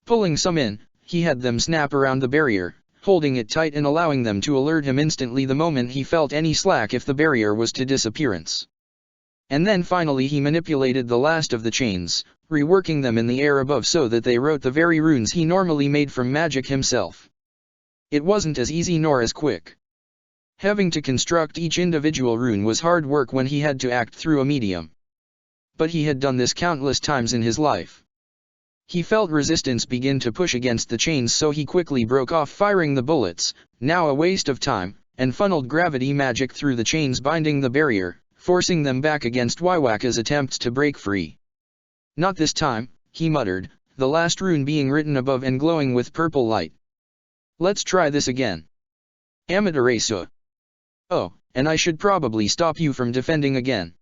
Pulling some in, he had them snap around the barrier, holding it tight and allowing them to alert him instantly the moment he felt any slack if the barrier was to disappearance. And then finally he manipulated the last of the chains, reworking them in the air above so that they wrote the very runes he normally made from magic himself. It wasn't as easy nor as quick. Having to construct each individual rune was hard work when he had to act through a medium. But he had done this countless times in his life. He felt resistance begin to push against the chains, so he quickly broke off firing the bullets, now a waste of time, and funneled gravity magic through the chains binding the barrier, forcing them back against Wywak's attempts to break free. "Not this time," he muttered, the last rune being written above and glowing with purple light. "Let's try this again. Amaterasu. Oh, and I should probably stop you from defending again."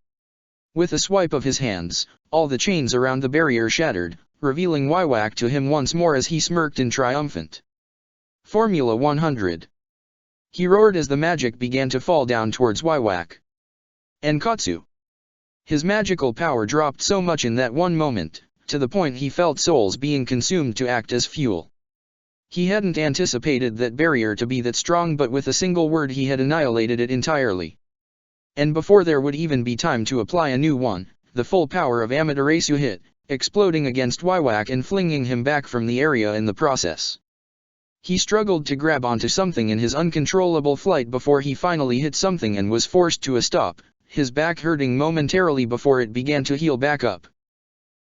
With a swipe of his hands, all the chains around the barrier shattered, revealing Wywak to him once more as he smirked in triumphant. Formula 100. He roared as the magic began to fall down towards Wywak. Enkatsu. His magical power dropped so much in that one moment, to the point he felt souls being consumed to act as fuel. He hadn't anticipated that barrier to be that strong, but with a single word he had annihilated it entirely. And before there would even be time to apply a new one, the full power of Amaterasu hit, exploding against Wywak and flinging him back from the area in the process. He struggled to grab onto something in his uncontrollable flight before he finally hit something and was forced to a stop, his back hurting momentarily before it began to heal back up.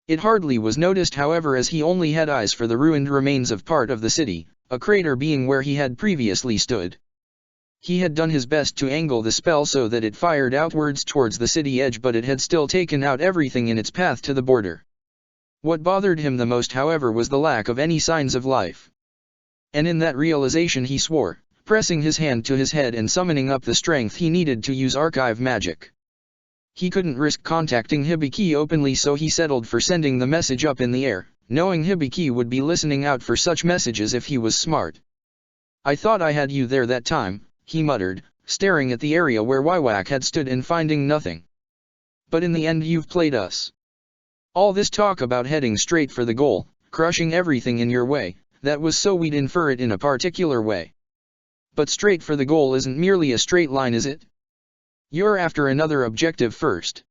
It hardly was noticed, however, as he only had eyes for the ruined remains of part of the city, a crater being where he had previously stood. He had done his best to angle the spell so that it fired outwards towards the city edge, but it had still taken out everything in its path to the border. What bothered him the most, however, was the lack of any signs of life. And in that realization he swore, pressing his hand to his head and summoning up the strength he needed to use archive magic. He couldn't risk contacting Hibiki openly, so he settled for sending the message up in the air, knowing Hibiki would be listening out for such messages if he was smart. "I thought I had you there that time," he muttered, staring at the area where Wywak had stood and finding nothing. "But in the end you've played us. All this talk about heading straight for the goal, crushing everything in your way, that was so we'd infer it in a particular way. But straight for the goal isn't merely a straight line, is it? You're after another objective first.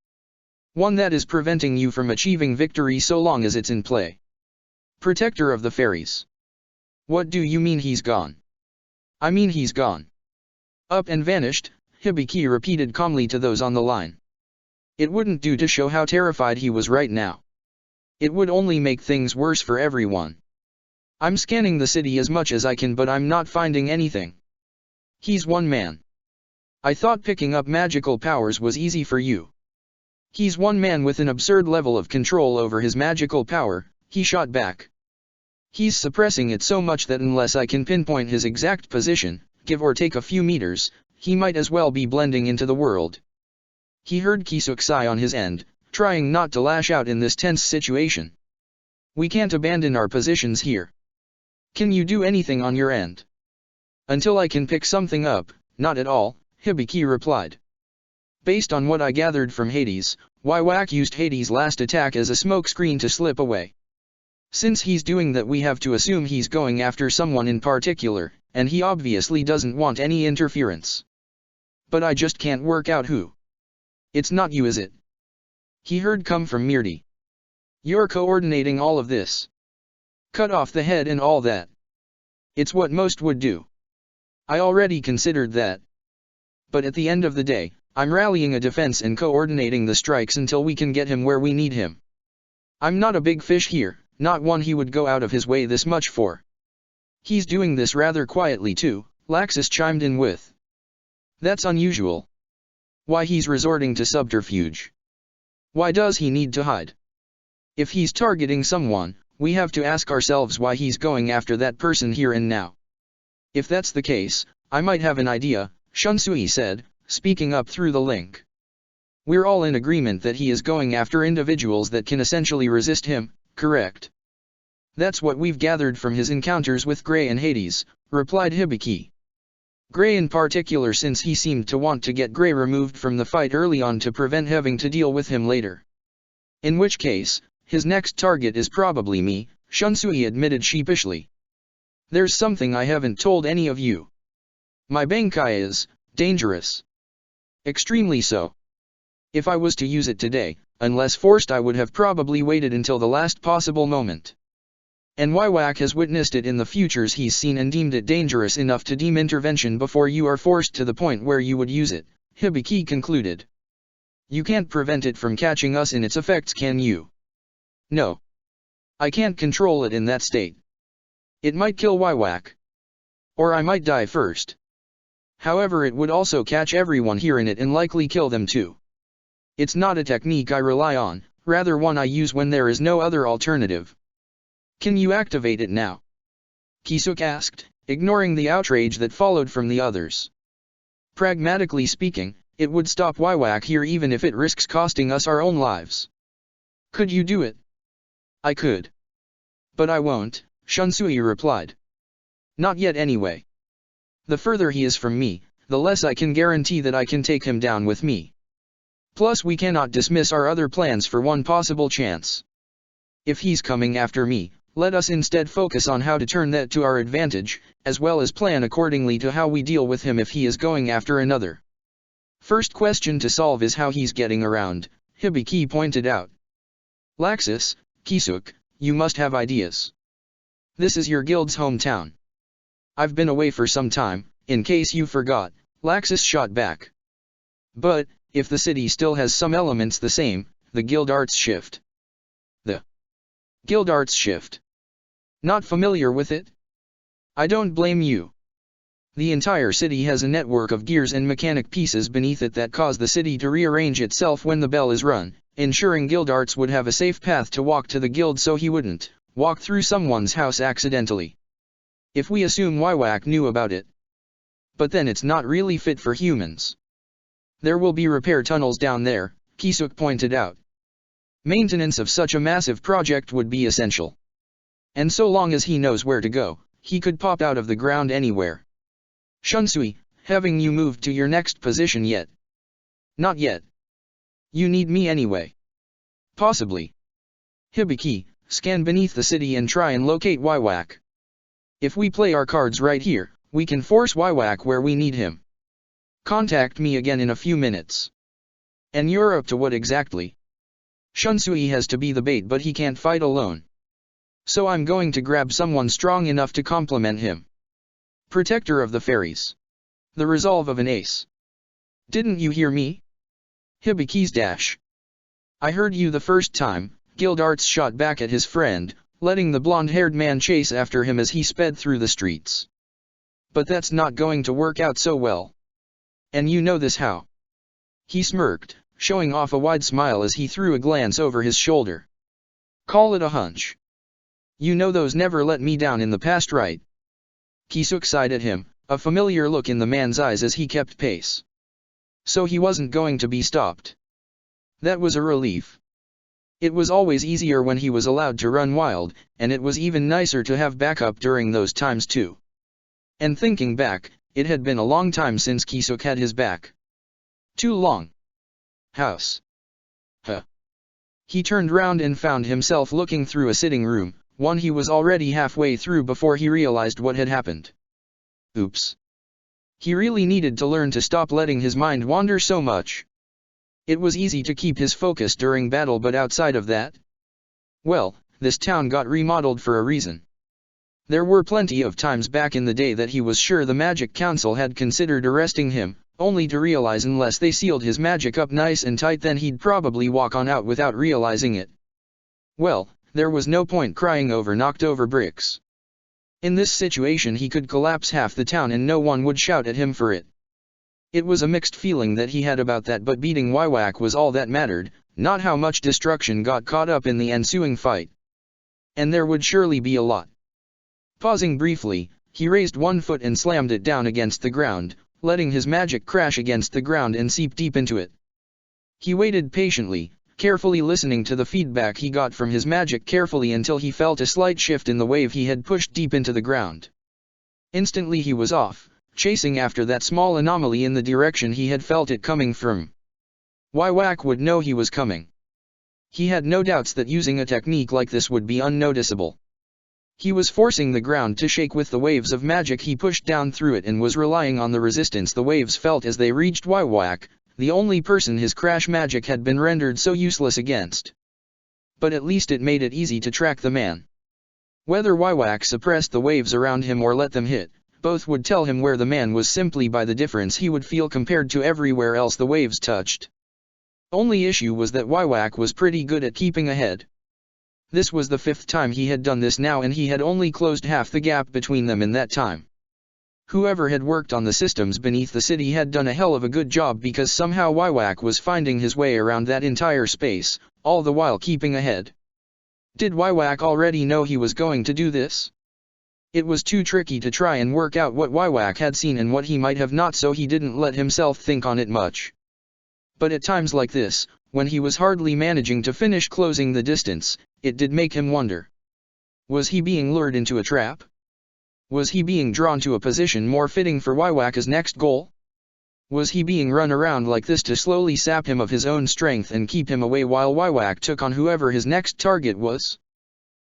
One that is preventing you from achieving victory so long as it's in play. Protector of the Fairies. What do you mean he's gone?" "I mean he's gone. Up and vanished," Hibiki repeated calmly to those on the line. It wouldn't do to show how terrified he was right now. It would only make things worse for everyone. "I'm scanning the city as much as I can, but I'm not finding anything. He's one man. I thought picking up magical powers was easy for you. He's one man with an absurd level of control over his magical power," he shot back. "He's suppressing it so much that unless I can pinpoint his exact position, give or take a few meters, he might as well be blending into the world." He heard Kisuk sigh on his end, trying not to lash out in this tense situation. "We can't abandon our positions here. Can you do anything on your end?" "Until I can pick something up, not at all," Hibiki replied. "Based on what I gathered from Hades, Wywak used Hades' last attack as a smokescreen to slip away. Since he's doing that, we have to assume he's going after someone in particular, and he obviously doesn't want any interference. But I just can't work out who." "It's not you, is it?" he heard come from Mirti. "You're coordinating all of this. Cut off the head and all that. It's what most would do. I already considered that. But at the end of the day, I'm rallying a defense and coordinating the strikes until we can get him where we need him. I'm not a big fish here, not one he would go out of his way this much for. He's doing this rather quietly too, Laxus chimed in with. That's unusual. Why he's resorting to subterfuge? Why does he need to hide? If he's targeting someone, we have to ask ourselves why he's going after that person here and now. If that's the case, I might have an idea, Shunsui said, speaking up through the link. We're all in agreement that he is going after individuals that can essentially resist him, correct? That's what we've gathered from his encounters with Grey and Hades, replied Hibiki. Grey in particular, since he seemed to want to get Grey removed from the fight early on to prevent having to deal with him later. In which case, his next target is probably me, Shunsui admitted sheepishly. There's something I haven't told any of you. My Bankai is dangerous. Extremely so. If I was to use it today, unless forced, I would have probably waited until the last possible moment. And Wywak has witnessed it in the futures he's seen and deemed it dangerous enough to deem intervention before you are forced to the point where you would use it, Hibiki concluded. You can't prevent it from catching us in its effects, can you? No. I can't control it in that state. It might kill Wywak. Or I might die first. However, it would also catch everyone here in it and likely kill them too. It's not a technique I rely on, rather one I use when there is no other alternative. Can you activate it now? Kisuk asked, ignoring the outrage that followed from the others. Pragmatically speaking, it would stop Wywak here even if it risks costing us our own lives. Could you do it? I could. But I won't, Shunsui replied. Not yet anyway. The further he is from me, the less I can guarantee that I can take him down with me. Plus we cannot dismiss our other plans for one possible chance. If he's coming after me, let us instead focus on how to turn that to our advantage, as well as plan accordingly to how we deal with him if he is going after another. First question to solve is how he's getting around, Hibiki pointed out. Laxus, Kisuk, you must have ideas. This is your guild's hometown. I've been away for some time, in case you forgot, Laxus shot back. But, if the city still has some elements the same, the guild arts shift. The guild arts shift. Not familiar with it? I don't blame you. The entire city has a network of gears and mechanic pieces beneath it that cause the city to rearrange itself when the bell is run, ensuring guild arts would have a safe path to walk to the guild so he wouldn't walk through someone's house accidentally. If we assume Wywak knew about it. But then it's not really fit for humans. There will be repair tunnels down there, Kisuk pointed out. Maintenance of such a massive project would be essential. And so long as he knows where to go, he could pop out of the ground anywhere. Shunsui, haven't you moved to your next position yet? Not yet. You need me anyway. Possibly. Hibiki, scan beneath the city and try and locate Wywak. If we play our cards right here, we can force Wywak where we need him. Contact me again in a few minutes. And you're up to what exactly? Shunsui has to be the bait, but he can't fight alone. So I'm going to grab someone strong enough to complement him. Protector of the fairies. The resolve of an ace. Didn't you hear me? Hibiki's dash. I heard you the first time, Guild Arts shot back at his friend, letting the blonde-haired man chase after him as he sped through the streets. But that's not going to work out so well. And you know this how? He smirked, showing off a wide smile as he threw a glance over his shoulder. Call it a hunch. You know those never let me down in the past, right? Kisuk sighed at him, a familiar look in the man's eyes as he kept pace. So he wasn't going to be stopped. That was a relief. It was always easier when he was allowed to run wild, and it was even nicer to have backup during those times too. And thinking back, it had been a long time since Kisuk had his back. Too long. House. Huh. He turned round and found himself looking through a sitting room, one he was already halfway through before he realized what had happened. Oops. He really needed to learn to stop letting his mind wander so much. It was easy to keep his focus during battle, but outside of that? Well, this town got remodeled for a reason. There were plenty of times back in the day that he was sure the Magic Council had considered arresting him, only to realize unless they sealed his magic up nice and tight then he'd probably walk on out without realizing it. Well, There was no point crying over knocked over bricks. In this situation he could collapse half the town and no one would shout at him for it. It was a mixed feeling that he had about that, but beating Wywak was all that mattered, not how much destruction got caught up in the ensuing fight. And there would surely be a lot. Pausing briefly, he raised one foot and slammed it down against the ground, letting his magic crash against the ground and seep deep into it. He waited patiently, carefully listening to the feedback he got from his magic carefully until he felt a slight shift in the wave he had pushed deep into the ground. Instantly he was off, chasing after that small anomaly in the direction he had felt it coming from. Wywak would know he was coming. He had no doubts that using a technique like this would be unnoticeable. He was forcing the ground to shake with the waves of magic he pushed down through it and was relying on the resistance the waves felt as they reached Wywak, the only person his crash magic had been rendered so useless against. But at least it made it easy to track the man. Whether Wywak suppressed the waves around him or let them hit, both would tell him where the man was simply by the difference he would feel compared to everywhere else the waves touched. Only issue was that Wywak was pretty good at keeping ahead. This was the 5th time he had done this now and he had only closed half the gap between them in that time. Whoever had worked on the systems beneath the city had done a hell of a good job because somehow Wywak was finding his way around that entire space, all the while keeping ahead. Did Wywak already know he was going to do this? It was too tricky to try and work out what Wywak had seen and what he might have not, so he didn't let himself think on it much. But at times like this, when he was hardly managing to finish closing the distance, it did make him wonder. Was he being lured into a trap? Was he being drawn to a position more fitting for Wywak's next goal? Was he being run around like this to slowly sap him of his own strength and keep him away while Wywak took on whoever his next target was?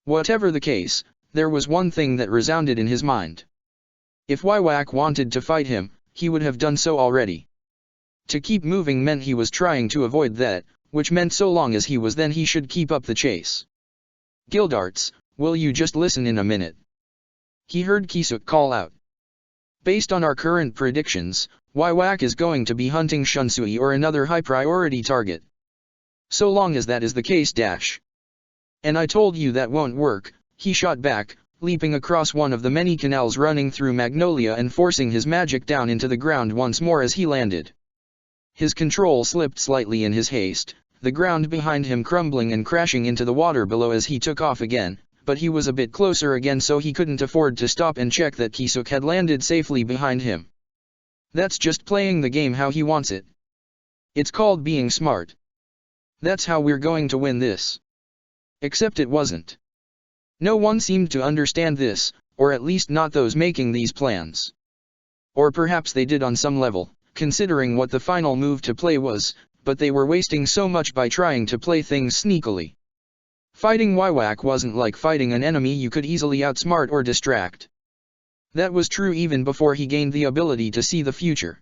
Whatever the case, there was one thing that resounded in his mind. If Wywak wanted to fight him, he would have done so already. To keep moving meant he was trying to avoid that, which meant so long as he was then he should keep up the chase. Gildarts, will you just listen in a minute? He heard Kisuk call out. Based on our current predictions, Wywak is going to be hunting Shunsui or another high-priority target. So long as that is the case dash. And I told you that won't work, he shot back, leaping across one of the many canals running through Magnolia and forcing his magic down into the ground once more as he landed. His control slipped slightly in his haste, the ground behind him crumbling and crashing into the water below as he took off again. But he was a bit closer again so he couldn't afford to stop and check that Kisuk had landed safely behind him. That's just playing the game how he wants it. It's called being smart. That's how we're going to win this. Except it wasn't. No one seemed to understand this, or at least not those making these plans. Or perhaps they did on some level, considering what the final move to play was, but they were wasting so much by trying to play things sneakily. Fighting Wywak wasn't like fighting an enemy you could easily outsmart or distract. That was true even before he gained the ability to see the future.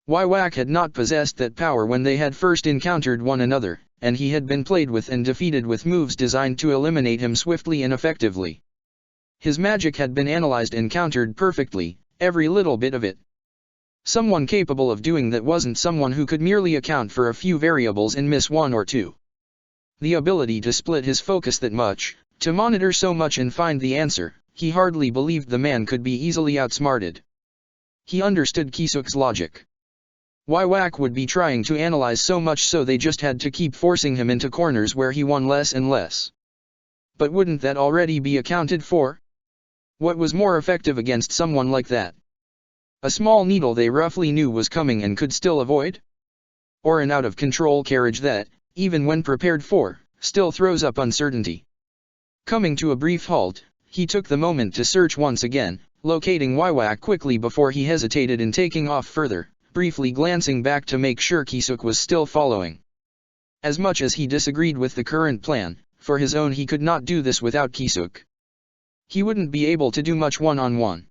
Wywak had not possessed that power when they had first encountered one another, and he had been played with and defeated with moves designed to eliminate him swiftly and effectively. His magic had been analyzed and countered perfectly, every little bit of it. Someone capable of doing that wasn't someone who could merely account for a few variables and miss one or two. The ability to split his focus that much, to monitor so much and find the answer, he hardly believed the man could be easily outsmarted. He understood Kisuk's logic. Wywak would be trying to analyze so much so they just had to keep forcing him into corners where he won less and less. But wouldn't that already be accounted for? What was more effective against someone like that? A small needle they roughly knew was coming and could still avoid? Or an out-of-control carriage that, even when prepared for, still throws up uncertainty? Coming to a brief halt, he took the moment to search once again, locating Wywak quickly before he hesitated in taking off further, briefly glancing back to make sure Kisuk was still following. As much as he disagreed with the current plan, for his own he could not do this without Kisuk. He wouldn't be able to do much one-on-one.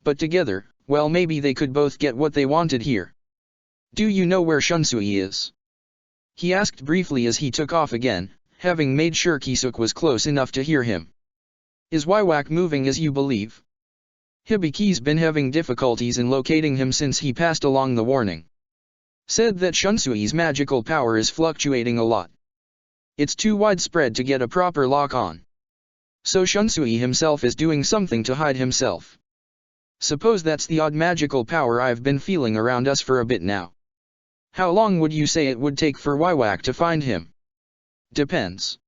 But together, well, maybe they could both get what they wanted here. Do you know where Shunsui is? He asked briefly as he took off again, having made sure Kisuk was close enough to hear him. Is Wywak moving as you believe? Hibiki's been having difficulties in locating him since he passed along the warning. Said that Shunsui's magical power is fluctuating a lot. It's too widespread to get a proper lock on. So Shunsui himself is doing something to hide himself. Suppose that's the odd magical power I've been feeling around us for a bit now. How long would you say it would take for Waiwak to find him? Depends.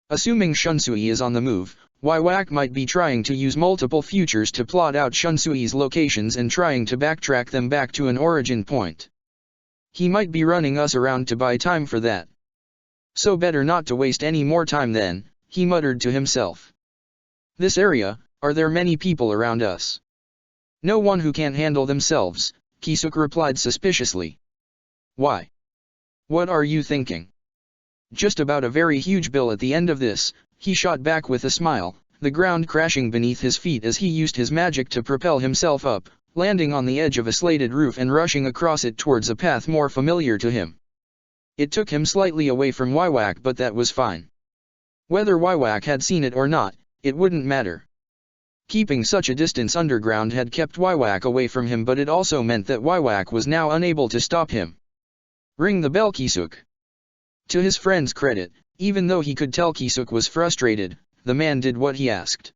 Assuming Shunsui is on the move, Waiwak might be trying to use multiple futures to plot out Shunsui's locations and trying to backtrack them back to an origin point. He might be running us around to buy time for that. So better not to waste any more time then, he muttered to himself. This area, are there many people around us? No one who can't handle themselves, Kisuk replied suspiciously. Why? What are you thinking? Just about a very huge bill at the end of this, he shot back with a smile, the ground crashing beneath his feet as he used his magic to propel himself up, landing on the edge of a slated roof and rushing across it towards a path more familiar to him. It took him slightly away from Waiwak, but that was fine. Whether Waiwak had seen it or not, it wouldn't matter. Keeping such a distance underground had kept Waiwak away from him, but it also meant that Waiwak was now unable to stop him. Ring the bell, Kisuk. To his friend's credit, even though he could tell Kisuk was frustrated, the man did what he asked.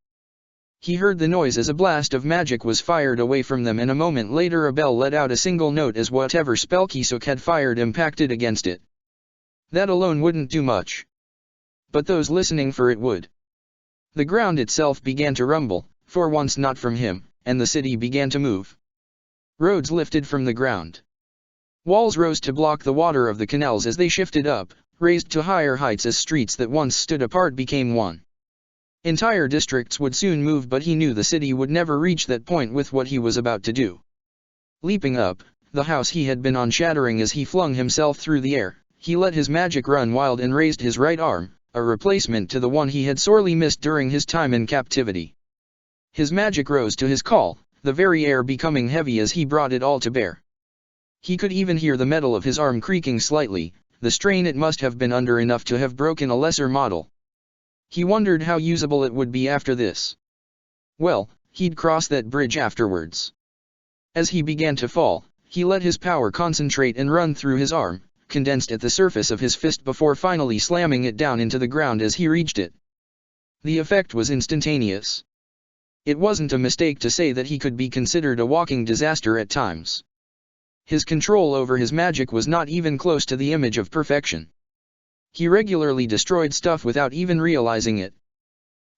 He heard the noise as a blast of magic was fired away from them, and a moment later a bell let out a single note as whatever spell Kisuk had fired impacted against it. That alone wouldn't do much. But those listening for it would. The ground itself began to rumble, for once not from him, and the city began to move. Roads lifted from the ground. Walls rose to block the water of the canals as they shifted up, raised to higher heights as streets that once stood apart became one. Entire districts would soon move, but he knew the city would never reach that point with what he was about to do. Leaping up, the house he had been on shattering as he flung himself through the air, he let his magic run wild and raised his right arm, a replacement to the one he had sorely missed during his time in captivity. His magic rose to his call, the very air becoming heavy as he brought it all to bear. He could even hear the metal of his arm creaking slightly, the strain it must have been under enough to have broken a lesser model. He wondered how usable it would be after this. Well, he'd cross that bridge afterwards. As he began to fall, he let his power concentrate and run through his arm, condensed at the surface of his fist before finally slamming it down into the ground as he reached it. The effect was instantaneous. It wasn't a mistake to say that he could be considered a walking disaster at times. His control over his magic was not even close to the image of perfection. He regularly destroyed stuff without even realizing it.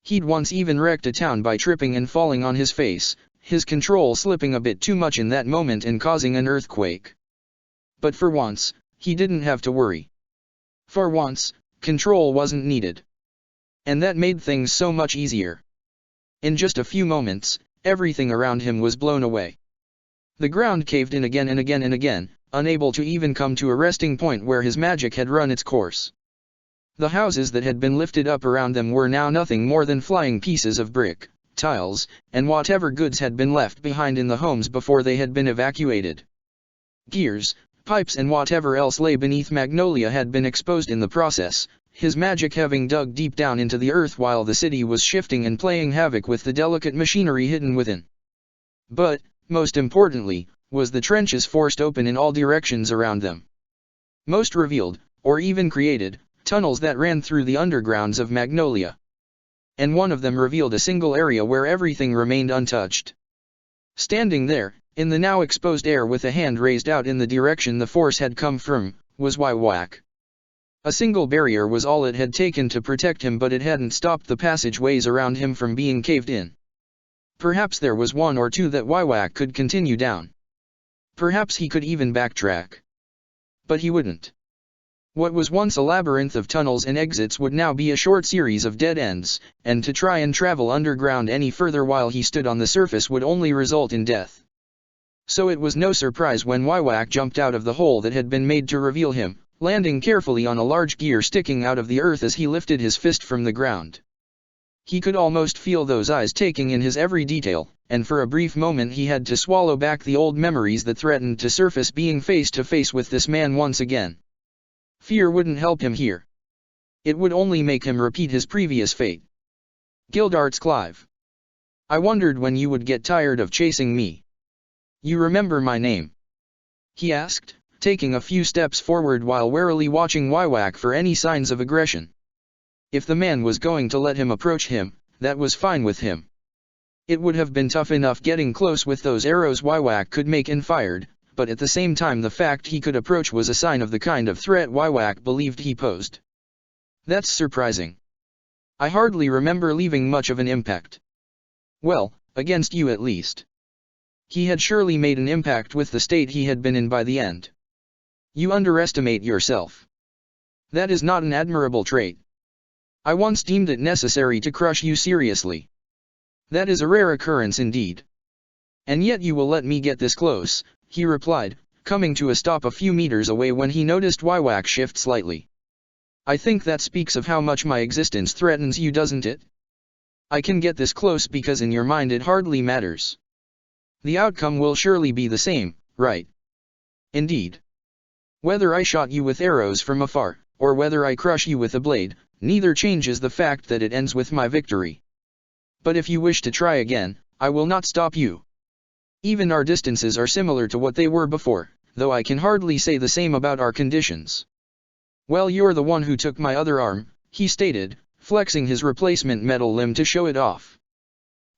He'd once even wrecked a town by tripping and falling on his face, his control slipping a bit too much in that moment and causing an earthquake. But for once, he didn't have to worry. For once, control wasn't needed. And that made things so much easier. In just a few moments, everything around him was blown away. The ground caved in again and again and again, unable to even come to a resting point where his magic had run its course. The houses that had been lifted up around them were now nothing more than flying pieces of brick, tiles, and whatever goods had been left behind in the homes before they had been evacuated. Gears, pipes and whatever else lay beneath Magnolia had been exposed in the process, his magic having dug deep down into the earth while the city was shifting and playing havoc with the delicate machinery hidden within. But, most importantly, was the trenches forced open in all directions around them. Most revealed, or even created, tunnels that ran through the undergrounds of Magnolia. And one of them revealed a single area where everything remained untouched. Standing there, in the now exposed air with a hand raised out in the direction the force had come from, was Waiwak. A single barrier was all it had taken to protect him, but it hadn't stopped the passageways around him from being caved in. Perhaps there was one or two that Waiwak could continue down. Perhaps he could even backtrack. But he wouldn't. What was once a labyrinth of tunnels and exits would now be a short series of dead ends, and to try and travel underground any further while he stood on the surface would only result in death. So it was no surprise when Waiwak jumped out of the hole that had been made to reveal him, landing carefully on a large gear sticking out of the earth as he lifted his fist from the ground. He could almost feel those eyes taking in his every detail, and for a brief moment he had to swallow back the old memories that threatened to surface being face to face with this man once again. Fear wouldn't help him here. It would only make him repeat his previous fate. Gildarts Clive. I wondered when you would get tired of chasing me. You remember my name? He asked, taking a few steps forward while warily watching Waiwak for any signs of aggression. If the man was going to let him approach him, that was fine with him. It would have been tough enough getting close with those arrows Waiwak could make and fired, but at the same time the fact he could approach was a sign of the kind of threat Waiwak believed he posed. That's surprising. I hardly remember leaving much of an impact. Well, against you at least. He had surely made an impact with the state he had been in by the end. You underestimate yourself. That is not an admirable trait. I once deemed it necessary to crush you seriously. That is a rare occurrence indeed. And yet you will let me get this close, he replied, coming to a stop a few meters away when he noticed Waiwak shift slightly. I think that speaks of how much my existence threatens you, doesn't it? I can get this close because in your mind it hardly matters. The outcome will surely be the same, right? Indeed. Whether I shot you with arrows from afar, or whether I crush you with a blade, neither changes the fact that it ends with my victory. But if you wish to try again, I will not stop you. Even our distances are similar to what they were before, though I can hardly say the same about our conditions. Well, you're the one who took my other arm, he stated, flexing his replacement metal limb to show it off.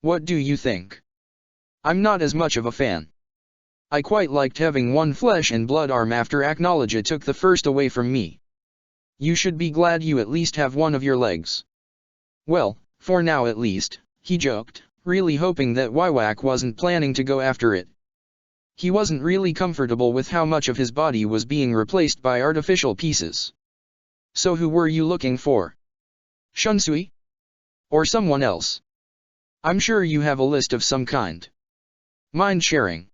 What do you think? I'm not as much of a fan. I quite liked having one flesh and blood arm after Acknowledge took the first away from me. You should be glad you at least have one of your legs. Well, for now at least, he joked, really hoping that Waiwak wasn't planning to go after it. He wasn't really comfortable with how much of his body was being replaced by artificial pieces. So who were you looking for? Shunsui? Or someone else? I'm sure you have a list of some kind. Mind sharing?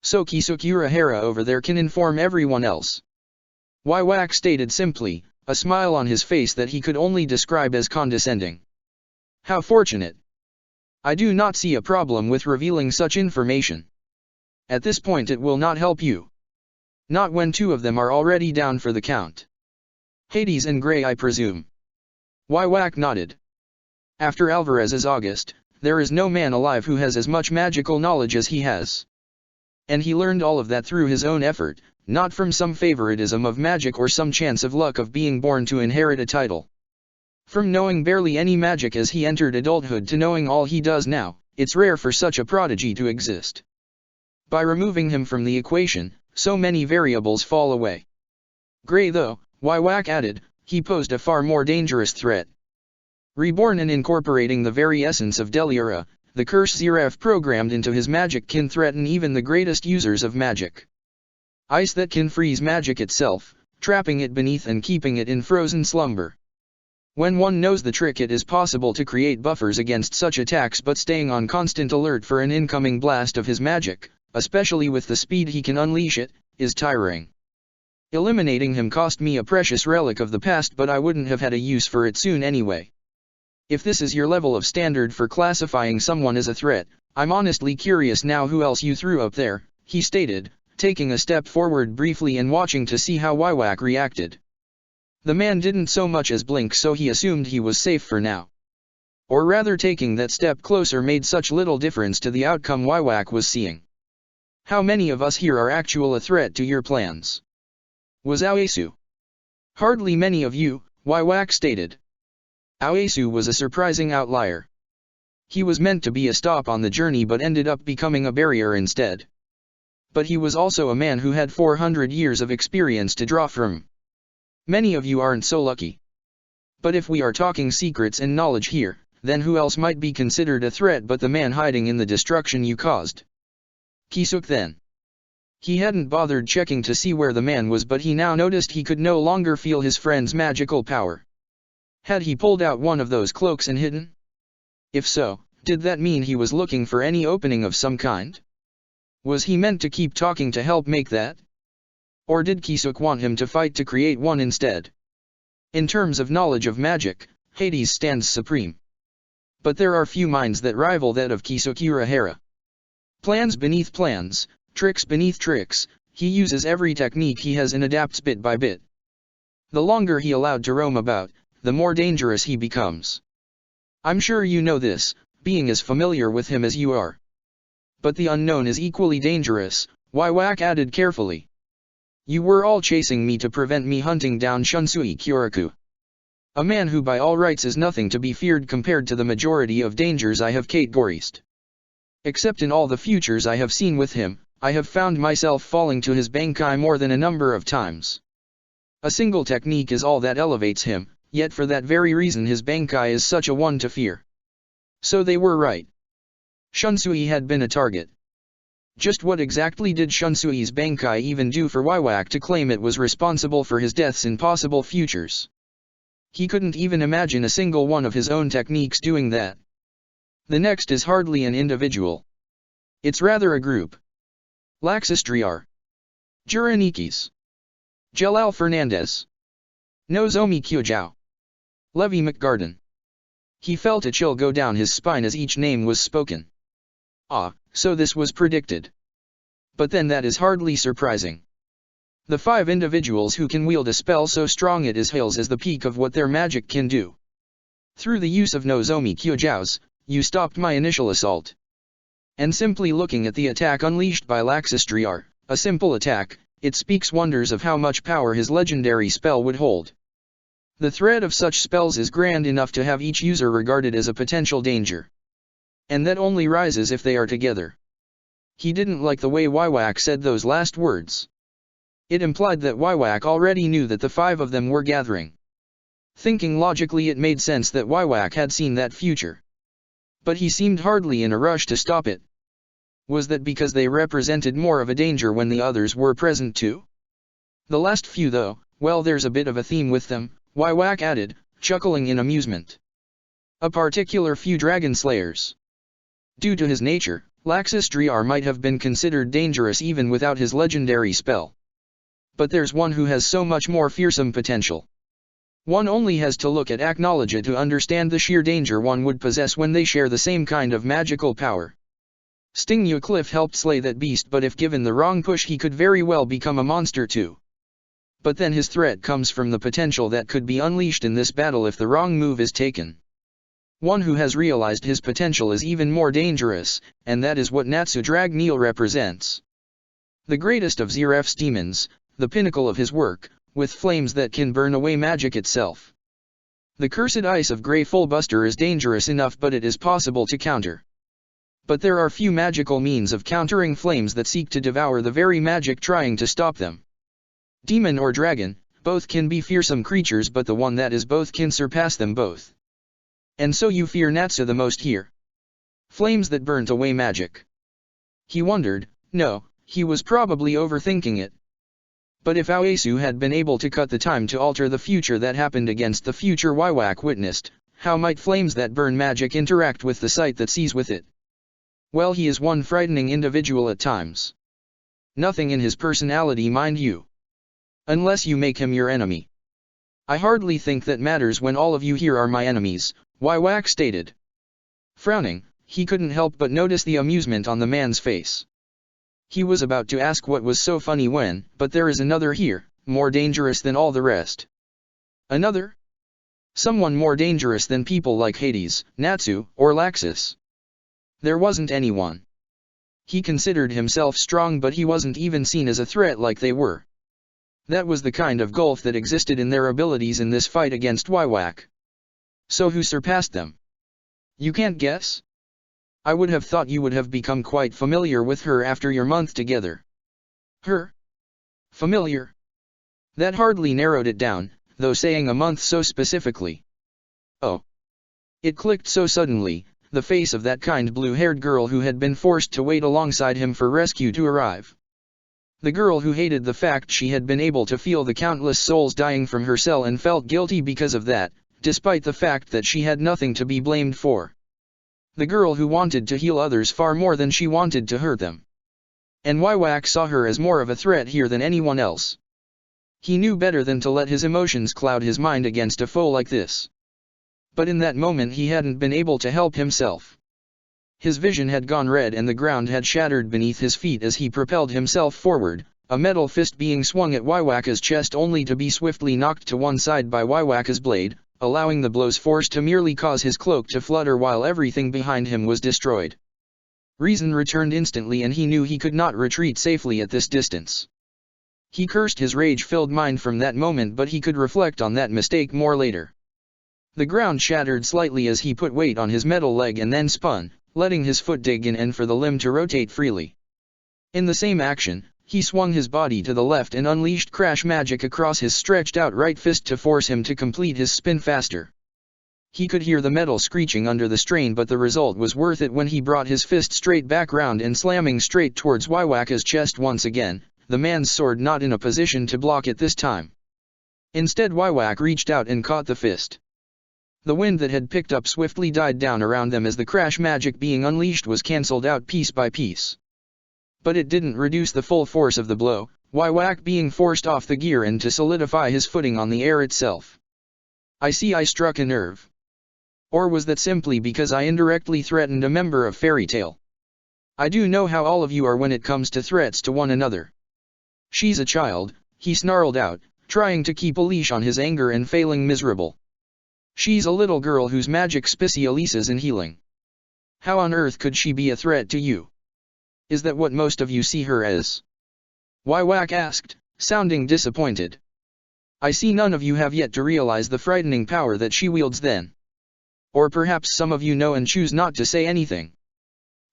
So Kisuke Urahara over there can inform everyone else. Waiwak stated simply, a smile on his face that he could only describe as condescending. How fortunate. I do not see a problem with revealing such information. At this point it will not help you. Not when two of them are already down for the count. Hades and Grey, I presume. Waiwak nodded. After Alvarez's August, there is no man alive who has as much magical knowledge as he has. And he learned all of that through his own effort, not from some favoritism of magic or some chance of luck of being born to inherit a title. From knowing barely any magic as he entered adulthood to knowing all he does now, it's rare for such a prodigy to exist. By removing him from the equation, so many variables fall away. Grey though, Waiwak added, he posed a far more dangerous threat. Reborn and incorporating the very essence of Deliura, the curse Zeref programmed into his magic can threaten even the greatest users of magic. Ice that can freeze magic itself, trapping it beneath and keeping it in frozen slumber. When one knows the trick, it is possible to create buffers against such attacks, but staying on constant alert for an incoming blast of his magic, especially with the speed he can unleash it, is tiring. Eliminating him cost me a precious relic of the past, but I wouldn't have had a use for it soon anyway. If this is your level of standard for classifying someone as a threat, I'm honestly curious now who else you threw up there, he stated, taking a step forward briefly and watching to see how Waiwak reacted. The man didn't so much as blink, so he assumed he was safe for now. Or rather, taking that step closer made such little difference to the outcome Waiwak was seeing. How many of us here are actual a threat to your plans? Was Aoesu? Hardly many of you, Waiwak stated. Aoesu was a surprising outlier. He was meant to be a stop on the journey but ended up becoming a barrier instead. But he was also a man who had 400 years of experience to draw from. Many of you aren't so lucky. But if we are talking secrets and knowledge here, then who else might be considered a threat but the man hiding in the destruction you caused? Kisuke then. He hadn't bothered checking to see where the man was, but he now noticed he could no longer feel his friend's magical power. Had he pulled out one of those cloaks and hidden? If so, did that mean he was looking for any opening of some kind? Was he meant to keep talking to help make that? Or did Kisuke want him to fight to create one instead? In terms of knowledge of magic, Hades stands supreme. But there are few minds that rival that of Kisuke Urahara. Plans beneath plans, tricks beneath tricks, he uses every technique he has and adapts bit by bit. The longer he allowed to roam about, the more dangerous he becomes. I'm sure you know this, being as familiar with him as you are. But the unknown is equally dangerous, Waiwak added carefully. You were all chasing me to prevent me hunting down Shunsui Kyoraku. A man who by all rights is nothing to be feared compared to the majority of dangers I have categorized. Except in all the futures I have seen with him, I have found myself falling to his bankai more than a number of times. A single technique is all that elevates him, yet for that very reason his bankai is such a one to fear. So they were right. Shunsui had been a target. Just what exactly did Shunsui's bankai even do for Waiwak to claim it was responsible for his deaths in possible futures? He couldn't even imagine a single one of his own techniques doing that. The next is hardly an individual. It's rather a group. Laxus Driar. Juranikis. Jelal Fernandez. Nozomi Kyojao. Levi McGarden. He felt a chill go down his spine as each name was spoken. Ah, so this was predicted. But then that is hardly surprising. The 5 individuals who can wield a spell so strong it is hails as the peak of what their magic can do. Through the use of Nozomi Kyojao's, you stopped my initial assault. And simply looking at the attack unleashed by Laxus Driar, a simple attack, it speaks wonders of how much power his legendary spell would hold. The threat of such spells is grand enough to have each user regarded as a potential danger. And that only rises if they are together. He didn't like the way Waiwak said those last words. It implied that Waiwak already knew that the 5 of them were gathering. Thinking logically, it made sense that Waiwak had seen that future. But he seemed hardly in a rush to stop it. Was that because they represented more of a danger when the others were present too? The last few though, well, there's a bit of a theme with them, Waiwak added, chuckling in amusement. A particular few dragon slayers. Due to his nature, Laxus Driar might have been considered dangerous even without his legendary spell. But there's one who has so much more fearsome potential. One only has to look at Acknowledge to understand the sheer danger one would possess when they share the same kind of magical power. Sting Cliff helped slay that beast, but if given the wrong push he could very well become a monster too. But then his threat comes from the potential that could be unleashed in this battle if the wrong move is taken. One who has realized his potential is even more dangerous, and that is what Natsu Dragneel represents. The greatest of Zeref's demons, the pinnacle of his work, with flames that can burn away magic itself. The cursed ice of Grey Fullbuster is dangerous enough, but it is possible to counter. But there are few magical means of countering flames that seek to devour the very magic trying to stop them. Demon or dragon, both can be fearsome creatures, but the one that is both can surpass them both. And so you fear Natsu the most here. Flames that burnt away magic. He wondered, no, he was probably overthinking it. But if Aoesu had been able to cut the time to alter the future that happened against the future Waiwak witnessed, how might flames that burn magic interact with the sight that sees with it? Well, he is one frightening individual at times. Nothing in his personality, mind you. Unless you make him your enemy. I hardly think that matters when all of you here are my enemies, Waiwak stated. Frowning, he couldn't help but notice the amusement on the man's face. He was about to ask what was so funny when, but there is another here, more dangerous than all the rest. Another? Someone more dangerous than people like Hades, Natsu, or Laxus. There wasn't anyone. He considered himself strong, but he wasn't even seen as a threat like they were. That was the kind of gulf that existed in their abilities in this fight against Waiwak. So who surpassed them? You can't guess? I would have thought you would have become quite familiar with her after your month together. Her? Familiar? That hardly narrowed it down, though saying a month so specifically. Oh. It clicked so suddenly, the face of that kind blue-haired girl who had been forced to wait alongside him for rescue to arrive. The girl who hated the fact she had been able to feel the countless souls dying from her cell and felt guilty because of that, despite the fact that she had nothing to be blamed for. The girl who wanted to heal others far more than she wanted to hurt them. And Waiwak saw her as more of a threat here than anyone else. He knew better than to let his emotions cloud his mind against a foe like this. But in that moment he hadn't been able to help himself. His vision had gone red and the ground had shattered beneath his feet as he propelled himself forward, a metal fist being swung at Waiwaka's chest only to be swiftly knocked to one side by Waiwaka's blade, allowing the blow's force to merely cause his cloak to flutter while everything behind him was destroyed. Reason returned instantly and he knew he could not retreat safely at this distance. He cursed his rage-filled mind from that moment, but he could reflect on that mistake more later. The ground shattered slightly as he put weight on his metal leg and then spun, letting his foot dig in and for the limb to rotate freely. In the same action, he swung his body to the left and unleashed crash magic across his stretched-out right fist to force him to complete his spin faster. He could hear the metal screeching under the strain, but the result was worth it when he brought his fist straight back round and slamming straight towards Waiwaka's chest once again, the man's sword not in a position to block it this time. Instead, Waiwaka reached out and caught the fist. The wind that had picked up swiftly died down around them as the crash magic being unleashed was cancelled out piece by piece. But it didn't reduce the full force of the blow, Waiwaka being forced off the gear and to solidify his footing on the air itself. I see I struck a nerve. Or was that simply because I indirectly threatened a member of Fairy Tale? I do know how all of you are when it comes to threats to one another. She's a child, he snarled out, trying to keep a leash on his anger and failing miserable. She's a little girl whose magic specializes in healing. How on earth could she be a threat to you? Is that what most of you see her as? Waiwaka asked, sounding disappointed. I see none of you have yet to realize the frightening power that she wields then. Or perhaps some of you know and choose not to say anything.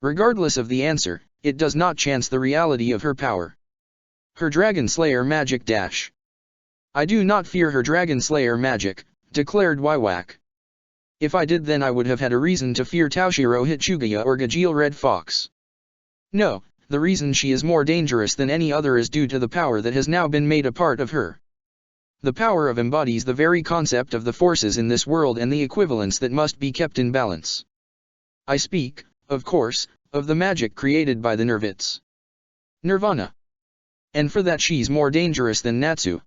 Regardless of the answer, it does not chance the reality of her power. Her Dragon Slayer magic dash. I do not fear her Dragon Slayer magic, declared Waiwaka. If I did, then I would have had a reason to fear Taushiro Hichugaya or Gajeel Red Fox. No, the reason she is more dangerous than any other is due to the power that has now been made a part of her. The power of embodies the very concept of the forces in this world and the equivalence that must be kept in balance. I speak, of course, of the magic created by the Nervits. Nirvana. And for that she's more dangerous than Natsu.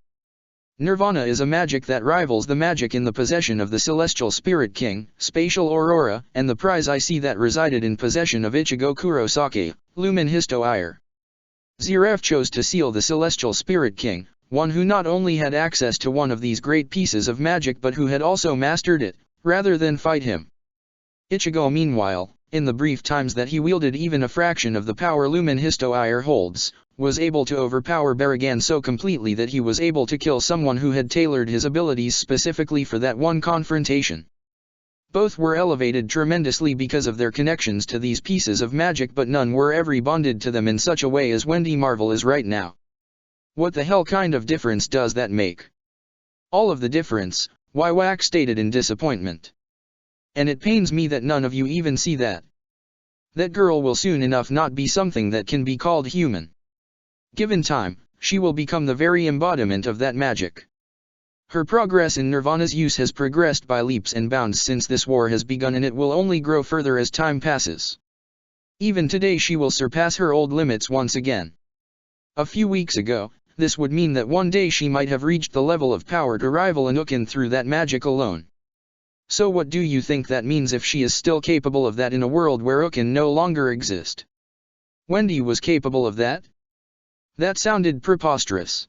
Nirvana is a magic that rivals the magic in the possession of the Celestial Spirit King, Spatial Aurora, and the prize I see that resided in possession of Ichigo Kurosake, Lumen Histo Ire. Zeref chose to seal the Celestial Spirit King, one who not only had access to one of these great pieces of magic but who had also mastered it, rather than fight him. Ichigo meanwhile, in the brief times that he wielded even a fraction of the power Lumen Histo Ire holds, was able to overpower Baragan so completely that he was able to kill someone who had tailored his abilities specifically for that one confrontation. Both were elevated tremendously because of their connections to these pieces of magic, but none were ever bonded to them in such a way as Wendy Marvel is right now. What the hell kind of difference does that make? All of the difference, Waiwaka stated in disappointment. And it pains me that none of you even see that. That girl will soon enough not be something that can be called human. Given time, she will become the very embodiment of that magic. Her progress in Nirvana's use has progressed by leaps and bounds since this war has begun, and it will only grow further as time passes. Even today she will surpass her old limits once again. A few weeks ago, this would mean that one day she might have reached the level of power to rival Anukin through that magic alone. So what do you think that means if she is still capable of that in a world where Ukin no longer exist? Wendy was capable of that? That sounded preposterous.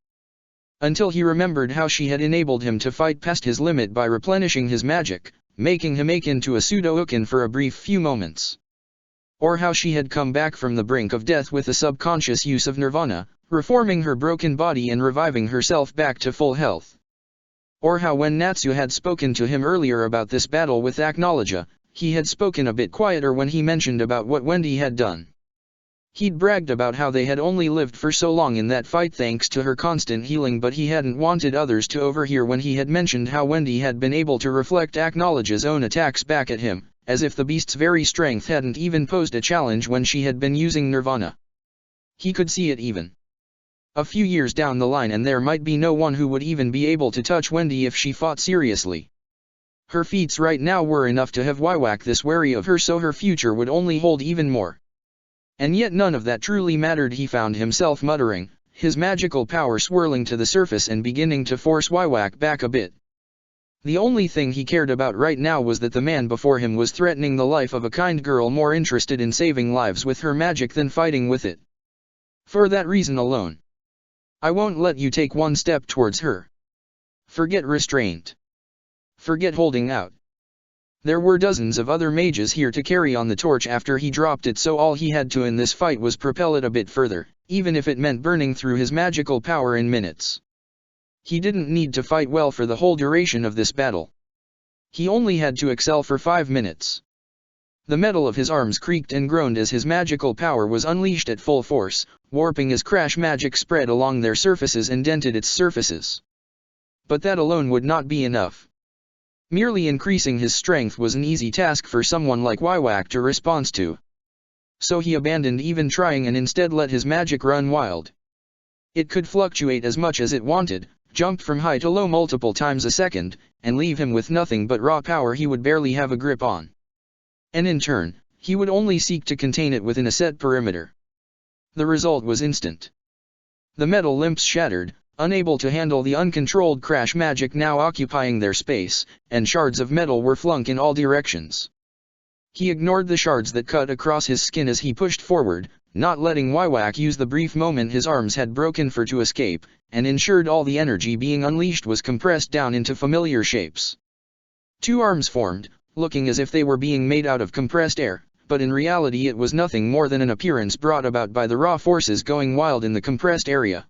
Until he remembered how she had enabled him to fight past his limit by replenishing his magic, making him akin to a pseudo-Ukin for a brief few moments. Or how she had come back from the brink of death with the subconscious use of Nirvana, reforming her broken body and reviving herself back to full health. Or how when Natsu had spoken to him earlier about this battle with Acknowledge, he had spoken a bit quieter when he mentioned about what Wendy had done. He'd bragged about how they had only lived for so long in that fight thanks to her constant healing, but he hadn't wanted others to overhear when he had mentioned how Wendy had been able to reflect Acknowledge's own attacks back at him, as if the beast's very strength hadn't even posed a challenge when she had been using Nirvana. He could see it even a few years down the line, and there might be no one who would even be able to touch Wendy if she fought seriously. Her feats right now were enough to have Waiwaka this wary of her, so her future would only hold even more. And yet none of that truly mattered. He found himself muttering, his magical power swirling to the surface and beginning to force Waiwaka back a bit. The only thing he cared about right now was that the man before him was threatening the life of a kind girl more interested in saving lives with her magic than fighting with it. For that reason alone, I won't let you take one step towards her. Forget restraint. Forget holding out. There were dozens of other mages here to carry on the torch after he dropped it, so all he had to in this fight was propel it a bit further, even if it meant burning through his magical power in minutes. He didn't need to fight well for the whole duration of this battle. He only had to excel for 5 minutes. The metal of his arms creaked and groaned as his magical power was unleashed at full force, warping as crash magic spread along their surfaces and dented its surfaces. But that alone would not be enough. Merely increasing his strength was an easy task for someone like Wywak to respond to. So he abandoned even trying and instead let his magic run wild. It could fluctuate as much as it wanted, jump from high to low multiple times a second, and leave him with nothing but raw power he would barely have a grip on. And in turn, he would only seek to contain it within a set perimeter. The result was instant. The metal limps shattered, unable to handle the uncontrolled crash magic now occupying their space, and shards of metal were flung in all directions. He ignored the shards that cut across his skin as he pushed forward, not letting Wywak use the brief moment his arms had broken for to escape, and ensured all the energy being unleashed was compressed down into familiar shapes. 2 arms formed, looking as if they were being made out of compressed air, but in reality it was nothing more than an appearance brought about by the raw forces going wild in the compressed area.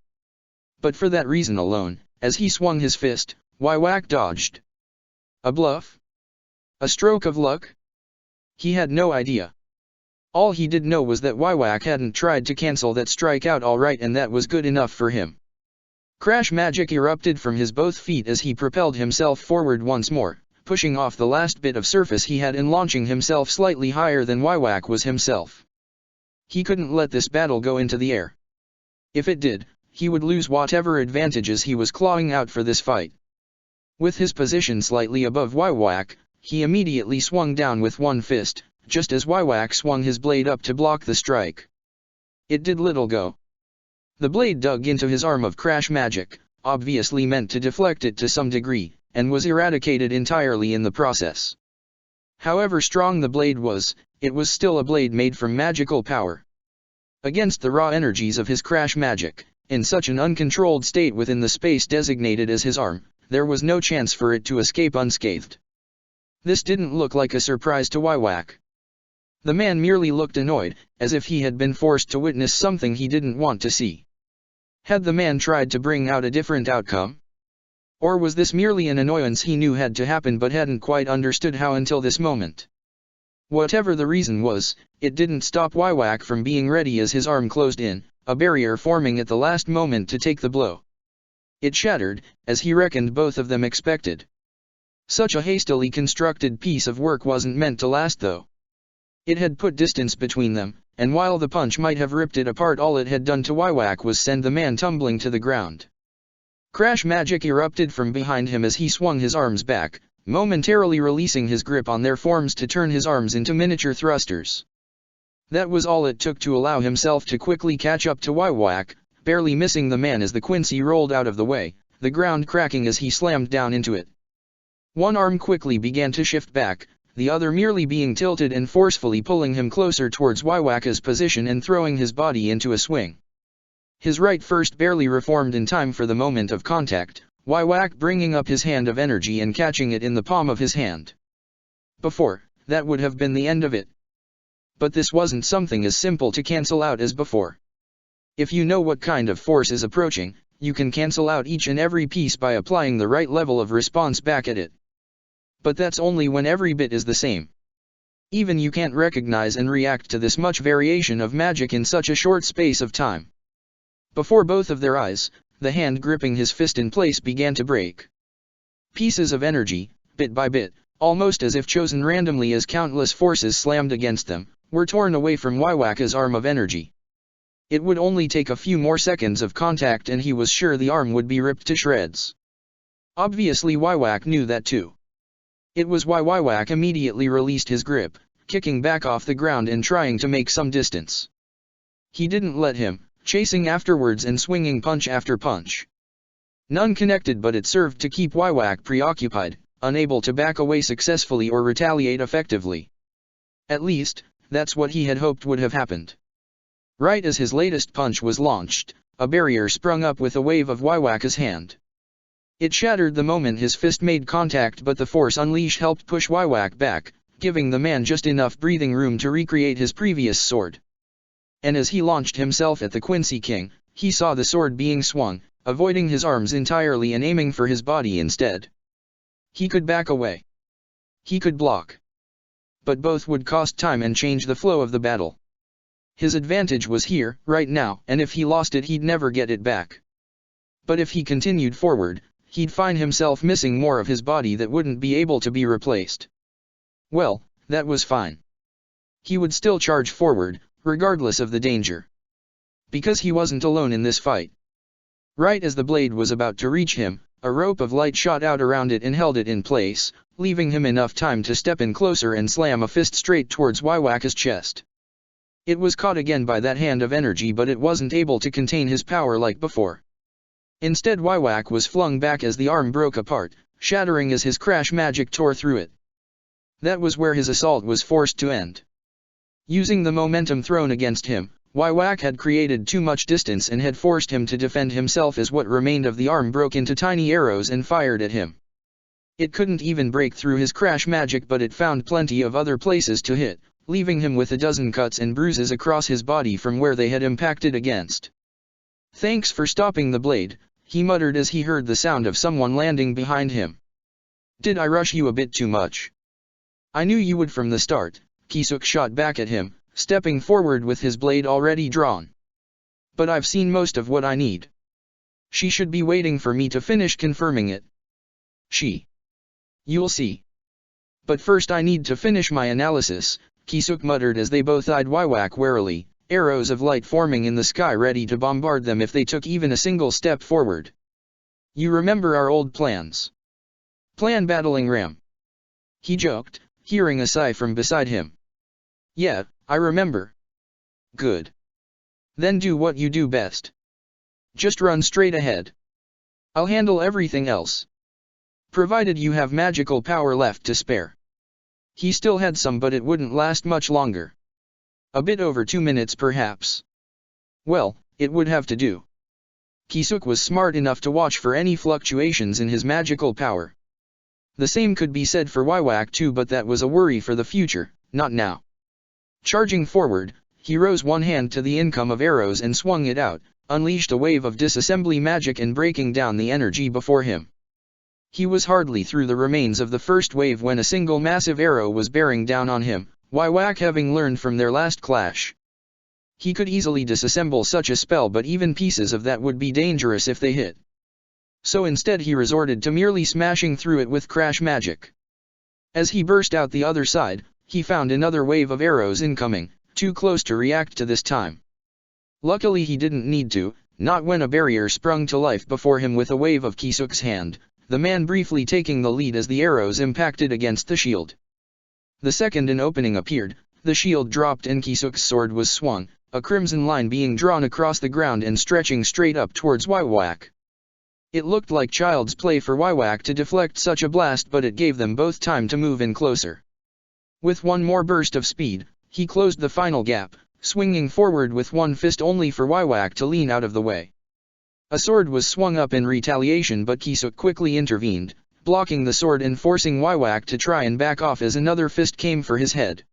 But for that reason alone, as he swung his fist, Wywak dodged. A bluff? A stroke of luck? He had no idea. All he did know was that Wywak hadn't tried to cancel that strike out alright, and that was good enough for him. Crash magic erupted from his both feet as he propelled himself forward once more, pushing off the last bit of surface he had and launching himself slightly higher than Wywak was himself. He couldn't let this battle go into the air. If it did, he would lose whatever advantages he was clawing out for this fight. With his position slightly above Wywak, he immediately swung down with one fist, just as Wywak swung his blade up to block the strike. It did little go. The blade dug into his arm of crash magic, obviously meant to deflect it to some degree, and was eradicated entirely in the process. However strong the blade was, it was still a blade made from magical power. Against the raw energies of his crash magic, in such an uncontrolled state within the space designated as his arm, there was no chance for it to escape unscathed. This didn't look like a surprise to Wywak. The man merely looked annoyed, as if he had been forced to witness something he didn't want to see. Had the man tried to bring out a different outcome? Or was this merely an annoyance he knew had to happen but hadn't quite understood how until this moment? Whatever the reason was, it didn't stop Wywak from being ready as his arm closed in, a barrier forming at the last moment to take the blow. It shattered, as he reckoned both of them expected. Such a hastily constructed piece of work wasn't meant to last though. It had put distance between them, and while the punch might have ripped it apart, all it had done to Wywak was send the man tumbling to the ground. Crash magic erupted from behind him as he swung his arms back, momentarily releasing his grip on their forms to turn his arms into miniature thrusters. That was all it took to allow himself to quickly catch up to Wywak, barely missing the man as the Quincy rolled out of the way, the ground cracking as he slammed down into it. One arm quickly began to shift back, the other merely being tilted and forcefully pulling him closer towards Wywak's position and throwing his body into a swing. His right first barely reformed in time for the moment of contact, Wywak bringing up his hand of energy and catching it in the palm of his hand. Before, that would have been the end of it. But this wasn't something as simple to cancel out as before. If you know what kind of force is approaching, you can cancel out each and every piece by applying the right level of response back at it. But that's only when every bit is the same. Even you can't recognize and react to this much variation of magic in such a short space of time. Before both of their eyes, the hand gripping his fist in place began to break. Pieces of energy, bit by bit, almost as if chosen randomly as countless forces slammed against them, were torn away from Wywak's arm of energy. It would only take a few more seconds of contact and he was sure the arm would be ripped to shreds. Obviously Wywak knew that too. It was why Wywak immediately released his grip, kicking back off the ground and trying to make some distance. He didn't let him, chasing afterwards and swinging punch after punch. None connected, but it served to keep Wywak preoccupied, unable to back away successfully or retaliate effectively. At least, that's what he had hoped would have happened. Right as his latest punch was launched, a barrier sprung up with a wave of Wywak's hand. It shattered the moment his fist made contact, but the force unleashed helped push Waiwak back, giving the man just enough breathing room to recreate his previous sword. And as he launched himself at the Quincy King, he saw the sword being swung, avoiding his arms entirely and aiming for his body instead. He could back away. He could block. But both would cost time and change the flow of the battle. His advantage was here, right now, and if he lost it he'd never get it back. But if he continued forward, he'd find himself missing more of his body that wouldn't be able to be replaced. Well, that was fine. He would still charge forward, regardless of the danger. Because he wasn't alone in this fight. Right as the blade was about to reach him, a rope of light shot out around it and held it in place, leaving him enough time to step in closer and slam a fist straight towards Waiwaka's chest. It was caught again by that hand of energy, but it wasn't able to contain his power like before. Instead, Waiwak was flung back as the arm broke apart, shattering as his crash magic tore through it. That was where his assault was forced to end. Using the momentum thrown against him, Waiwak had created too much distance and had forced him to defend himself as what remained of the arm broke into tiny arrows and fired at him. It couldn't even break through his crash magic, but it found plenty of other places to hit, leaving him with a dozen cuts and bruises across his body from where they had impacted against. "Thanks for stopping the blade," he muttered as he heard the sound of someone landing behind him. "Did I rush you a bit too much?" "I knew you would from the start," Kisuk shot back at him, stepping forward with his blade already drawn. "But I've seen most of what I need. She should be waiting for me to finish confirming it." "She? You'll see. But first I need to finish my analysis," Kisuk muttered as they both eyed Waiwak warily, arrows of light forming in the sky ready to bombard them if they took even a single step forward. "You remember our old plans? Plan battling Ram?" he joked, hearing a sigh from beside him. "Yeah, I remember." "Good. Then do what you do best. Just run straight ahead. I'll handle everything else. Provided you have magical power left to spare." He still had some, but it wouldn't last much longer. A bit over 2 minutes perhaps. Well, it would have to do. Kisuk was smart enough to watch for any fluctuations in his magical power. The same could be said for Waiwak too, but that was a worry for the future, not now. Charging forward, he rose one hand to the income of arrows and swung it out, unleashed a wave of disassembly magic and breaking down the energy before him. He was hardly through the remains of the first wave when a single massive arrow was bearing down on him, Waiwak having learned from their last clash. He could easily disassemble such a spell, but even pieces of that would be dangerous if they hit. So instead he resorted to merely smashing through it with crash magic. As he burst out the other side, he found another wave of arrows incoming, too close to react to this time. Luckily he didn't need to, not when a barrier sprung to life before him with a wave of Kisuk's hand, the man briefly taking the lead as the arrows impacted against the shield. The second an opening appeared, the shield dropped and Kisuk's sword was swung, a crimson line being drawn across the ground and stretching straight up towards Waiwak. It looked like child's play for Waiwak to deflect such a blast, but it gave them both time to move in closer. With one more burst of speed, he closed the final gap, swinging forward with one fist only for Waiwak to lean out of the way. A sword was swung up in retaliation, but Kisuk quickly intervened, blocking the sword and forcing Waiwak to try and back off as another fist came for his head.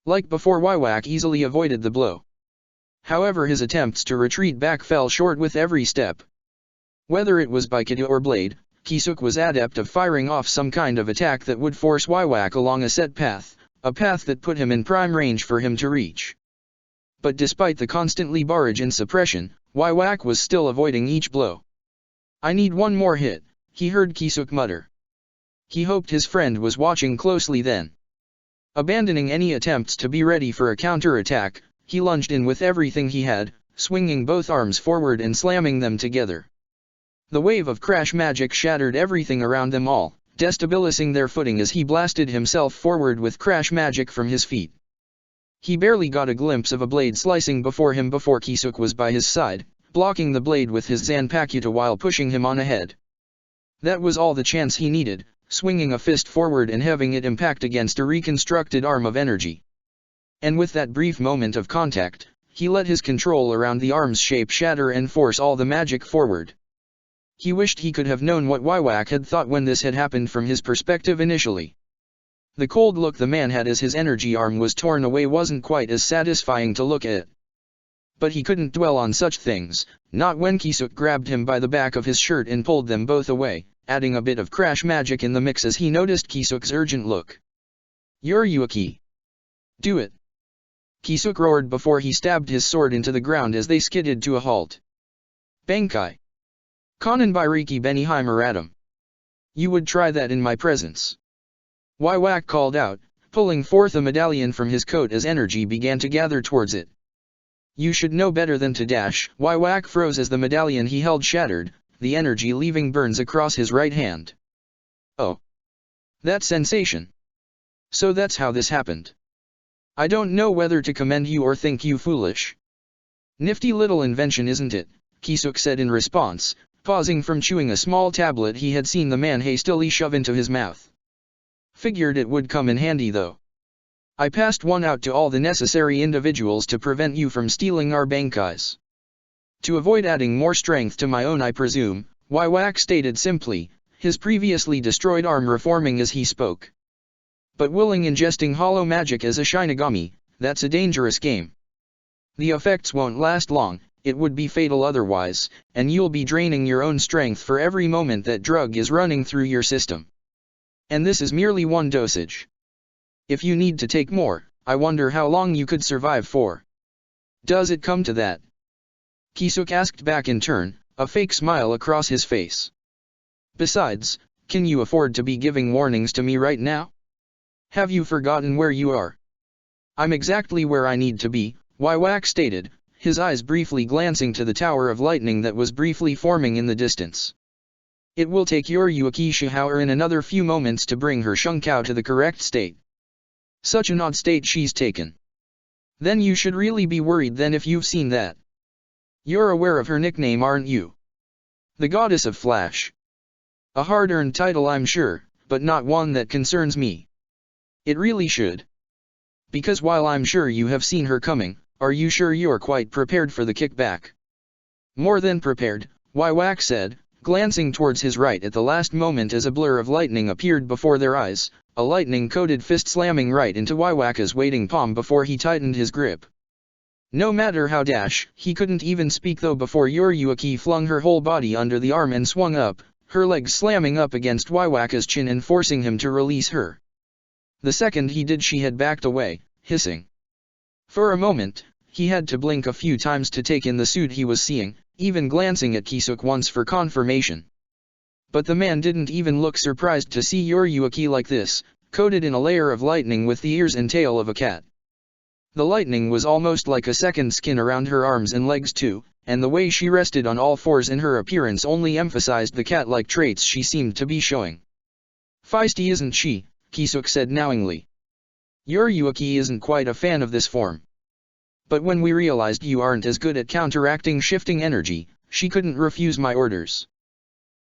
Like before, Waiwak easily avoided the blow. However, his attempts to retreat back fell short with every step. Whether it was by Kida or blade, Kisuk was adept of firing off some kind of attack that would force Waiwak along a set path, a path that put him in prime range for him to reach. But despite the constantly barrage and suppression, Waiwak was still avoiding each blow. "I need one more hit," he heard Kisuk mutter. He hoped his friend was watching closely then. Abandoning any attempts to be ready for a counter-attack, he lunged in with everything he had, swinging both arms forward and slamming them together. The wave of crash magic shattered everything around them all, destabilizing their footing as he blasted himself forward with crash magic from his feet. He barely got a glimpse of a blade slicing before him before Kisuk was by his side, blocking the blade with his Zanpakuta while pushing him on ahead. That was all the chance he needed, swinging a fist forward and having it impact against a reconstructed arm of energy. And with that brief moment of contact, he let his control around the arm's shape shatter and force all the magic forward. He wished he could have known what Waiwak had thought when this had happened from his perspective initially. The cold look the man had as his energy arm was torn away wasn't quite as satisfying to look at. But he couldn't dwell on such things, not when Kisuk grabbed him by the back of his shirt and pulled them both away, adding a bit of crash magic in the mix as he noticed Kisuk's urgent look. "Yuryuki! Do it!" Kisuk roared before he stabbed his sword into the ground as they skidded to a halt. "Bankai! Konanbiriki Beniheimer Adam! You would try that in my presence!" Waiwak called out, pulling forth a medallion from his coat as energy began to gather towards it. "You should know better than to dash." Waiwak froze as the medallion he held shattered, the energy leaving burns across his right hand. "Oh! That sensation! So that's how this happened. I don't know whether to commend you or think you foolish." "Nifty little invention, isn't it?" Kisuk said in response, pausing from chewing a small tablet he had seen the man hastily shove into his mouth. "Figured it would come in handy though. I passed one out to all the necessary individuals to prevent you from stealing our bankais. To avoid adding more strength to my own, I presume," Waiwak stated simply, his previously destroyed arm reforming as he spoke. "But willing ingesting hollow magic as a Shinigami, that's a dangerous game. The effects won't last long, it would be fatal otherwise, and you'll be draining your own strength for every moment that drug is running through your system. And this is merely one dosage. If you need to take more, I wonder how long you could survive for." "Does it come to that?" Kisuk asked back in turn, a fake smile across his face. "Besides, can you afford to be giving warnings to me right now? Have you forgotten where you are?" "I'm exactly where I need to be," Waiwak stated, his eyes briefly glancing to the tower of lightning that was briefly forming in the distance. "It will take Yuryuki Shihauer in another few moments to bring her Shunkao to the correct state. Such an odd state she's taken. Then you should really be worried then if you've seen that. You're aware of her nickname, aren't you? The Goddess of Flash. A hard-earned title, I'm sure, but not one that concerns me. It really should. Because while I'm sure you have seen her coming, are you sure you're quite prepared for the kickback?" "More than prepared," Waiwak said, glancing towards his right at the last moment as a blur of lightning appeared before their eyes, a lightning-coated fist slamming right into Waiwaka's waiting palm before he tightened his grip. No matter how dash, he couldn't even speak though before Yuryuki flung her whole body under the arm and swung up, her legs slamming up against Waiwaka's chin and forcing him to release her. The second he did she had backed away, hissing. For a moment, he had to blink a few times to take in the suit he was seeing, even glancing at Kisuk once for confirmation. But the man didn't even look surprised to see Yuryuki like this, coated in a layer of lightning with the ears and tail of a cat. The lightning was almost like a second skin around her arms and legs too, and the way she rested on all fours in her appearance only emphasized the cat-like traits she seemed to be showing. "Feisty, isn't she?" Kisuk said knowingly. "Yuryuki isn't quite a fan of this form. But when we realized you aren't as good at counteracting shifting energy, she couldn't refuse my orders."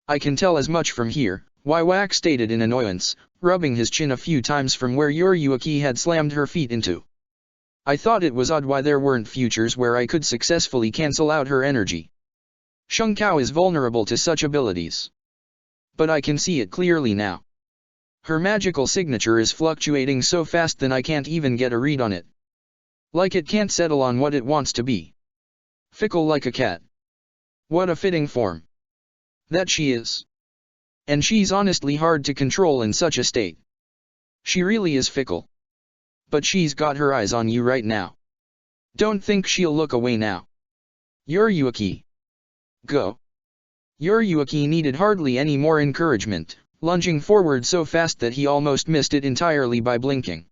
"I can tell as much from here," Waiwak stated in annoyance, rubbing his chin a few times from where Yuryuki had slammed her feet into. "I thought it was odd why there weren't futures where I could successfully cancel out her energy. Shunkao is vulnerable to such abilities. But I can see it clearly now. Her magical signature is fluctuating so fast that I can't even get a read on it. Like it can't settle on what it wants to be. Fickle like a cat. What a fitting form. That she is. And she's honestly hard to control in such a state. She really is fickle. But she's got her eyes on you right now. Don't think she'll look away now. Yuryuki. Go." Yuryuki needed hardly any more encouragement, lunging forward so fast that he almost missed it entirely by blinking.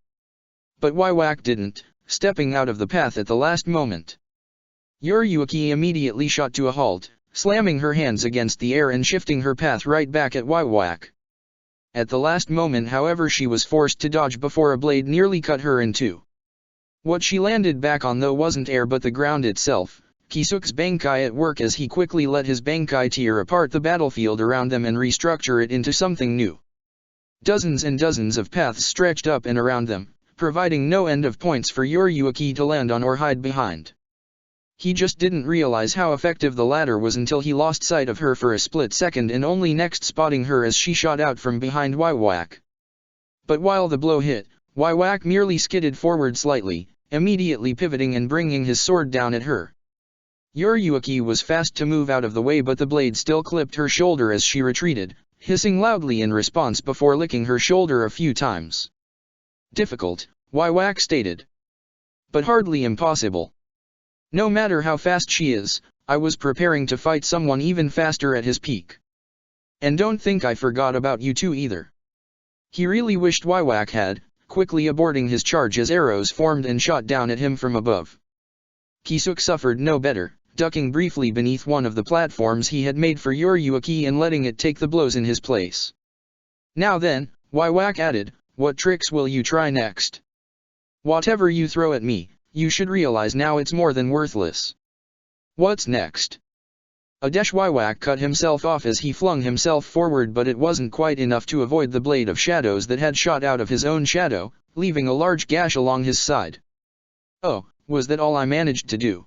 But Waiwak didn't, stepping out of the path at the last moment. Yuryuki immediately shot to a halt, slamming her hands against the air and shifting her path right back at Waiwak. At the last moment, however, she was forced to dodge before a blade nearly cut her in two. What she landed back on though wasn't air but the ground itself, Kisuk's Bankai at work as he quickly let his Bankai tear apart the battlefield around them and restructure it into something new. Dozens and dozens of paths stretched up and around them, providing no end of points for Yuryuki to land on or hide behind. He just didn't realize how effective the latter was until he lost sight of her for a split second and only next spotting her as she shot out from behind Waiwak. But while the blow hit, Waiwak merely skidded forward slightly, immediately pivoting and bringing his sword down at her. Yuriuki was fast to move out of the way, but the blade still clipped her shoulder as she retreated, hissing loudly in response before licking her shoulder a few times. Difficult, Waiwak stated. But hardly impossible. No matter how fast she is, I was preparing to fight someone even faster at his peak. And don't think I forgot about you two either. He really wished Waiwak had, quickly aborting his charge as arrows formed and shot down at him from above. Kisuk suffered no better, ducking briefly beneath one of the platforms he had made for Yuriuki and letting it take the blows in his place. Now then, Waiwak added, what tricks will you try next? Whatever you throw at me, you should realize now it's more than worthless. What's next? Adesh Waiwak cut himself off as he flung himself forward, but it wasn't quite enough to avoid the blade of shadows that had shot out of his own shadow, leaving a large gash along his side. Oh, was that all I managed to do?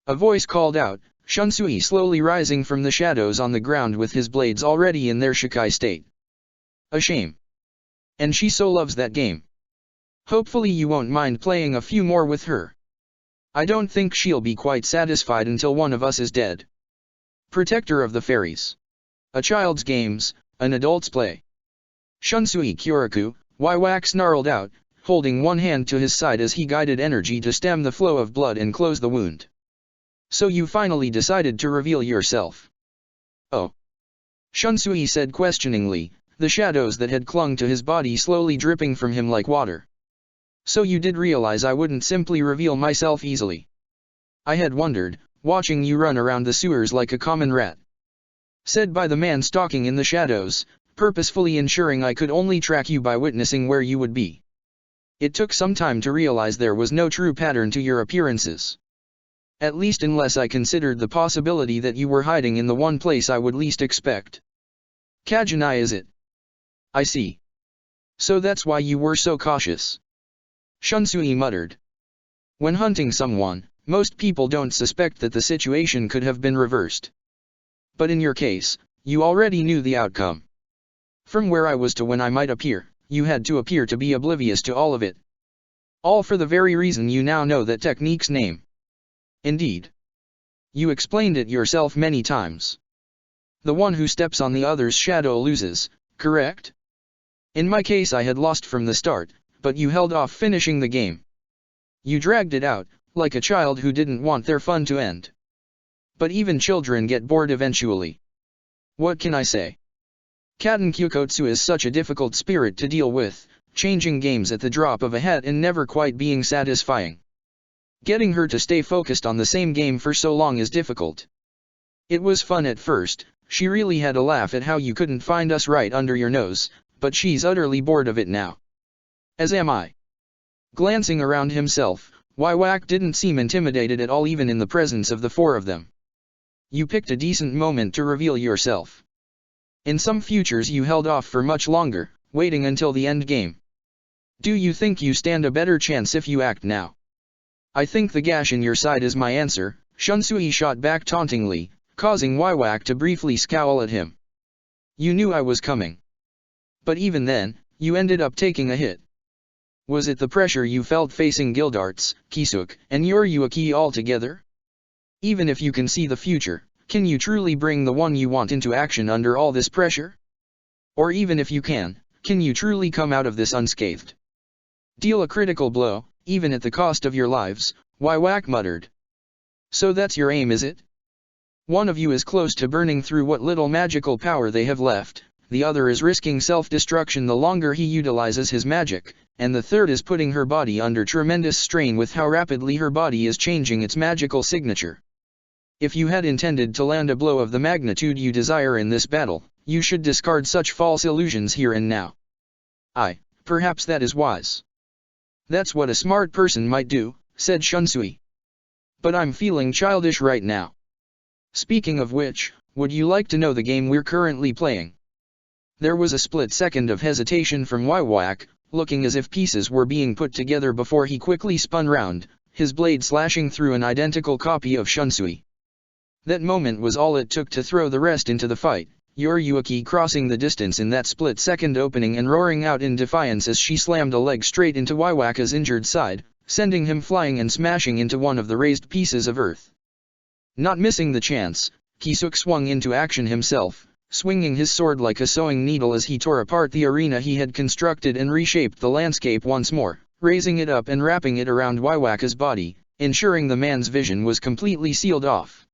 A voice called out, Shunsui slowly rising from the shadows on the ground with his blades already in their Shikai state. A shame. And she so loves that game. Hopefully you won't mind playing a few more with her. I don't think she'll be quite satisfied until one of us is dead. Protector of the Fairies. A child's games, an adult's play. Shunsui Kyoraku, Waiwak snarled out, holding one hand to his side as he guided energy to stem the flow of blood and close the wound. So you finally decided to reveal yourself. Oh. Shunsui said questioningly, the shadows that had clung to his body slowly dripping from him like water. So you did realize I wouldn't simply reveal myself easily. I had wondered, watching you run around the sewers like a common rat. Said by the man stalking in the shadows, purposefully ensuring I could only track you by witnessing where you would be. It took some time to realize there was no true pattern to your appearances. At least unless I considered the possibility that you were hiding in the one place I would least expect. Kajanai is it? I see. So that's why you were so cautious. Shunsui muttered. When hunting someone, most people don't suspect that the situation could have been reversed. But in your case, you already knew the outcome. From where I was to when I might appear, you had to appear to be oblivious to all of it. All for the very reason you now know that technique's name. Indeed. You explained it yourself many times. The one who steps on the other's shadow loses, correct? In my case I had lost from the start, but you held off finishing the game. You dragged it out, like a child who didn't want their fun to end. But even children get bored eventually. What can I say? Katen Kyukotsu is such a difficult spirit to deal with, changing games at the drop of a hat and never quite being satisfying. Getting her to stay focused on the same game for so long is difficult. It was fun at first, she really had a laugh at how you couldn't find us right under your nose, but she's utterly bored of it now. As am I. Glancing around himself, Waiwak didn't seem intimidated at all even in the presence of the four of them. You picked a decent moment to reveal yourself. In some futures you held off for much longer, waiting until the end game. Do you think you stand a better chance if you act now? I think the gash in your side is my answer, Shunsui shot back tauntingly, causing Waiwak to briefly scowl at him. You knew I was coming. But even then, you ended up taking a hit. Was it the pressure you felt facing Gildarts, Kisuk, and Yuriuki all together? Even if you can see the future, can you truly bring the one you want into action under all this pressure? Or even if you can you truly come out of this unscathed? Deal a critical blow, even at the cost of your lives, Waiwak muttered. So that's your aim, is it? One of you is close to burning through what little magical power they have left, the other is risking self-destruction the longer he utilizes his magic, and the third is putting her body under tremendous strain with how rapidly her body is changing its magical signature. If you had intended to land a blow of the magnitude you desire in this battle, you should discard such false illusions here and now. Perhaps that is wise. That's what a smart person might do, said Shunsui. But I'm feeling childish right now. Speaking of which, would you like to know the game we're currently playing? There was a split second of hesitation from Waiwak, looking as if pieces were being put together before he quickly spun round, his blade slashing through an identical copy of Shunsui. That moment was all it took to throw the rest into the fight, Yoriyuki crossing the distance in that split-second opening and roaring out in defiance as she slammed a leg straight into Waiwaka's injured side, sending him flying and smashing into one of the raised pieces of earth. Not missing the chance, Kisuk swung into action himself, swinging his sword like a sewing needle as he tore apart the arena he had constructed and reshaped the landscape once more, raising it up and wrapping it around Waiwaka's body, ensuring the man's vision was completely sealed off.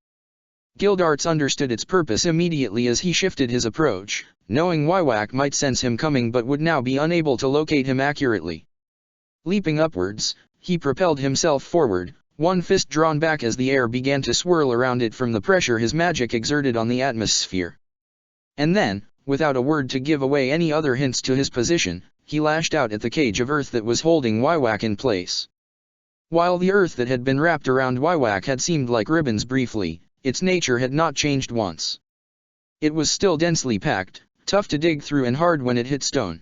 Gildarts understood its purpose immediately as he shifted his approach, knowing Waiwaka might sense him coming but would now be unable to locate him accurately. Leaping upwards, he propelled himself forward, one fist drawn back as the air began to swirl around it from the pressure his magic exerted on the atmosphere. And then, without a word to give away any other hints to his position, he lashed out at the cage of earth that was holding Waiwaka in place. While the earth that had been wrapped around Waiwaka had seemed like ribbons briefly, its nature had not changed once. It was still densely packed, tough to dig through and hard when it hit stone.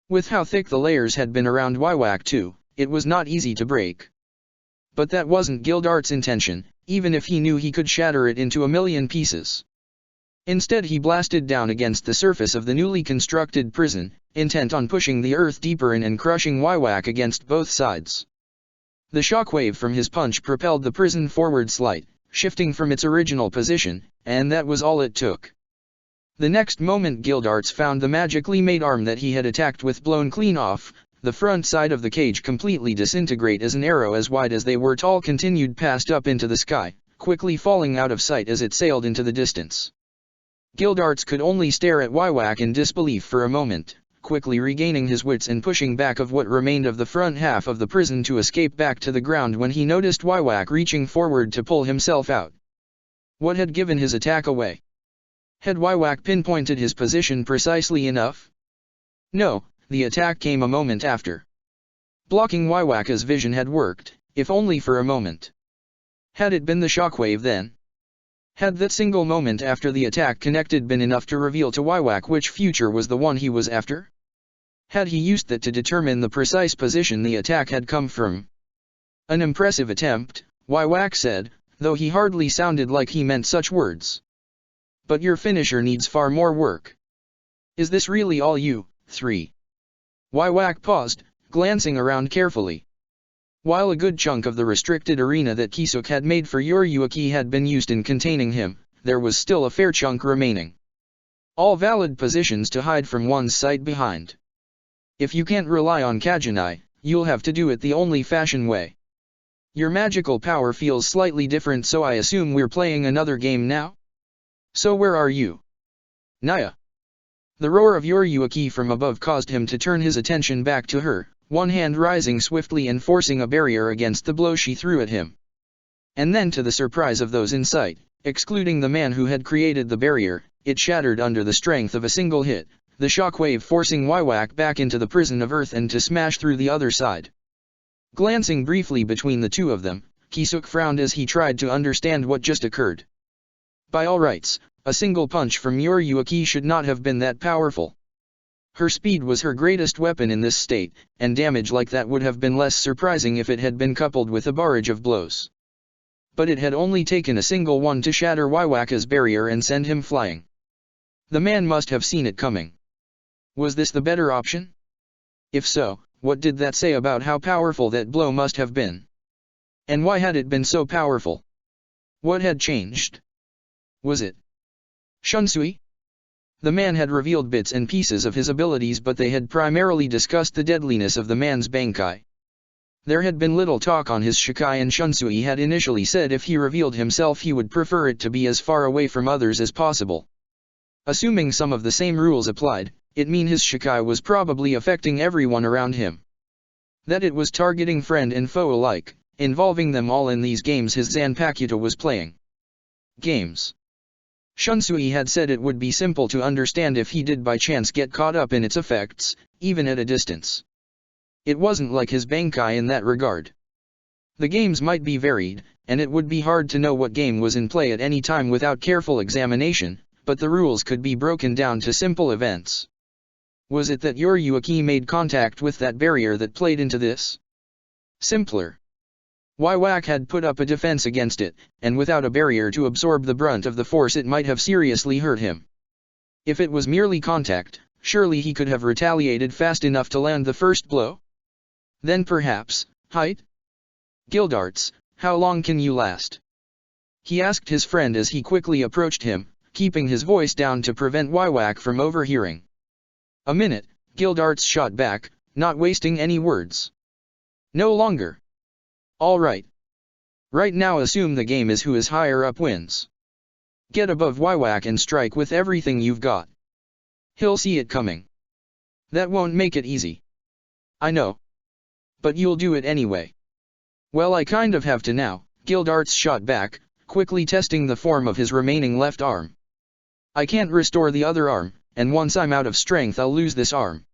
With how thick the layers had been around Waiwaka too, it was not easy to break. But that wasn't Gildart's intention, even if he knew he could shatter it into a million pieces. Instead he blasted down against the surface of the newly constructed prison, intent on pushing the earth deeper in and crushing Waiwaka against both sides. The shockwave from his punch propelled the prison forward slight, shifting from its original position, and that was all it took. The next moment Gildarts found the magically made arm that he had attacked with blown clean off, the front side of the cage completely disintegrate as an arrow as wide as they were tall continued past up into the sky, quickly falling out of sight as it sailed into the distance. Gildarts could only stare at Waiwaka in disbelief for a moment, quickly regaining his wits and pushing back of what remained of the front half of the prison to escape back to the ground when he noticed Waiwaka reaching forward to pull himself out. What had given his attack away? Had Waiwaka pinpointed his position precisely enough? No, the attack came a moment after. Blocking Waiwaka's vision had worked, if only for a moment. Had it been the shockwave then? Had that single moment after the attack connected been enough to reveal to Waiwaka which future was the one he was after? Had he used that to determine the precise position the attack had come from? An impressive attempt, Waiwaka said, though he hardly sounded like he meant such words. But your finisher needs far more work. Is this really all you, 3? Waiwaka paused, glancing around carefully. While a good chunk of the restricted arena that Kisuk had made for Yoriyuki had been used in containing him, there was still a fair chunk remaining. All valid positions to hide from one's sight behind. If you can't rely on Kajinai, you'll have to do it the only fashion way. Your magical power feels slightly different, so I assume we're playing another game now? So where are you? Naya. The roar of Yoriyuki from above caused him to turn his attention back to her, one hand rising swiftly and forcing a barrier against the blow she threw at him. And then, to the surprise of those in sight, excluding the man who had created the barrier, it shattered under the strength of a single hit, the shockwave forcing Waiwaka back into the prison of earth and to smash through the other side. Glancing briefly between the two of them, Kisuk frowned as he tried to understand what just occurred. By all rights, a single punch from Yoriyuki should not have been that powerful. Her speed was her greatest weapon in this state, and damage like that would have been less surprising if it had been coupled with a barrage of blows. But it had only taken a single one to shatter Waiwaka's barrier and send him flying. The man must have seen it coming. Was this the better option? If so, what did that say about how powerful that blow must have been? And why had it been so powerful? What had changed? Was it Shunsui? The man had revealed bits and pieces of his abilities, but they had primarily discussed the deadliness of the man's Bankai. There had been little talk on his Shikai, and Shunsui had initially said if he revealed himself he would prefer it to be as far away from others as possible. Assuming some of the same rules applied, it mean his Shikai was probably affecting everyone around him. That it was targeting friend and foe alike, involving them all in these games his Zanpakuto was playing. Games. Shunsui had said it would be simple to understand if he did by chance get caught up in its effects, even at a distance. It wasn't like his Bankai in that regard. The games might be varied, and it would be hard to know what game was in play at any time without careful examination, but the rules could be broken down to simple events. Was it that Yoriyuki made contact with that barrier that played into this? Simpler. Whack had put up a defense against it, and without a barrier to absorb the brunt of the force it might have seriously hurt him. If it was merely contact, surely he could have retaliated fast enough to land the first blow? Then perhaps, height? Gildarts, how long can you last? He asked his friend as he quickly approached him, keeping his voice down to prevent Whack from overhearing. A minute, Gildarts shot back, not wasting any words. No longer. All right. Right now assume the game is who is higher up wins. Get above Whack and strike with everything you've got. He'll see it coming. That won't make it easy. I know. But you'll do it anyway. Well, I kind of have to now, Gildarts shot back, quickly testing the form of his remaining left arm. I can't restore the other arm, and once I'm out of strength I'll lose this arm.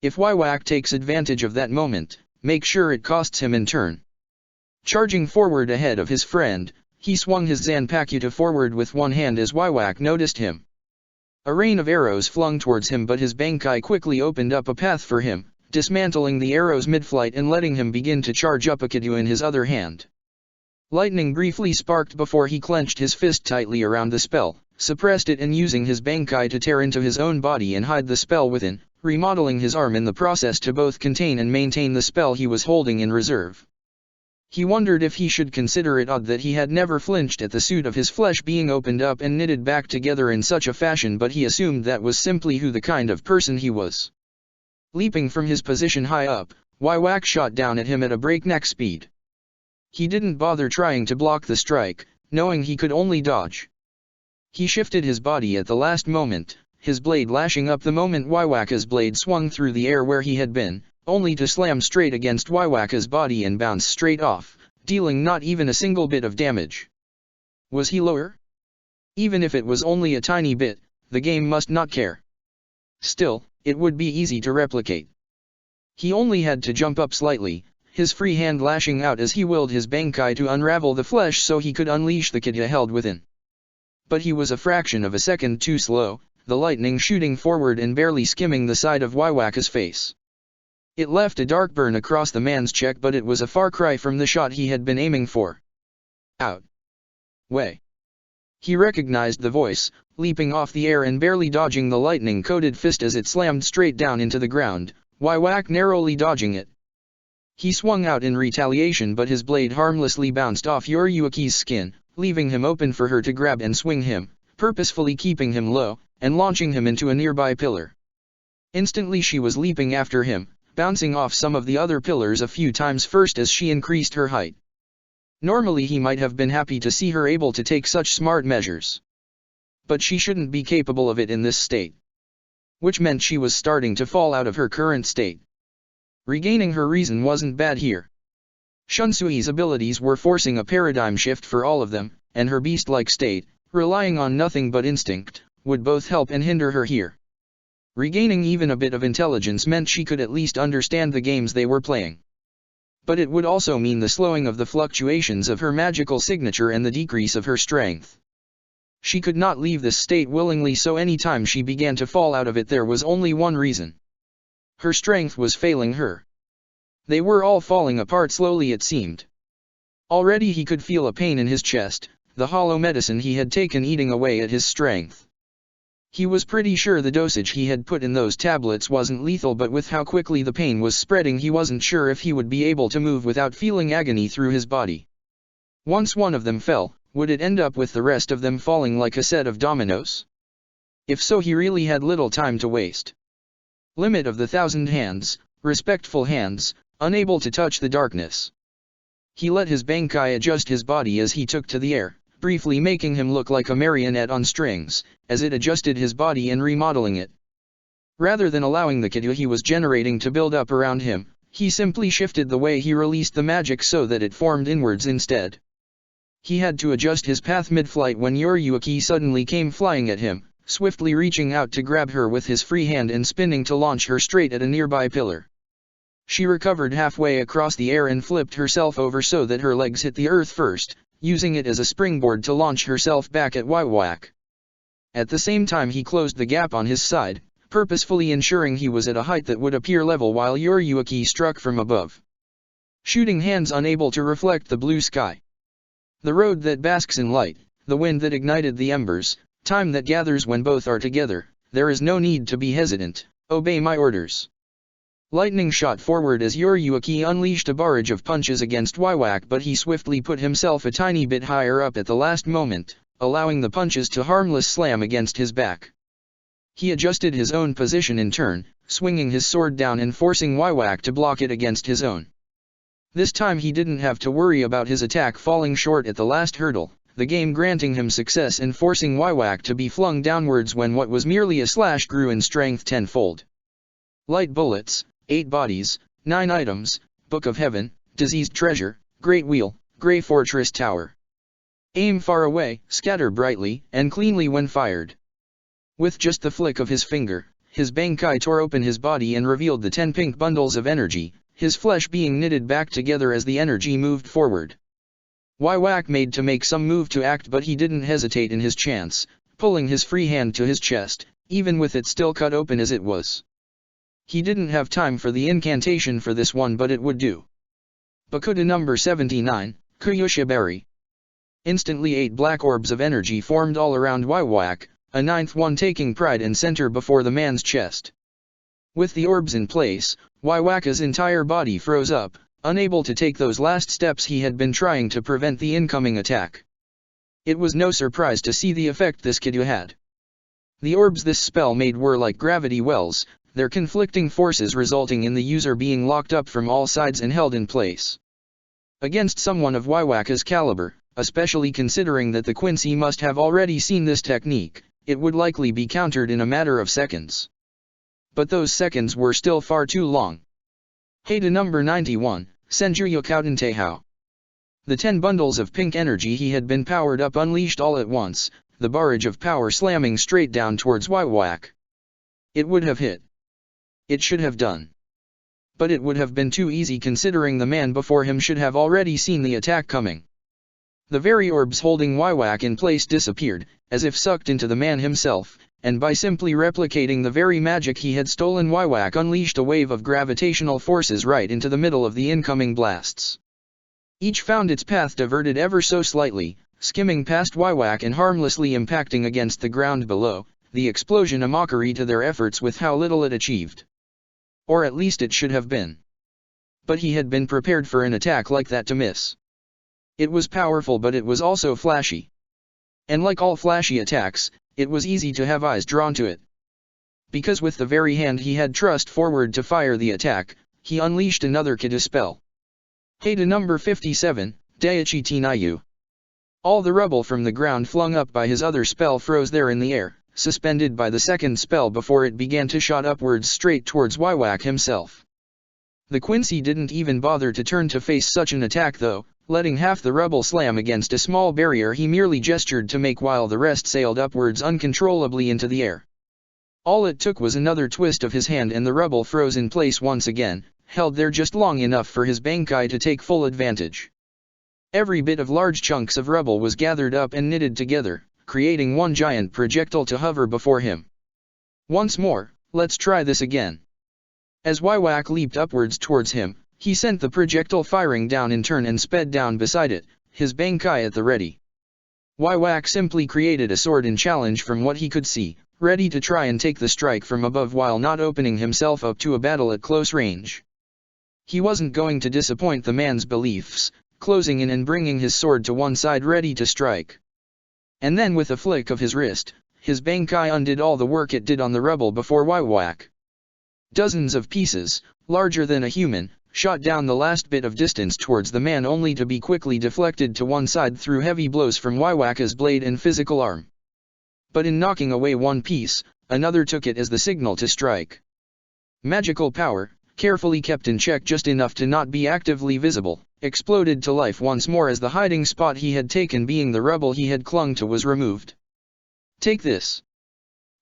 If Whack takes advantage of that moment, make sure it costs him in turn. Charging forward ahead of his friend, he swung his Zanpakuto forward with one hand as Whack noticed him. A rain of arrows flung towards him, but his Bankai quickly opened up a path for him, dismantling the arrows mid-flight and letting him begin to charge up a Kidyu in his other hand. Lightning briefly sparked before he clenched his fist tightly around the spell, suppressed it and using his Bankai to tear into his own body and hide the spell within, remodeling his arm in the process to both contain and maintain the spell he was holding in reserve. He wondered if he should consider it odd that he had never flinched at the suit of his flesh being opened up and knitted back together in such a fashion, but he assumed that was simply the kind of person he was. Leaping from his position high up, Whack shot down at him at a breakneck speed. He didn't bother trying to block the strike, knowing he could only dodge. He shifted his body at the last moment, his blade lashing up the moment Whack's blade swung through the air where he had been, only to slam straight against Whack's body and bounce straight off, dealing not even a single bit of damage. Was he lower? Even if it was only a tiny bit, the game must not care. Still, it would be easy to replicate. He only had to jump up slightly, his free hand lashing out as he willed his Bankai to unravel the flesh so he could unleash the Kidyu held within. But he was a fraction of a second too slow, the lightning shooting forward and barely skimming the side of Whack's face. It left a dark burn across the man's cheek, but it was a far cry from the shot he had been aiming for. Out. Way. He recognized the voice, leaping off the air and barely dodging the lightning-coated fist as it slammed straight down into the ground, Whack narrowly dodging it. He swung out in retaliation, but his blade harmlessly bounced off Yoryuki's skin, leaving him open for her to grab and swing him, purposefully keeping him low, and launching him into a nearby pillar. Instantly she was leaping after him, bouncing off some of the other pillars a few times first as she increased her height. Normally he might have been happy to see her able to take such smart measures. But she shouldn't be capable of it in this state. Which meant she was starting to fall out of her current state. Regaining her reason wasn't bad here. Shunsui's abilities were forcing a paradigm shift for all of them, and her beast-like state, relying on nothing but instinct, would both help and hinder her here. Regaining even a bit of intelligence meant she could at least understand the games they were playing. But it would also mean the slowing of the fluctuations of her magical signature and the decrease of her strength. She could not leave this state willingly, so any time she began to fall out of it there was only one reason. Her strength was failing her. They were all falling apart slowly, it seemed. Already he could feel a pain in his chest, the hollow medicine he had taken eating away at his strength. He was pretty sure the dosage he had put in those tablets wasn't lethal, but with how quickly the pain was spreading he wasn't sure if he would be able to move without feeling agony through his body. Once one of them fell, would it end up with the rest of them falling like a set of dominoes? If so, he really had little time to waste. Limit of the 1,000 hands, respectful hands, unable to touch the darkness. He let his Bankai adjust his body as he took to the air, briefly making him look like a marionette on strings, as it adjusted his body and remodeling it. Rather than allowing the Kidyu he was generating to build up around him, he simply shifted the way he released the magic so that it formed inwards instead. He had to adjust his path mid-flight when Yoryuki suddenly came flying at him, swiftly reaching out to grab her with his free hand and spinning to launch her straight at a nearby pillar. She recovered halfway across the air and flipped herself over so that her legs hit the earth first, using it as a springboard to launch herself back at Whack. At the same time he closed the gap on his side, purposefully ensuring he was at a height that would appear level while Yoryuki struck from above. shooting hands unable to reflect the blue sky. The road that basks in light, the wind that ignited the embers, time that gathers when both are together, there is no need to be hesitant, obey my orders. Lightning shot forward as Yoryuki unleashed a barrage of punches against Waiwak, but he swiftly put himself a tiny bit higher up at the last moment, allowing the punches to harmless slam against his back. He adjusted his own position in turn, swinging his sword down and forcing Waiwak to block it against his own. This time he didn't have to worry about his attack falling short at the last hurdle, the game granting him success and forcing Waiwak to be flung downwards when what was merely a slash grew in strength tenfold. Light bullets, 8 bodies, 9 items, Book of Heaven, Diseased Treasure, Great Wheel, Grey Fortress Tower. Aim far away, scatter brightly and cleanly when fired. With just the flick of his finger, his Bankai tore open his body and revealed the 10 pink bundles of energy, his flesh being knitted back together as the energy moved forward. Waiwak made to make some move to act, but he didn't hesitate in his chance, pulling his free hand to his chest, even with it still cut open as it was. He didn't have time for the incantation for this one, but it would do. Bakuda number 79, Kuyushiberry. Instantly 8 black orbs of energy formed all around Waiwak, a 9th one taking pride and center before the man's chest. With the orbs in place, Waiwaka's entire body froze up, unable to take those last steps he had been trying to prevent the incoming attack. It was no surprise to see the effect this Kidyu had. The orbs this spell made were like gravity wells, their conflicting forces resulting in the user being locked up from all sides and held in place. Against someone of Waiwaka's caliber, especially considering that the Quincy must have already seen this technique, it would likely be countered in a matter of seconds. But those seconds were still far too long. Hada number 91, Senjuya Kautentehao. The 10 bundles of pink energy he had been powered up unleashed all at once, the barrage of power slamming straight down towards Waiwak. It would have hit. It should have done. But it would have been too easy considering the man before him should have already seen the attack coming. The very orbs holding Waiwak in place disappeared, as if sucked into the man himself, and by simply replicating the very magic he had stolen, Waiwak unleashed a wave of gravitational forces right into the middle of the incoming blasts. Each found its path diverted ever so slightly, skimming past Waiwak and harmlessly impacting against the ground below, the explosion a mockery to their efforts with how little it achieved. Or at least it should have been. But he had been prepared for an attack like that to miss. It was powerful, but it was also flashy. And like all flashy attacks, it was easy to have eyes drawn to it. Because with the very hand he had thrust forward to fire the attack, he unleashed another Kidyu spell. Hada number 57, Daiichi Tinayu. All the rubble from the ground flung up by his other spell froze there in the air, suspended by the second spell before it began to shot upwards straight towards Waiwak himself. The Quincy didn't even bother to turn to face such an attack though, letting half the rubble slam against a small barrier he merely gestured to make while the rest sailed upwards uncontrollably into the air. All it took was another twist of his hand and the rubble froze in place once again, held there just long enough for his Bankai to take full advantage. Every bit of large chunks of rubble was gathered up and knitted together, creating one giant projectile to hover before him. Once more, let's try this again. As Waiwak leaped upwards towards him, he sent the projectile firing down in turn and sped down beside it, his Bankai at the ready. Waiwak simply created a sword in challenge from what he could see, ready to try and take the strike from above while not opening himself up to a battle at close range. He wasn't going to disappoint the man's beliefs, closing in and bringing his sword to one side ready to strike. And then with a flick of his wrist, his Bankai undid all the work it did on the rubble before Waiwak. Dozens of pieces, larger than a human, shot down the last bit of distance towards the man only to be quickly deflected to one side through heavy blows from Waiwaka's blade and physical arm. But in knocking away one piece, another took it as the signal to strike. Magical power, carefully kept in check just enough to not be actively visible, exploded to life once more as the hiding spot he had taken, being the rubble he had clung to, was removed. Take this!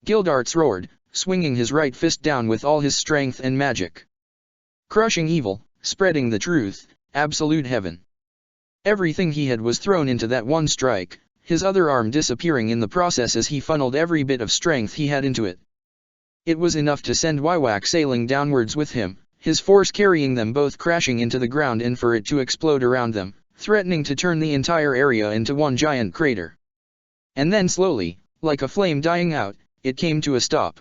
Gildarts roared, swinging his right fist down with all his strength and magic. Crushing evil, spreading the truth, absolute heaven. Everything he had was thrown into that one strike, his other arm disappearing in the process as he funneled every bit of strength he had into it. It was enough to send Waiwak sailing downwards with him, his force carrying them both crashing into the ground and for it to explode around them, threatening to turn the entire area into one giant crater. And then slowly, like a flame dying out, it came to a stop.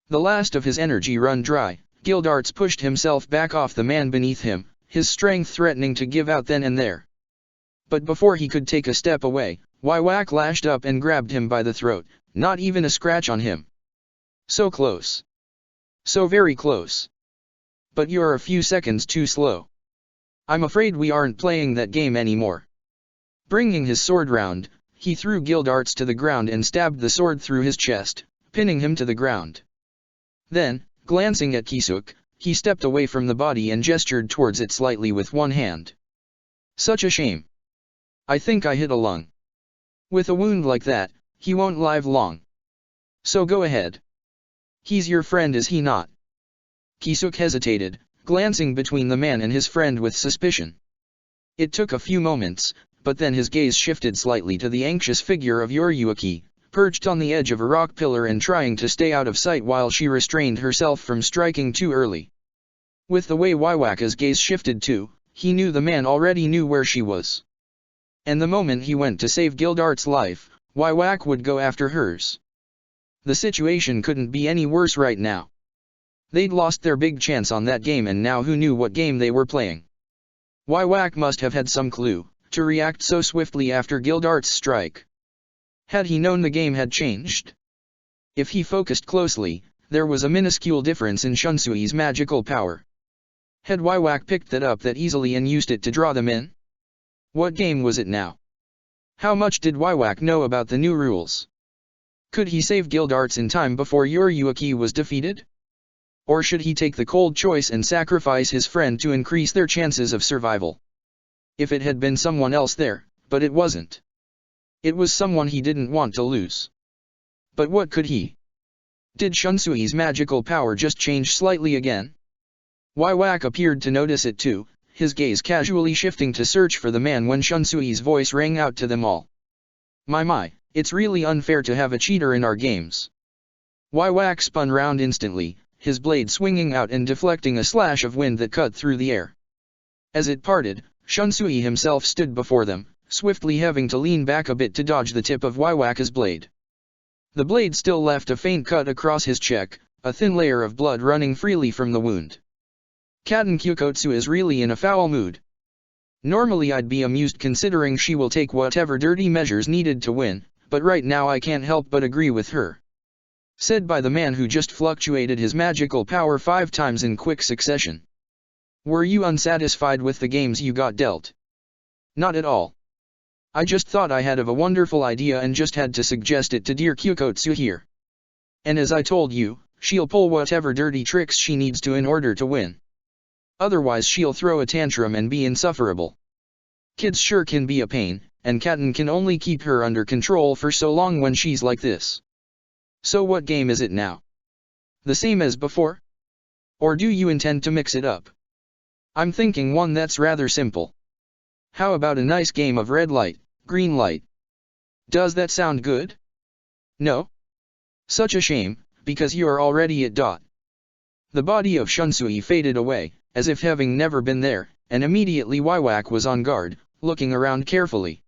The last of his energy run dry, Gildarts pushed himself back off the man beneath him, his strength threatening to give out then and there. But before he could take a step away, Wywak lashed up and grabbed him by the throat, not even a scratch on him. So close. So very close. But you're a few seconds too slow. I'm afraid we aren't playing that game anymore. Bringing his sword round, he threw Gildarts to the ground and stabbed the sword through his chest, pinning him to the ground. Then, glancing at Kisuk, he stepped away from the body and gestured towards it slightly with one hand. Such a shame. I think I hit a lung. With a wound like that, he won't live long. So go ahead. He's your friend, is he not? Kisuk hesitated, glancing between the man and his friend with suspicion. It took a few moments, but then his gaze shifted slightly to the anxious figure of Yoryuki, perched on the edge of a rock pillar and trying to stay out of sight while she restrained herself from striking too early. With the way Wywaka's gaze shifted too, he knew the man already knew where she was. And the moment he went to save Gildart's life, Wywak would go after hers. The situation couldn't be any worse right now. They'd lost their big chance on that game, and now who knew what game they were playing? Wywak must have had some clue to react so swiftly after Gildart's strike. Had he known the game had changed? If he focused closely, there was a minuscule difference in Shunsui's magical power. Had Wywak picked that up that easily and used it to draw them in? What game was it now? How much did Wywak know about the new rules? Could he save Gildarts in time before Yoryuki was defeated? Or should he take the cold choice and sacrifice his friend to increase their chances of survival? If it had been someone else there, but it wasn't. It was someone he didn't want to lose. But what could he? Did Shunsui's magical power just change slightly again? Wywak appeared to notice it too, his gaze casually shifting to search for the man when Shunsui's voice rang out to them all. My, it's really unfair to have a cheater in our games. Wywak spun round instantly, his blade swinging out and deflecting a slash of wind that cut through the air. As it parted, Shunsui himself stood before them, swiftly having to lean back a bit to dodge the tip of Wywaka's blade. The blade still left a faint cut across his cheek, a thin layer of blood running freely from the wound. Katen Kyukotsu is really in a foul mood. Normally I'd be amused considering she will take whatever dirty measures needed to win, but right now I can't help but agree with her. Said by the man who just fluctuated his magical power 5 times in quick succession. Were you unsatisfied with the games you got dealt? Not at all. I just thought I had of a wonderful idea and just had to suggest it to dear Kyukotsu here. And as I told you, she'll pull whatever dirty tricks she needs to in order to win. Otherwise she'll throw a tantrum and be insufferable. Kids sure can be a pain, and Katen can only keep her under control for so long when she's like this. So what game is it now? The same as before? Or do you intend to mix it up? I'm thinking one that's rather simple. How about a nice game of red light, green light? Does that sound good? No? Such a shame, because you're already at dot. The body of Shunsui faded away, as if having never been there, and immediately Wywak was on guard, looking around carefully.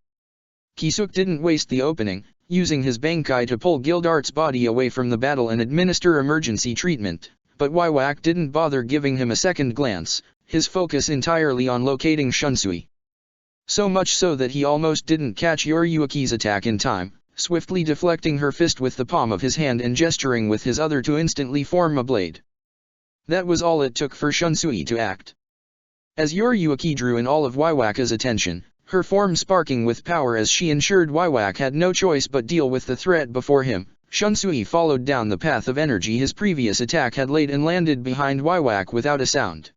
Kisuk didn't waste the opening, using his Bankai to pull Gildart's body away from the battle and administer emergency treatment, but Wywak didn't bother giving him a second glance, his focus entirely on locating Shunsui. So much so that he almost didn't catch Yoryuki's attack in time, swiftly deflecting her fist with the palm of his hand and gesturing with his other to instantly form a blade. That was all it took for Shunsui to act. As Yoryuki drew in all of Wywaka's attention, her form sparking with power as she ensured Wywak had no choice but deal with the threat before him, Shunsui followed down the path of energy his previous attack had laid and landed behind Wywak without a sound.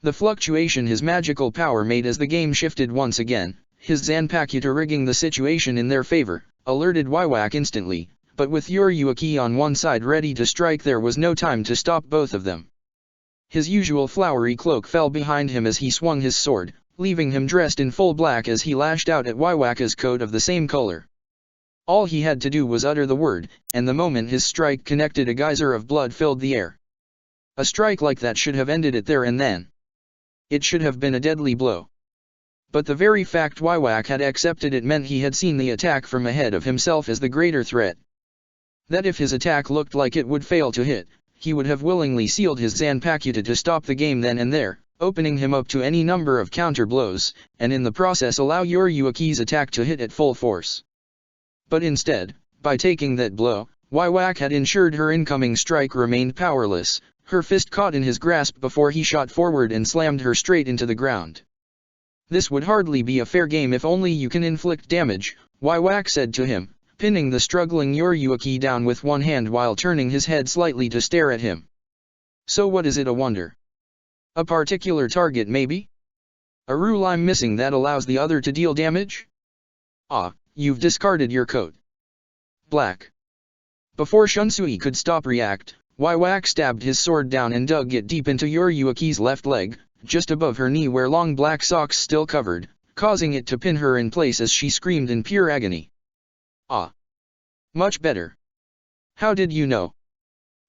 The fluctuation his magical power made as the game shifted once again, his Zanpakuta rigging the situation in their favor, alerted Wywak instantly, but with Yoryuki on one side ready to strike there was no time to stop both of them. His usual flowery cloak fell behind him as he swung his sword, leaving him dressed in full black as he lashed out at Wywaka's coat of the same color. All he had to do was utter the word, and the moment his strike connected a geyser of blood filled the air. A strike like that should have ended it there and then. It should have been a deadly blow. But the very fact Waiwak had accepted it meant he had seen the attack from ahead of himself as the greater threat. That if his attack looked like it would fail to hit, he would have willingly sealed his Zanpakuta to stop the game then and there, opening him up to any number of counter blows, and in the process allow Yoryuki's attack to hit at full force. But instead, by taking that blow, Waiwak had ensured her incoming strike remained powerless, her fist caught in his grasp before he shot forward and slammed her straight into the ground. This would hardly be a fair game if only you can inflict damage, Waiwak said to him, pinning the struggling Yoryuki down with one hand while turning his head slightly to stare at him. So what is it a wonder? A particular target maybe? A rule I'm missing that allows the other to deal damage? Ah, you've discarded your coat. Black. Before Shunsui could stop react, Waiwak stabbed his sword down and dug it deep into Yoryuki's left leg, just above her knee where long black socks still covered, causing it to pin her in place as she screamed in pure agony. Ah. Much better. How did you know?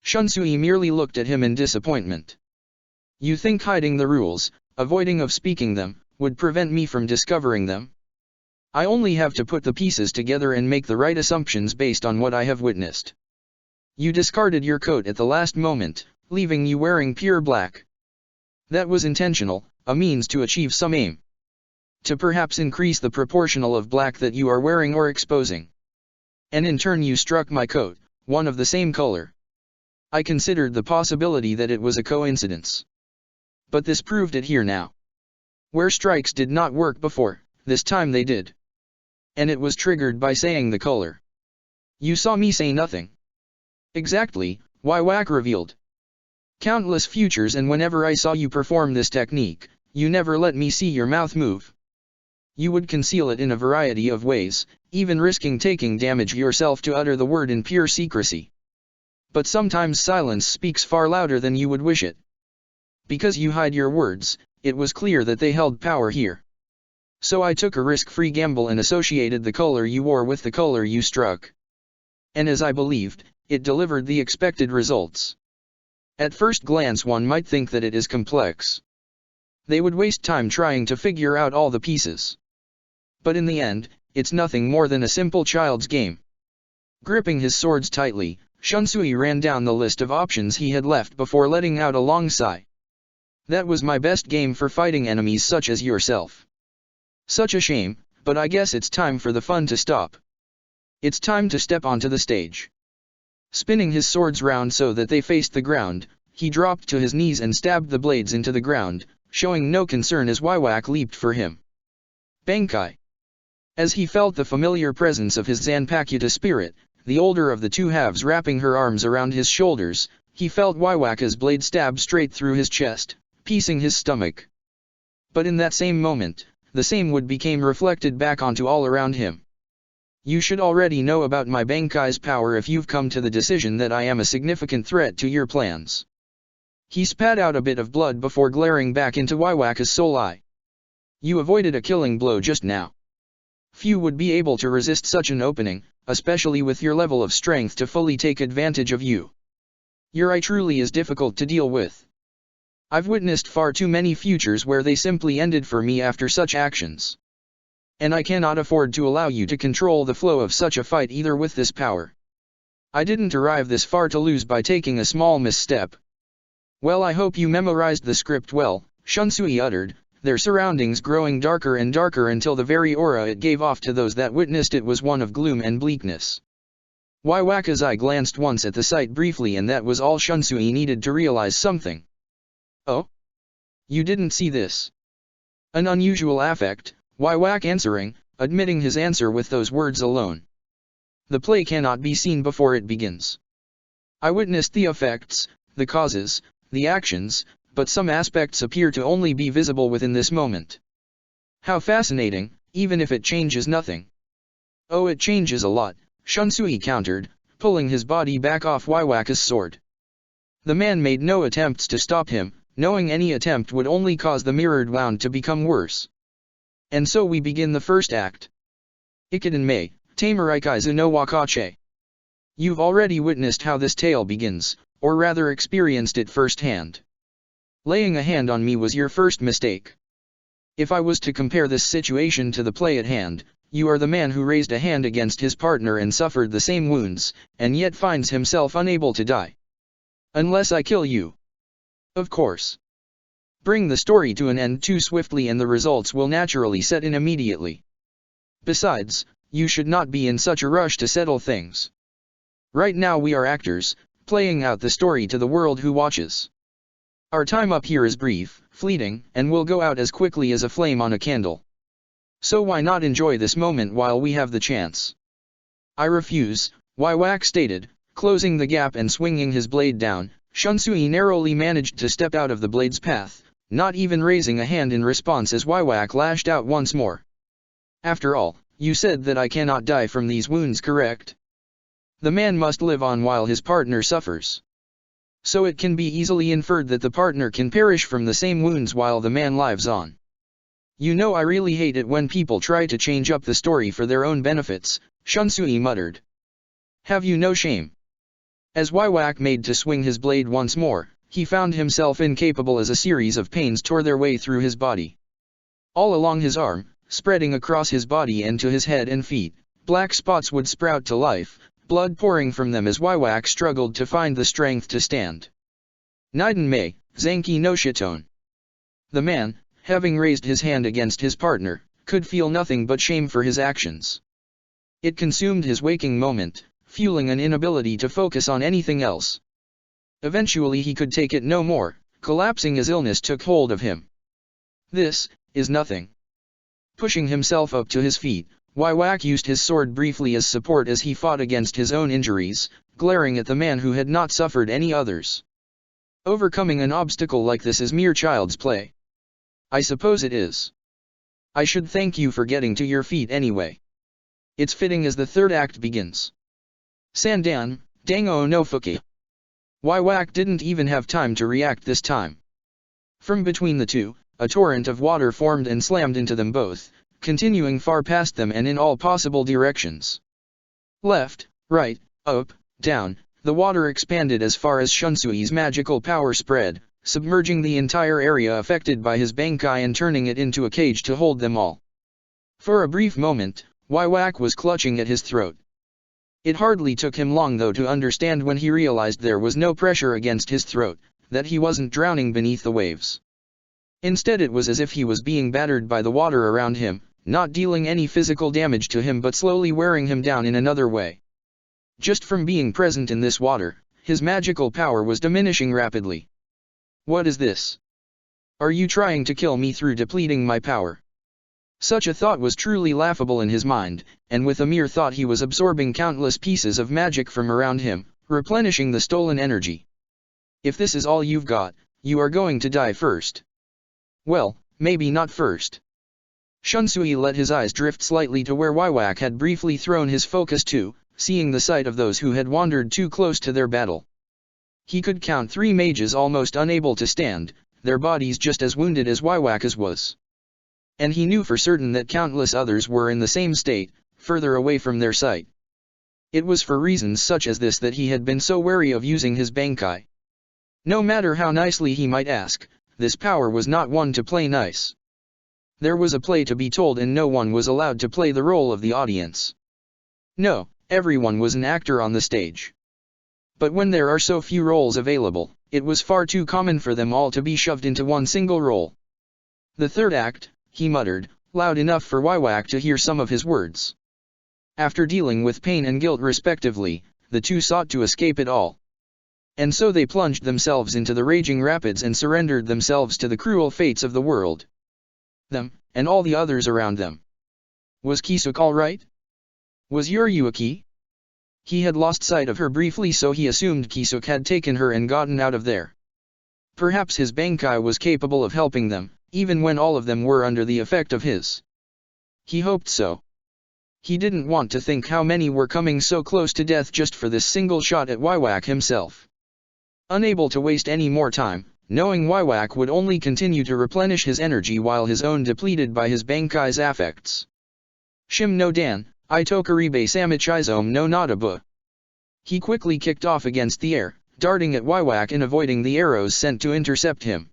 Shunsui merely looked at him in disappointment. You think hiding the rules, avoiding of speaking them, would prevent me from discovering them? I only have to put the pieces together and make the right assumptions based on what I have witnessed. You discarded your coat at the last moment, leaving you wearing pure black. That was intentional, a means to achieve some aim. To perhaps increase the proportional of black that you are wearing or exposing. And in turn you struck my coat, one of the same color. I considered the possibility that it was a coincidence. But this proved it here now. Where strikes did not work before, this time they did. And it was triggered by saying the color. You saw me say nothing. Exactly, Waiwak revealed. Countless futures, and whenever I saw you perform this technique, you never let me see your mouth move. You would conceal it in a variety of ways, even risking taking damage yourself to utter the word in pure secrecy. But sometimes silence speaks far louder than you would wish it. Because you hide your words, it was clear that they held power here. So I took a risk-free gamble and associated the color you wore with the color you struck. And as I believed, it delivered the expected results. At first glance one might think that it is complex. They would waste time trying to figure out all the pieces. But in the end, it's nothing more than a simple child's game. Gripping his swords tightly, Shunsui ran down the list of options he had left before letting out a long sigh. That was my best game for fighting enemies such as yourself. Such a shame, but I guess it's time for the fun to stop. It's time to step onto the stage. Spinning his swords round so that they faced the ground, he dropped to his knees and stabbed the blades into the ground, showing no concern as Waiwak leaped for him. Bankai. As he felt the familiar presence of his Zanpakuta spirit, the older of the two halves wrapping her arms around his shoulders, he felt Waiwaka's blade stab straight through his chest, piecing his stomach. But in that same moment, the same wood became reflected back onto all around him. You should already know about my Bankai's power if you've come to the decision that I am a significant threat to your plans. He spat out a bit of blood before glaring back into Waiwaka's soul eye. You avoided a killing blow just now. Few would be able to resist such an opening, especially with your level of strength to fully take advantage of you. Your eye truly is difficult to deal with. I've witnessed far too many futures where they simply ended for me after such actions. And I cannot afford to allow you to control the flow of such a fight either with this power. I didn't arrive this far to lose by taking a small misstep. Well, I hope you memorized the script well, Shunsui uttered, their surroundings growing darker and darker until the very aura it gave off to those that witnessed it was one of gloom and bleakness. Waiwaka's eye glanced once at the sight briefly, and that was all Shunsui needed to realize something. Oh? You didn't see this? An unusual affect, Waiwak answering, admitting his answer with those words alone. The play cannot be seen before it begins. I witnessed the effects, the causes, the actions, but some aspects appear to only be visible within this moment. How fascinating, even if it changes nothing. Oh, it changes a lot, Shunsui countered, pulling his body back off Waiwaka's sword. The man made no attempts to stop him, knowing any attempt would only cause the mirrored wound to become worse. And so we begin the first act. Ikuden Mei, Tamarikaizu no Wakache. You've already witnessed how this tale begins, or rather experienced it firsthand. Laying a hand on me was your first mistake. If I was to compare this situation to the play at hand, you are the man who raised a hand against his partner and suffered the same wounds, and yet finds himself unable to die. Unless I kill you. Of course. Bring the story to an end too swiftly and the results will naturally set in immediately. Besides, you should not be in such a rush to settle things. Right now we are actors, playing out the story to the world who watches. Our time up here is brief, fleeting, and will go out as quickly as a flame on a candle. So why not enjoy this moment while we have the chance? I refuse, Waiwak stated, closing the gap and swinging his blade down. Shunsui narrowly managed to step out of the blade's path, not even raising a hand in response as Waiwak lashed out once more. After all, you said that I cannot die from these wounds, correct? The man must live on while his partner suffers. So it can be easily inferred that the partner can perish from the same wounds while the man lives on. You know I really hate it when people try to change up the story for their own benefits, Shunsui muttered. Have you no shame? As Waiwak made to swing his blade once more, he found himself incapable as a series of pains tore their way through his body. All along his arm, spreading across his body and to his head and feet, black spots would sprout to life, blood pouring from them as Waiwak struggled to find the strength to stand. Niden Mei, Zanki no Shitone. The man, having raised his hand against his partner, could feel nothing but shame for his actions. It consumed his waking moment, fueling an inability to focus on anything else. Eventually he could take it no more, collapsing as illness took hold of him. This is nothing. Pushing himself up to his feet, Waiwak used his sword briefly as support as he fought against his own injuries, glaring at the man who had not suffered any others. Overcoming an obstacle like this is mere child's play. I suppose it is. I should thank you for getting to your feet anyway. It's fitting as the third act begins. Sandan, Dango no Fuki. Waiwak didn't even have time to react this time. From between the two, a torrent of water formed and slammed into them both, continuing far past them and in all possible directions. Left, right, up, down, the water expanded as far as Shunsui's magical power spread, submerging the entire area affected by his Bankai and turning it into a cage to hold them all. For a brief moment, Waiwak was clutching at his throat. It hardly took him long though to understand when he realized there was no pressure against his throat, that he wasn't drowning beneath the waves. Instead it was as if he was being battered by the water around him, not dealing any physical damage to him but slowly wearing him down in another way. Just from being present in this water, his magical power was diminishing rapidly. What is this? Are you trying to kill me through depleting my power? Such a thought was truly laughable in his mind, and with a mere thought he was absorbing countless pieces of magic from around him, replenishing the stolen energy. If this is all you've got, you are going to die first. Well, maybe not first. Shunsui let his eyes drift slightly to where Waiwak had briefly thrown his focus to, seeing the sight of those who had wandered too close to their battle. He could count 3 mages almost unable to stand, their bodies just as wounded as Waiwak's was. And he knew for certain that countless others were in the same state, further away from their sight. It was for reasons such as this that he had been so wary of using his Bankai. No matter how nicely he might ask, this power was not one to play nice. There was a play to be told and no one was allowed to play the role of the audience. No, everyone was an actor on the stage. But when there are so few roles available, it was far too common for them all to be shoved into one single role. The third act, he muttered, loud enough for Waiwak to hear some of his words. After dealing with pain and guilt respectively, the two sought to escape it all. And so they plunged themselves into the raging rapids and surrendered themselves to the cruel fates of the world. Them, and all the others around them. Was Kisuk all right? Was Yuryuaki? He had lost sight of her briefly so he assumed Kisuk had taken her and gotten out of there. Perhaps his Bankai was capable of helping them, even when all of them were under the effect of his. He hoped so. He didn't want to think how many were coming so close to death just for this single shot at Waiwak himself. Unable to waste any more time, knowing Waiwak would only continue to replenish his energy while his own depleted by his Bankai's affects. Shim no Dan, Itokaribe Samichizome no Nadabu. He quickly kicked off against the air, darting at Waiwak and avoiding the arrows sent to intercept him.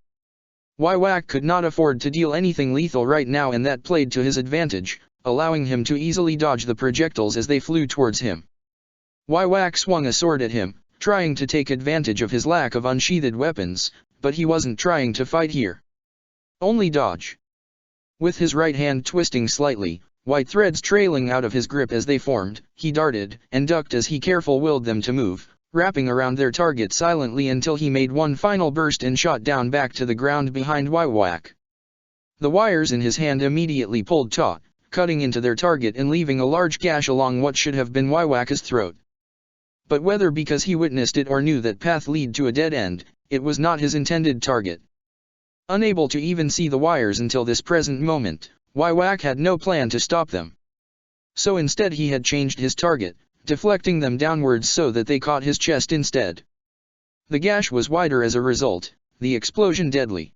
Waiwak could not afford to deal anything lethal right now, and that played to his advantage, allowing him to easily dodge the projectiles as they flew towards him. Waiwak swung a sword at him, trying to take advantage of his lack of unsheathed weapons, but he wasn't trying to fight here. Only dodge. With his right hand twisting slightly, white threads trailing out of his grip as they formed, he darted and ducked as he carefully willed them to move, wrapping around their target silently until he made one final burst and shot down back to the ground behind Waiwak. The wires in his hand immediately pulled taut, cutting into their target and leaving a large gash along what should have been Waiwak's throat. But whether because he witnessed it or knew that path lead to a dead end, it was not his intended target. Unable to even see the wires until this present moment, Waiwak had no plan to stop them. So instead he had changed his target, deflecting them downwards so that they caught his chest instead. The gash was wider as a result, the explosion deadly.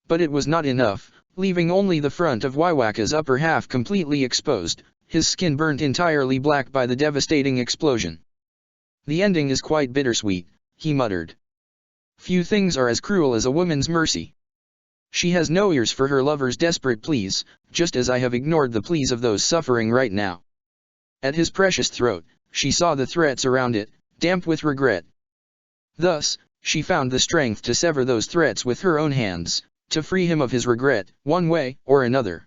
But it was not enough, leaving only the front of Waiwak's upper half completely exposed, his skin burnt entirely black by the devastating explosion. "The ending is quite bittersweet," he muttered. "Few things are as cruel as a woman's mercy. She has no ears for her lover's desperate pleas, just as I have ignored the pleas of those suffering right now." At his precious throat, she saw the threats around it, damp with regret. Thus, she found the strength to sever those threats with her own hands, to free him of his regret, one way or another.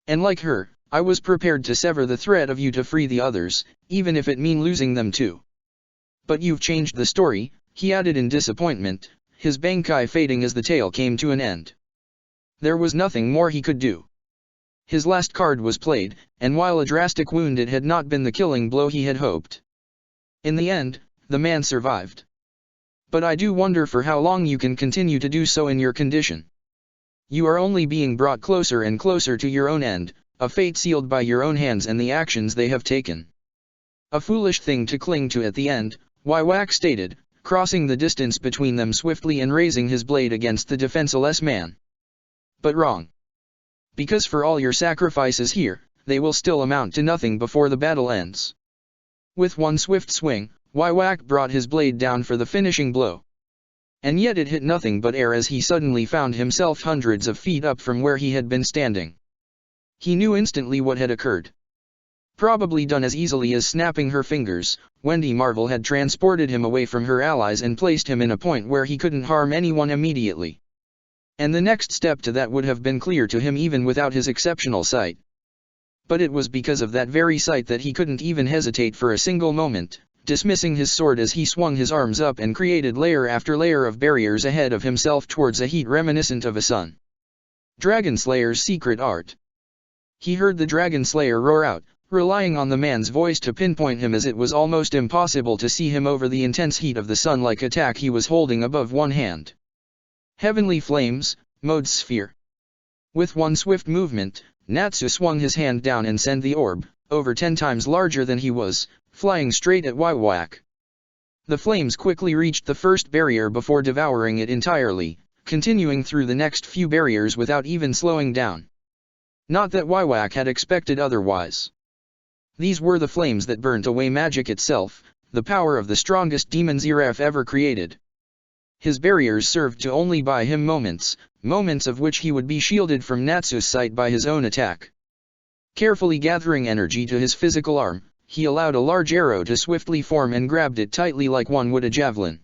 "And like her, I was prepared to sever the threat of you to free the others, even if it mean losing them too. But you've changed the story," he added in disappointment, his bankai fading as the tale came to an end. There was nothing more he could do. His last card was played, and while a drastic wound, it had not been the killing blow he had hoped. In the end, the man survived. "But I do wonder for how long you can continue to do so in your condition. You are only being brought closer and closer to your own end, a fate sealed by your own hands and the actions they have taken. A foolish thing to cling to at the end," Waiwak stated, crossing the distance between them swiftly and raising his blade against the defenseless man. "But wrong. Because for all your sacrifices here, they will still amount to nothing before the battle ends." With one swift swing, Waiwak brought his blade down for the finishing blow. And yet it hit nothing but air as he suddenly found himself hundreds of feet up from where he had been standing. He knew instantly what had occurred. Probably done as easily as snapping her fingers, Wendy Marvel had transported him away from her allies and placed him in a point where he couldn't harm anyone immediately. And the next step to that would have been clear to him even without his exceptional sight. But it was because of that very sight that he couldn't even hesitate for a single moment, dismissing his sword as he swung his arms up and created layer after layer of barriers ahead of himself towards a heat reminiscent of a sun. Dragon Slayer's secret art. He heard the Dragon Slayer roar out, relying on the man's voice to pinpoint him as it was almost impossible to see him over the intense heat of the sun-like attack he was holding above one hand. Heavenly Flames, Mode Sphere. With one swift movement, Natsu swung his hand down and sent the orb, over 10 times larger than he was, flying straight at Waiwak. The flames quickly reached the first barrier before devouring it entirely, continuing through the next few barriers without even slowing down. Not that Waiwak had expected otherwise. These were the flames that burnt away magic itself, the power of the strongest demon Zeraf ever created. His barriers served to only buy him moments of which he would be shielded from Natsu's sight by his own attack. Carefully gathering energy to his physical arm, he allowed a large arrow to swiftly form and grabbed it tightly like one would a javelin.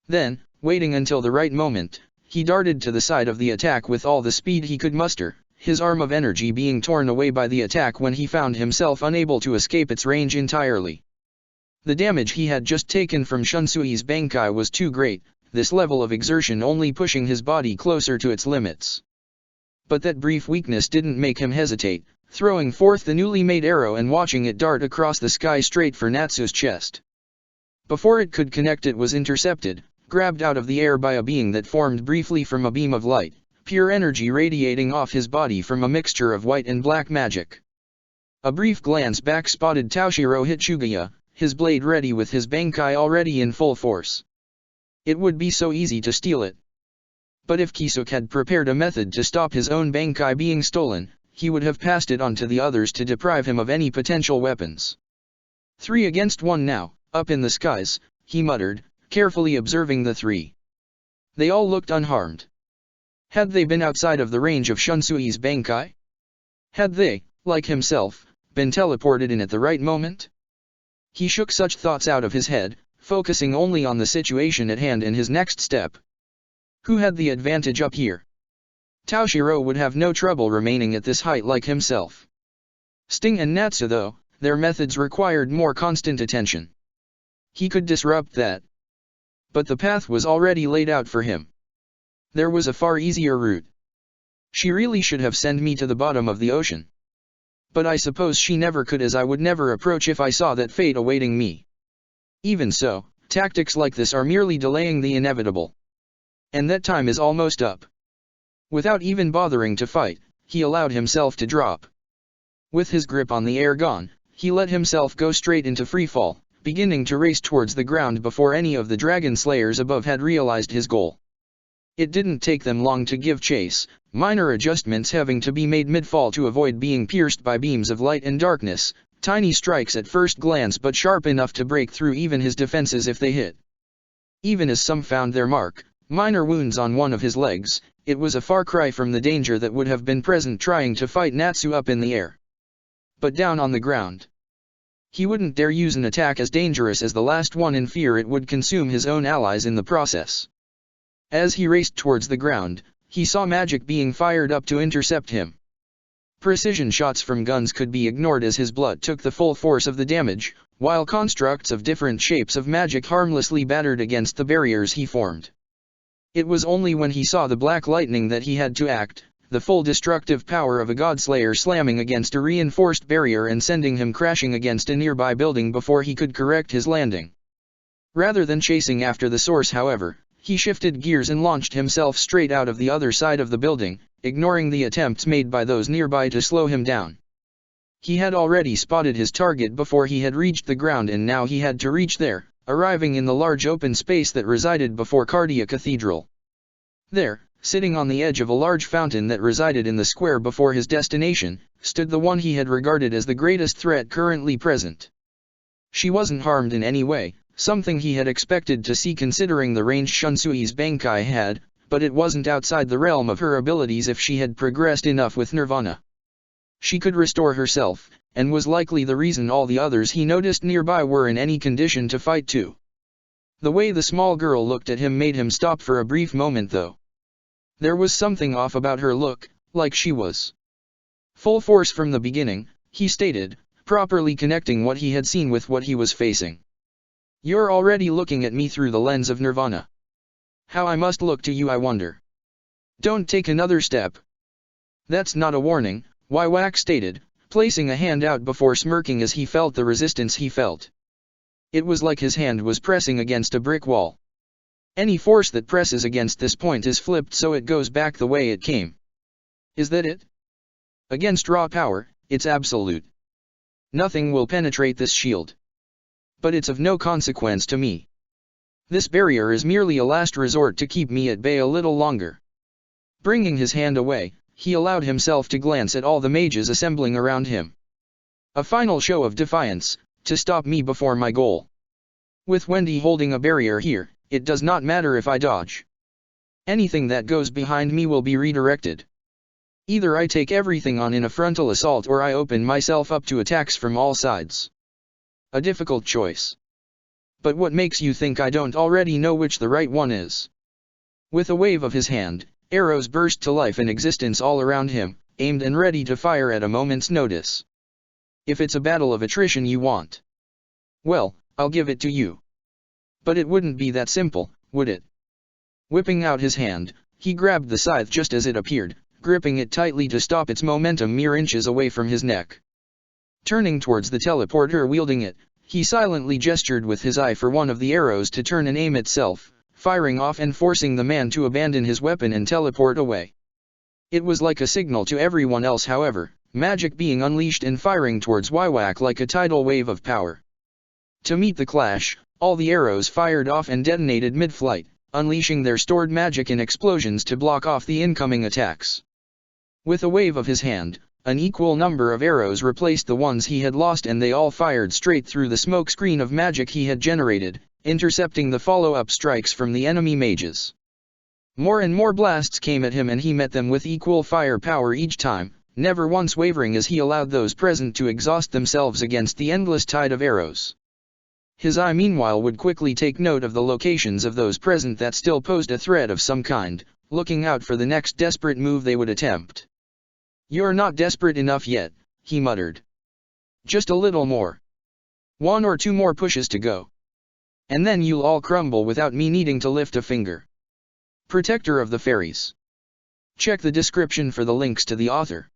Then, waiting until the right moment, he darted to the side of the attack with all the speed he could muster, his arm of energy being torn away by the attack when he found himself unable to escape its range entirely. The damage he had just taken from Shunsui's Bankai was too great, this level of exertion only pushing his body closer to its limits. But that brief weakness didn't make him hesitate, throwing forth the newly made arrow and watching it dart across the sky straight for Natsu's chest. Before it could connect, it was intercepted, grabbed out of the air by a being that formed briefly from a beam of light, pure energy radiating off his body from a mixture of white and black magic. A brief glance back spotted Toshiro Hitsugaya, his blade ready with his Bankai already in full force. It would be so easy to steal it. But if Kisuke had prepared a method to stop his own Bankai being stolen, he would have passed it on to the others to deprive him of any potential weapons. 3 against 1 now, up in the skies, he muttered, carefully observing the three. They all looked unharmed. Had they been outside of the range of Shunsui's Bankai? Had they, like himself, been teleported in at the right moment? He shook such thoughts out of his head, focusing only on the situation at hand in his next step. Who had the advantage up here? Taoshiro would have no trouble remaining at this height like himself. Sting and Natsu though, their methods required more constant attention. He could disrupt that. But the path was already laid out for him. There was a far easier route. She really should have sent me to the bottom of the ocean. But I suppose she never could, as I would never approach if I saw that fate awaiting me. Even so, tactics like this are merely delaying the inevitable. And that time is almost up. Without even bothering to fight, he allowed himself to drop. With his grip on the air gone, he let himself go straight into freefall, beginning to race towards the ground before any of the dragon slayers above had realized his goal. It didn't take them long to give chase, minor adjustments having to be made mid-fall to avoid being pierced by beams of light and darkness, tiny strikes at first glance but sharp enough to break through even his defenses if they hit. Even as some found their mark, minor wounds on one of his legs, it was a far cry from the danger that would have been present trying to fight Natsu up in the air. But down on the ground, he wouldn't dare use an attack as dangerous as the last one in fear it would consume his own allies in the process. As he raced towards the ground, he saw magic being fired up to intercept him. Precision shots from guns could be ignored as his blood took the full force of the damage, while constructs of different shapes of magic harmlessly battered against the barriers he formed. It was only when he saw the black lightning that he had to act, the full destructive power of a godslayer slamming against a reinforced barrier and sending him crashing against a nearby building before he could correct his landing. Rather than chasing after the source, however, he shifted gears and launched himself straight out of the other side of the building, ignoring the attempts made by those nearby to slow him down. He had already spotted his target before he had reached the ground, and now he had to reach there, arriving in the large open space that resided before Cardia Cathedral. There, sitting on the edge of a large fountain that resided in the square before his destination, stood the one he had regarded as the greatest threat currently present. She wasn't harmed in any way, something he had expected to see considering the range Shunsui's Bankai had, but it wasn't outside the realm of her abilities if she had progressed enough with Nirvana. She could restore herself, and was likely the reason all the others he noticed nearby were in any condition to fight too. The way the small girl looked at him made him stop for a brief moment though. There was something off about her look, like she was full force from the beginning, he stated, properly connecting what he had seen with what he was facing. You're already looking at me through the lens of Nirvana. How I must look to you, I wonder. Don't take another step. That's not a warning, Waiwak stated, placing a hand out before smirking as he felt the resistance he felt. It was like his hand was pressing against a brick wall. Any force that presses against this point is flipped so it goes back the way it came. Is that it? Against raw power, it's absolute. Nothing will penetrate this shield. But it's of no consequence to me. This barrier is merely a last resort to keep me at bay a little longer. Bringing his hand away, he allowed himself to glance at all the mages assembling around him. A final show of defiance, to stop me before my goal. With Wendy holding a barrier here, it does not matter if I dodge. Anything that goes behind me will be redirected. Either I take everything on in a frontal assault or I open myself up to attacks from all sides. A difficult choice. But what makes you think I don't already know which the right one is? With a wave of his hand, arrows burst to life and existence all around him, aimed and ready to fire at a moment's notice. If it's a battle of attrition you want, well, I'll give it to you. But it wouldn't be that simple, would it? Whipping out his hand, he grabbed the scythe just as it appeared, gripping it tightly to stop its momentum mere inches away from his neck. Turning towards the teleporter wielding it, he silently gestured with his eye for one of the arrows to turn and aim itself, firing off and forcing the man to abandon his weapon and teleport away. It was like a signal to everyone else, however, magic being unleashed and firing towards Waiwak like a tidal wave of power. To meet the clash, all the arrows fired off and detonated mid-flight, unleashing their stored magic in explosions to block off the incoming attacks. With a wave of his hand, an equal number of arrows replaced the ones he had lost and they all fired straight through the smoke screen of magic he had generated, intercepting the follow-up strikes from the enemy mages. More and more blasts came at him and he met them with equal firepower each time, never once wavering as he allowed those present to exhaust themselves against the endless tide of arrows. His eye meanwhile would quickly take note of the locations of those present that still posed a threat of some kind, looking out for the next desperate move they would attempt. "You're not desperate enough yet," he muttered. "Just a little more. 1 or 2 more pushes to go. And then you'll all crumble without me needing to lift a finger." Protector of the Fairies. Check the description for the links to the author.